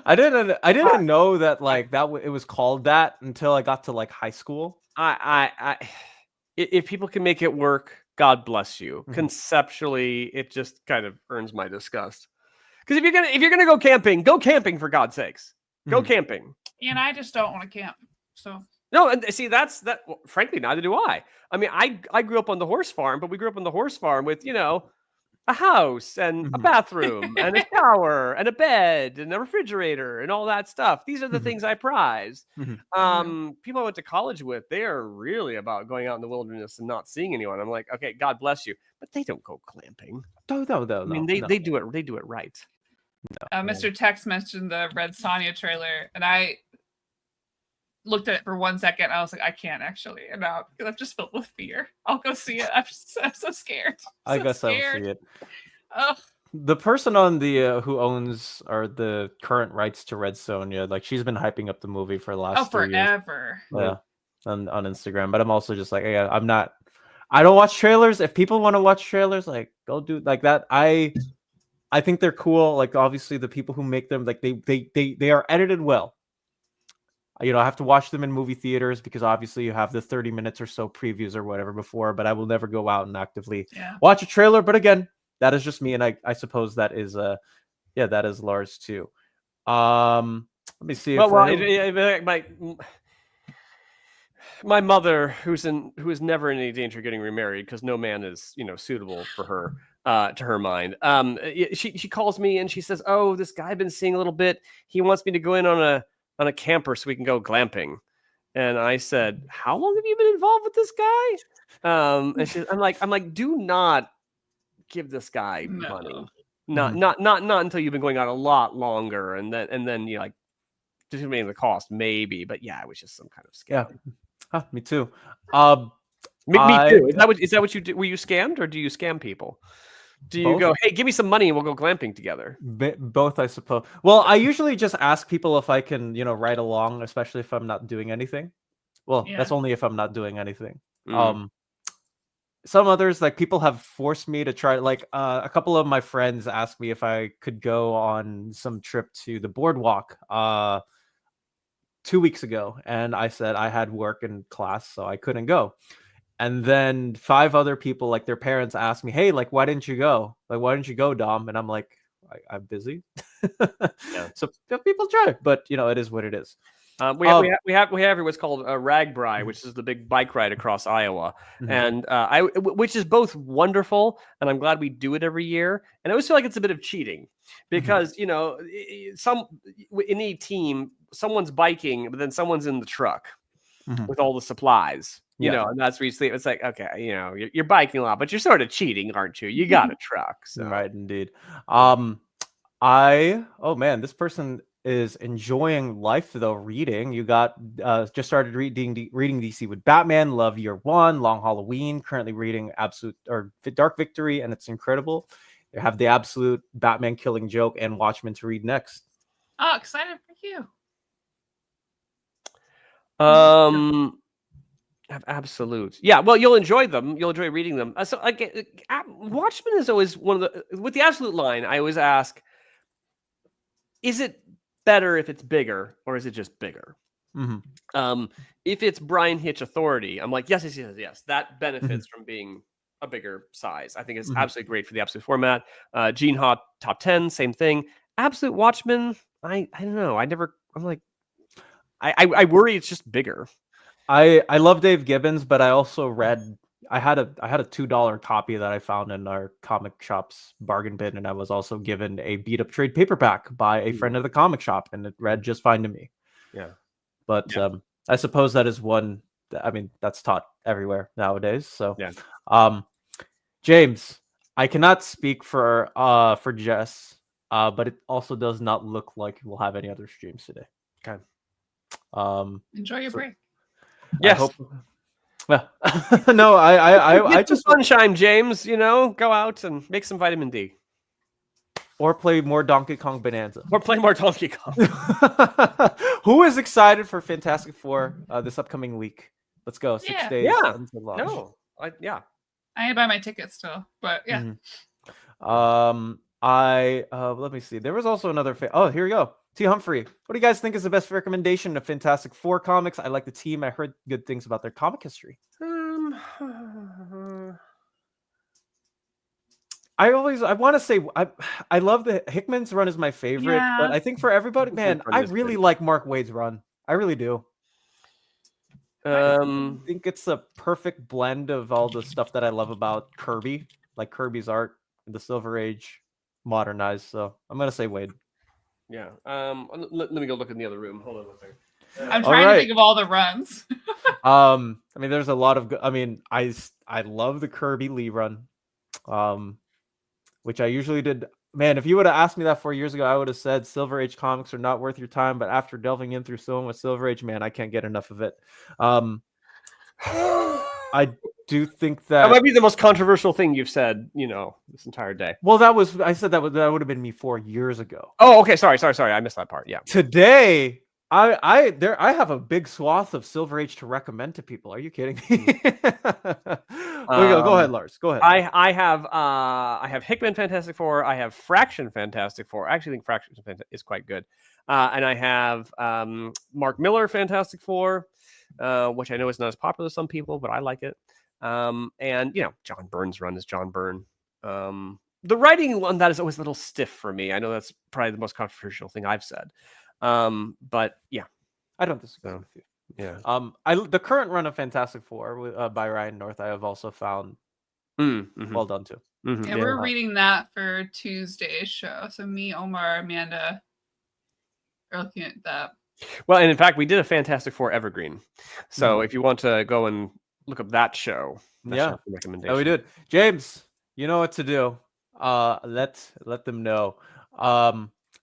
I didn't know that like it was called that until I got to like high school. If people can make it work, God bless you. Conceptually, it just kind of earns my disgust. Because if you're gonna go camping for God's sakes. Go camping. And I just don't want to camp. So no, and see that's. Well, frankly, neither do I. I mean, I grew up on the horse farm, but we grew up on the horse farm with a house and a bathroom and a shower and a bed and a refrigerator and all that stuff. These are the things I prize. People I went to college with, they are really about going out in the wilderness and not seeing anyone. I'm like, okay, God bless you, but they don't go glamping. No. I mean, they do it. They do it right. Mr. Tex mentioned the Red Sonja trailer, and I looked at it for 1 second. I was like, I can't actually. And now because I'm just filled with fear. I'll go see it. I'm so scared. I guess I'll see it. Ugh. The person on the who owns the current rights to Red Sonja, like she's been hyping up the movie for the last 3 years. Forever. Yeah, on Instagram. But I'm also just like, yeah, I don't watch trailers. If people want to watch trailers, like go do like that. I think they're cool. Like obviously the people who make them, like they are edited well. I have to watch them in movie theaters because obviously you have the 30 minutes or so previews or whatever before, but I will never go out and actively watch a trailer. But again, that is just me. And I suppose that is, that is Lars too. Let me see. My mother, who is never in any danger of getting remarried because no man is, suitable for her, to her mind. She calls me and she says, "Oh, this guy I've been seeing a little bit. He wants me to go in on a camper so we can go glamping." And I said, "How long have you been involved with this guy?" And I'm like, do not give this guy money. Not until you've been going out a lot longer, and then you like determining the cost, maybe. But yeah, it was just some kind of scam. Yeah, me too. Me too. Is that what you do? Were you scammed, or do you scam people? Do you go, hey, give me some money and we'll go glamping together? Both, I suppose. Well, I usually just ask people if I can, ride along, especially if I'm not doing anything. Well, that's only if I'm not doing anything. Some others, like people have forced me to try. Like a couple of my friends asked me if I could go on some trip to the boardwalk 2 weeks ago, and I said I had work and class, so I couldn't go. And then 5 other people, like their parents, asked me, "Hey, like, why didn't you go? Like, why didn't you go, Dom?" And I'm like, I'm busy. Yeah. So people try, but it is what it is. We have what's called a Ragbri, which is the big bike ride across Iowa, and which is both wonderful, and I'm glad we do it every year. And I always feel like it's a bit of cheating because in any team, someone's biking, but then someone's in the truck with all the supplies. And that's where you sleep. It's like, okay, you're biking a lot, but you're sort of cheating, aren't you? You got a truck, so. Right, indeed. Oh man, this person is enjoying life though. Reading, you got just started reading DC with Batman, love Year One, Long Halloween. Currently reading Dark Victory, and it's incredible. You have the absolute Batman Killing Joke and Watchmen to read next. Oh, excited for you. Absolute. Yeah, well, you'll enjoy them. You'll enjoy reading them. So Watchmen is always one of with the absolute line. I always ask, is it better if it's bigger, or is it just bigger? If it's Brian Hitch Authority, I'm like, yes. That benefits from being a bigger size. I think it's absolutely great for the absolute format. Gene Haw top 10, same thing. Absolute Watchmen, I don't know. I worry it's just bigger. I love Dave Gibbons, but I also read. I had a $2 copy that I found in our comic shop's bargain bin, and I was also given a beat up trade paperback by a friend of the comic shop, and it read just fine to me. Yeah, but I suppose that is one. I mean, that's taught everywhere nowadays. So James, I cannot speak for Jess, but it also does not look like we'll have any other streams today. Okay. Enjoy your break. Yes. Well, no, I just sunshine, James. Go out and make some vitamin D, or play more Donkey Kong Bonanza, or play more Donkey Kong. Who is excited for Fantastic Four this upcoming week? Let's go. 6 days. Yeah. Until launch. No. I need to buy my tickets still, but yeah. Let me see. There was also another. Here we go. T. Humphrey. What do you guys think is the best recommendation of Fantastic Four comics? I like the team. I heard good things about their comic history. I want to say I love the Hickman's run is my favorite, but I think for everybody, man, I really like Mark Waid's run. I really do. I think it's a perfect blend of all the stuff that I love about Kirby, like Kirby's art, the Silver Age, modernized. So I'm gonna say Waid. Yeah. Let me go look in the other room. Hold on one second. I'm trying to think of all the runs. I mean, there's a lot of. I mean, I love the Kirby Lee run, which I usually did. Man, if you would have asked me that 4 years ago, I would have said Silver Age comics are not worth your time. But after delving in through someone with Silver Age, man, I can't get enough of it. I do think that might be the most controversial thing you've said, this entire day. Well, I said that would have been me 4 years ago. Oh, okay. Sorry. I missed that part. Yeah. Today, I have a big swath of Silver Age to recommend to people. Are you kidding me? Go ahead, Lars. Go ahead. I have Hickman Fantastic Four. I have Fraction Fantastic Four. I actually think Fraction is quite good. And I have Mark Miller Fantastic Four, which I know is not as popular as some people, but I like it. And John Byrne's run is John Byrne. The writing on that is always a little stiff for me. I know that's probably the most controversial thing I've said. But yeah, I don't disagree with you. Yeah. The current run of Fantastic Four by Ryan North, I have also found well done too. Yeah, we're reading that for Tuesday's show. So me, Omar, Amanda are looking at that. Well, and in fact, we did a Fantastic Four Evergreen. So if you want to go and look up that show, recommendation. Oh, we did. James, you know what to do. Let them know.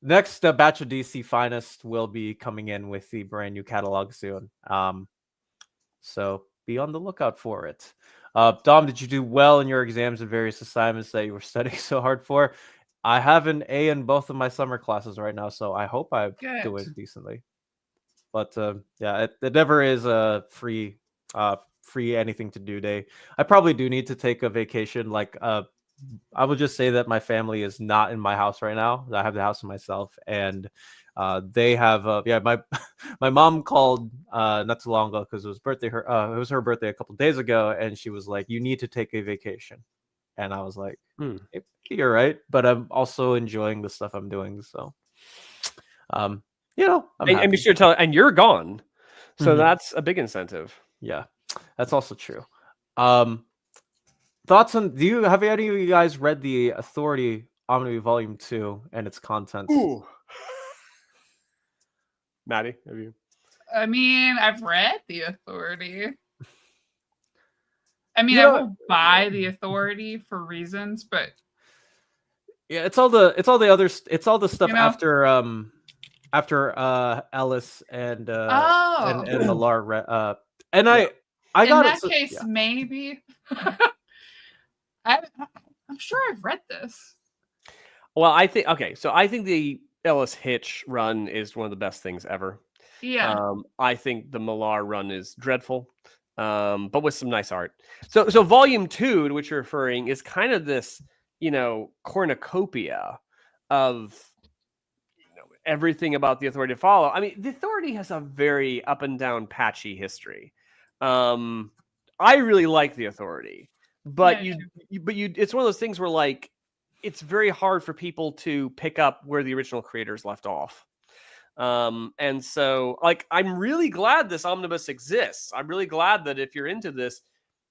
Next batch of DC Finest will be coming in with the brand new catalog soon. So be on the lookout for it. Dom, did you do well in your exams and various assignments that you were studying so hard for? I have an A in both of my summer classes right now, so I hope I'm doing decently. But it never is a free anything to do day. I probably do need to take a vacation. I will just say that my family is not in my house right now. I have the house to myself, and they have my mom called not too long ago because it was her birthday a couple of days ago, and she was like, "You need to take a vacation." and I was like, you're right, but I'm also enjoying the stuff I'm doing. So, I'm and be sure to tell, and you're gone, so that's a big incentive. Yeah, that's also true. Thoughts on? Have any of you guys read the Authority Omnibus Volume 2 and its contents? Ooh. Maddie, have you? I mean, I've read the Authority. I mean, I won't buy the Authority for reasons, but yeah, it's all the stuff after Ellis and Millar and in got that case, maybe. I'm sure I've read this. Well, I think the Ellis Hitch run is one of the best things ever. Yeah. I think the Millar run is dreadful, but with some nice art. So volume 2, to which you're referring, is kind of this, cornucopia of everything about the Authority to follow. I mean, the Authority has a very up and down patchy history. I really like the Authority, but it's one of those things where like it's very hard for people to pick up where the original creators left off. And so like I'm really glad this omnibus exists. I'm really glad that if you're into this,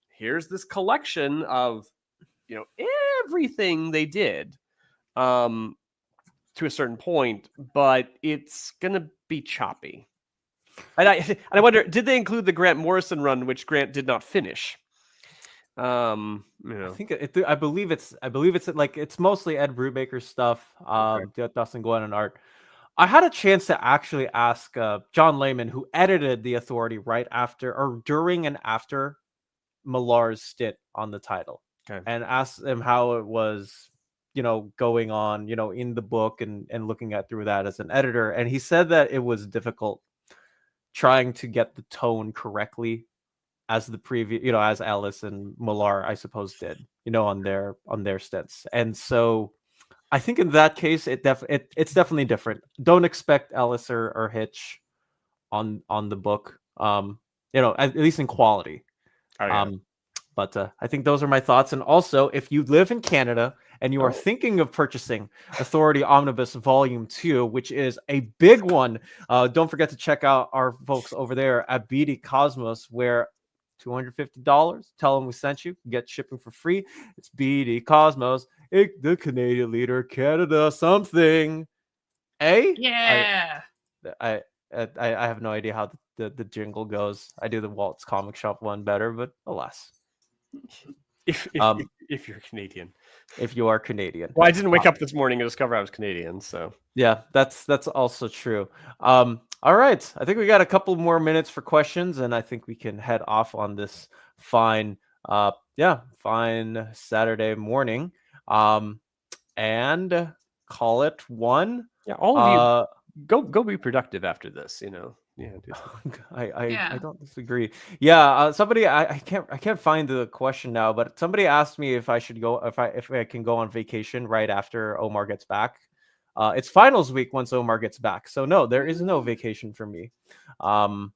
here's this collection of everything they did to a certain point, but it's gonna be choppy. And I wonder, did they include the Grant Morrison run, which Grant did not finish? I think I believe it's like it's mostly Ed Brubaker's stuff. Dustin Glenn and art. I had a chance to actually ask John Layman, who edited the Authority right after or during and after Millar's stint on the title, and asked him how it was, going on, in the book and looking at through that as an editor. And he said that it was difficult trying to get the tone correctly as the previous, as Ellis and Millar, I suppose, did, on their stints. And so I think in that case, it's definitely different. Don't expect Ellis or Hitch on the book, at least in quality. But I think those are my thoughts. And also, if you live in Canada and you are thinking of purchasing Authority Omnibus Volume 2, which is a big one, don't forget to check out our folks over there at BD Cosmos, where $250. Tell them we sent you. Get shipping for free. It's BD Cosmos, the Canadian leader, Canada something. Yeah. I have no idea how the jingle goes. I do the Walt's Comic Shop one better, but alas. If you're Canadian. If you are Canadian. Well, I didn't wake up this morning and discover I was Canadian, so. Yeah, that's also true. All right. I think we got a couple more minutes for questions, and I think we can head off on this fine Saturday morning. And call it one. Yeah, all of you go be productive after this, Yeah, I don't disagree. Yeah, somebody I can't find the question now, but somebody asked me if I should go if I can go on vacation right after Omar gets back. It's finals week once Omar gets back, so no, there is no vacation for me. No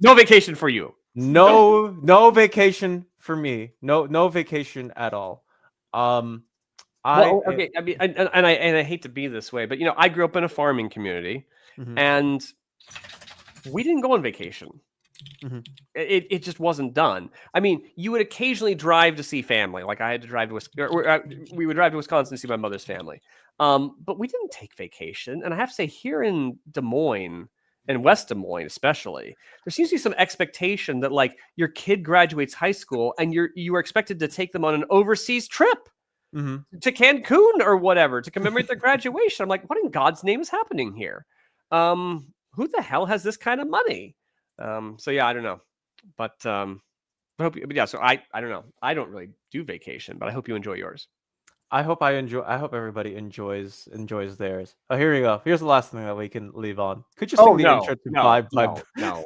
vacation for you. No vacation for me. No vacation at all. I mean, I hate to be this way, but I grew up in a farming community, and we didn't go on vacation. It just wasn't done. I mean, you would occasionally drive to see family. Like I had to drive to we would drive to Wisconsin to see my mother's family. But we didn't take vacation. And I have to say, here in Des Moines and West Des Moines, especially, there seems to be some expectation that like your kid graduates high school and you are expected to take them on an overseas trip. To Cancun or whatever to commemorate their graduation. I'm like, what in God's name is happening here? Who the hell has this kind of money? So yeah, I don't know, but I hope. So I don't know. I don't really do vacation, but I hope you enjoy yours. I hope everybody enjoys theirs. Oh, here we go. Here's the last thing that we can leave on. Could you sing the intro to Bye? No.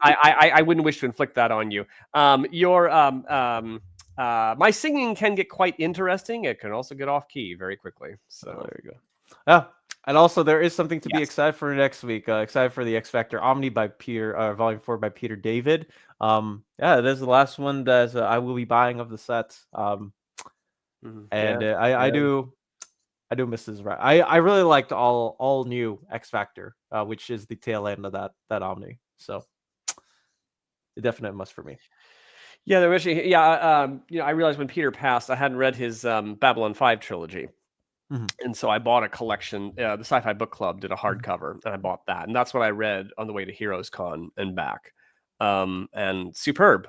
I wouldn't wish to inflict that on you. My singing can get quite interesting. It can also get off key very quickly. So there you go. Yeah. And also, there is something to be Yes. excited for next week. Excited for the X Factor Omni by Peter, Volume 4 by Peter David. Yeah, this is the last one that I will be buying of the set. And I do miss this. I really liked all new X Factor, which is the tail end of that Omni. So, a definite must for me. Yeah, there actually, yeah. I realized when Peter passed, I hadn't read his Babylon 5 trilogy. And so I bought a collection. The Sci-Fi Book Club did a hardcover, and I bought that. And that's what I read on the way to Heroes Con and back. And superb.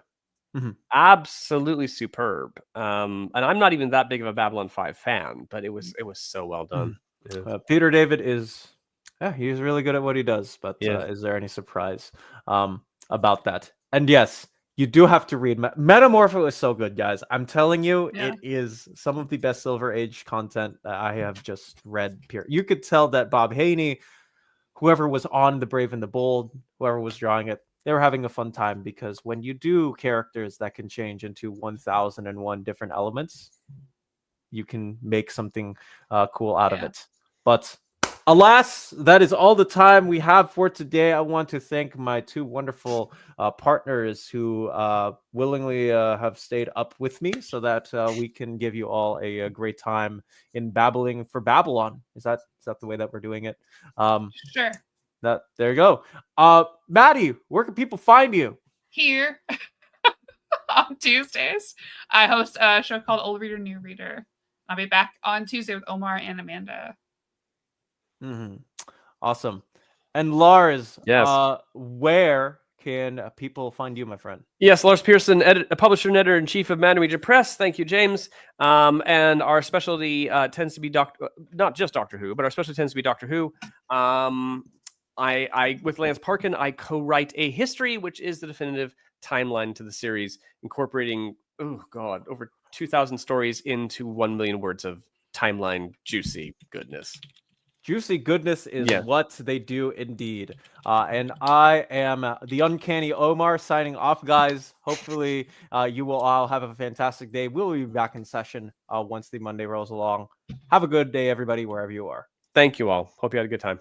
Absolutely superb. And I'm not even that big of a Babylon 5 fan, but it was so well done. Peter David is, he's really good at what he does. But is there any surprise about that? And yes, you do have to read Metamorpho is so good, guys. I'm telling you, it is some of the best Silver Age content that I have just read. You could tell that Bob Haney, whoever was on The Brave and the Bold, whoever was drawing it, they were having a fun time, because when you do characters that can change into 1001 different elements, you can make something cool out of it. But alas, that is all the time we have for today. I want to thank my two wonderful partners who willingly have stayed up with me so that we can give you all a great time in babbling for Babylon. Is that the way that we're doing it? Sure. There you go. Maddie, where can people find you? Here on Tuesdays, I host a show called Old Reader, New Reader. I'll be back on Tuesday with Omar and Amanda. Awesome. And Lars, yes. Where can people find you, my friend? Yes, Lars Pearson, publisher and editor-in-chief of Mad Norwegian Press. Thank you, James. And our specialty tends to be not just Doctor Who, but our specialty tends to be Doctor Who. I with Lance Parkin, I co-write a history, which is the definitive timeline to the series, incorporating over 2,000 stories into 1 million words of timeline juicy goodness. Juicy goodness is what they do indeed. And I am the Uncanny Omar signing off, guys. Hopefully you will all have a fantastic day. We'll be back in session once the Monday rolls along. Have a good day, everybody, wherever you are. Thank you all. Hope you had a good time.